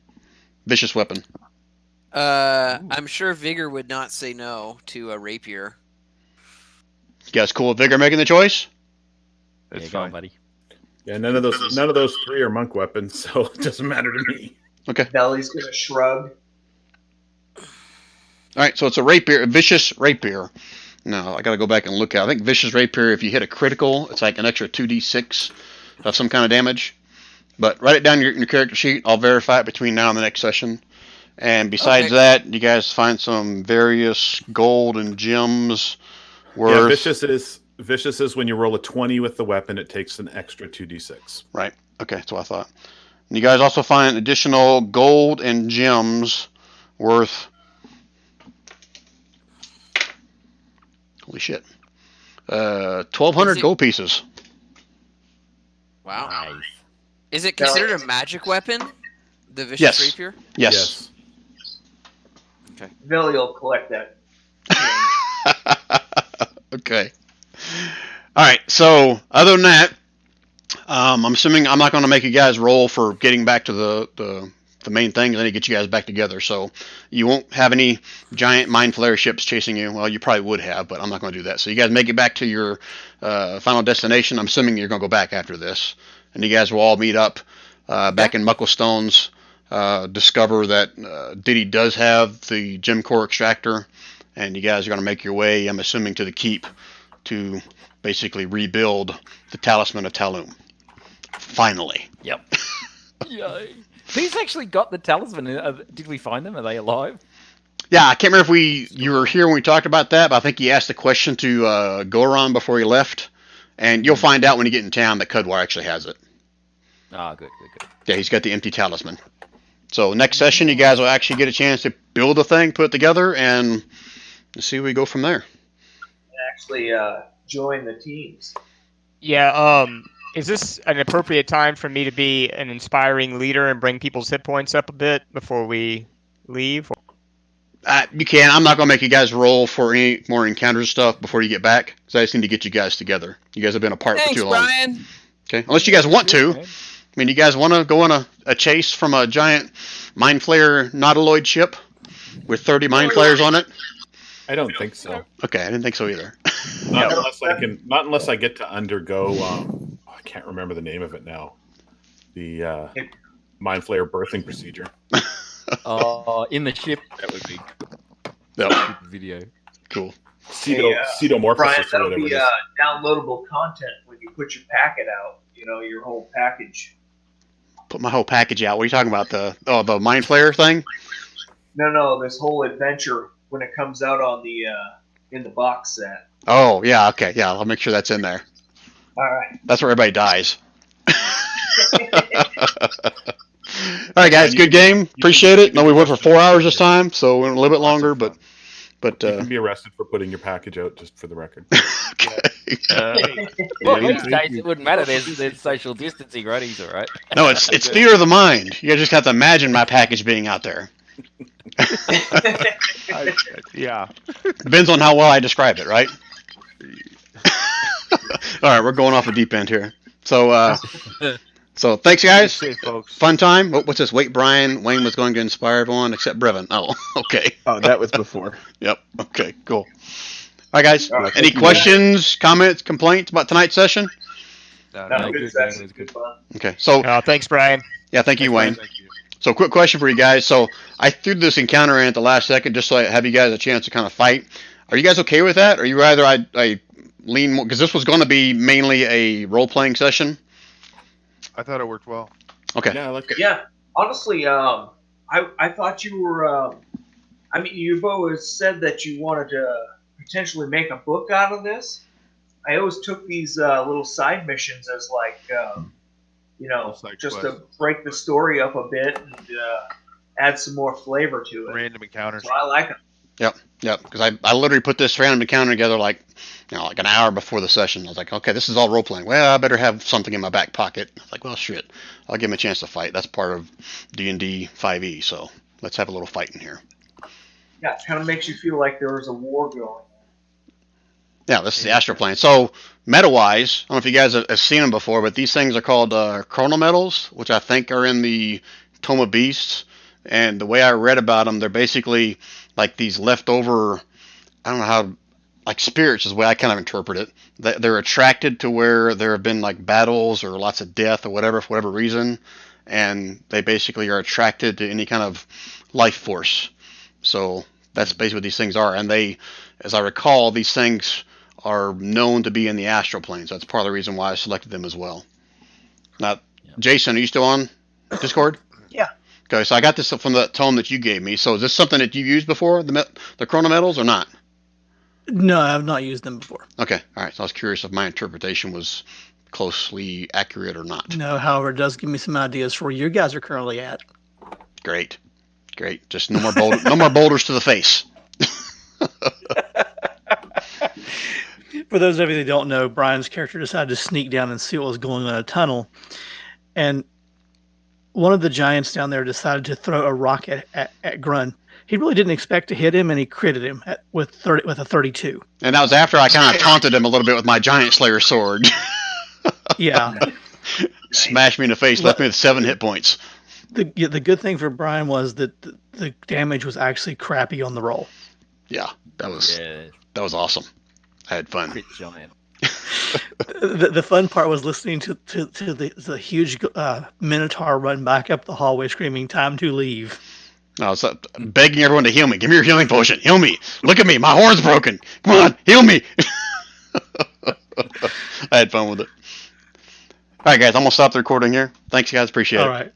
Vicious weapon. I'm sure Vigor would not say no to a rapier. You guys cool with Vigor making the choice? It's Yeah, go on, fine. buddy. Yeah, none of those 3 are monk weapons, so it doesn't matter to me. Okay. Belly's gonna shrug. All right, so it's a rapier, a vicious rapier. No, I got to go back and look at. I think Vicious Rapier, if you hit a critical, it's like an extra 2d6 of some kind of damage. But write it down in your character sheet. I'll verify it between now and the next session. And besides that, you guys find some various gold and gems worth. Yeah, vicious is when you roll a 20 with the weapon, it takes an extra 2d6. Right. Okay, that's what I thought. And you guys also find additional gold and gems worth. Holy shit. 1,200 gold pieces. Wow. Nice. Is it considered a magic weapon? The Vicious Yes. Rapier? Yes. Okay. Veli will collect that. Okay. All right. So other than that, I'm assuming I'm not going to make you guys roll for getting back to the main thing. I need to get you guys back together. So you won't have any giant mind flare ships chasing you. Well, you probably would have, but I'm not going to do that. So you guys make it back to your final destination. I'm assuming you're going to go back after this, and you guys will all meet up back in Mucklestones. Discover that Diddy does have the gem core extractor, and you guys are going to make your way, I'm assuming, to the keep to basically rebuild the Talisman of Talum. Finally. Yep. Yay. Who's actually got the talisman? Did we find them? Are they alive? Yeah, I can't remember if you were here when we talked about that, but I think he asked the question to Goron before he left, and you'll find out when you get in town that Cudwar actually has it. Ah, good. Yeah, he's got the empty talisman. So next session, you guys will actually get a chance to build the thing, put it together, and see where we go from there. Actually, join the teams. Yeah. Is this an appropriate time for me to be an inspiring leader and bring people's hit points up a bit before we leave? You can. I'm not going to make you guys roll for any more encounter stuff before you get back, because I just need to get you guys together. You guys have been apart for too long. Brian. Okay, unless you guys want to. I mean, you guys want to go on a chase from a giant mind flayer nautiloid ship with 30 mind flayers on it? I don't think so. Okay, I didn't think so either. Not unless I get to undergo. I can't remember the name of it now. The mind flayer birthing procedure. In the ship. That would be Yep. video. Cool. Cedomorphosis Brian, or that'll whatever be it is. downloadable content when you put your packet out. You know, your whole package. Put my whole package out. What are you talking about? The mind flayer thing? No, this whole adventure when it comes out on the in the box set. Oh, yeah, okay. Yeah, I'll make sure that's in there. All right. That's where everybody dies. All right, guys, good game. Appreciate it. No, we went for 4 hours this time, so we went a little bit longer, but You can be arrested for putting your package out, just for the record. Well, these days it wouldn't matter. There's social distancing, right? He's all right. No, it's theater of the mind. You guys just have to imagine my package being out there. Yeah. Depends on how well I describe it, right? All right, we're going off a deep end here. So thanks, guys. Safe, folks. Fun time. What's this? Wait, Brian. Wayne was going to inspire everyone except Brevin. Oh, okay. Oh, that was before. Yep. Okay, cool. All right, guys. All right, Any thank you, questions, comments, complaints about tonight's session? No, good, good man, session. it was good. Good fun. Okay, so Thanks, Brian. yeah, thank you, Wayne. Thank you. So, quick question for you guys. So, I threw this encounter in at the last second just so I have you guys a chance to kind of fight. Are you guys okay with that? Or you rather I lean more, because this was going to be mainly a role playing session? I thought it worked well. Okay. Yeah, I like it. Yeah, honestly, I thought you were. I mean, you've always said that you wanted to potentially make a book out of this. I always took these little side missions as like, Side just quest. to break the story up a bit and add some more flavor to it. Random encounters. So I like them. Yep. Because I literally put this random encounter together like an hour before the session. I was like, okay, this is all role playing. Well, I better have something in my back pocket. I was like, well, shit, I'll give him a chance to fight. That's part of D&D 5e. So let's have a little fight in here. Yeah, it kind of makes you feel like there was a war going. Yeah, this is the astral plane. So, meta-wise, I don't know if you guys have seen them before, but these things are called chronometals, which I think are in the Tome of Beasts. And the way I read about them, they're basically like these leftover, I don't know how, like spirits is the way I kind of interpret it. They're attracted to where there have been like battles or lots of death or whatever, for whatever reason. And they basically are attracted to any kind of life force. So that's basically what these things are. And they, as I recall, these things are known to be in the astral planes. That's part of the reason why I selected them as well. Now, Jason, are you still on Discord? Yeah. Okay, so I got this from the tome that you gave me. So is this something that you've used before, the chronometals, or not? No, I've not used them before. Okay, all right. So I was curious if my interpretation was closely accurate or not. No, however, it does give me some ideas for where you guys are currently at. Great. Just no more no more boulders to the face. For those of you that don't know, Brian's character decided to sneak down and see what was going on in a tunnel, and one of the giants down there decided to throw a rock at Grun. He really didn't expect to hit him, and he critted him with a 32. And that was after I kind of taunted him a little bit with my Giant Slayer sword. Yeah. Smashed me in the face, left me with 7 hit points. The good thing for Brian was that the damage was actually crappy on the roll. Yeah, that was awesome. I had fun. Crit giant. The fun part was listening to the huge Minotaur run back up the hallway screaming, "Time to leave." I was begging everyone to heal me. Give me your healing potion. Heal me. Look at me. My horn's broken. Come on, heal me. I had fun with it. All right, guys, I'm going to stop the recording here. Thanks, guys. Appreciate it. All right.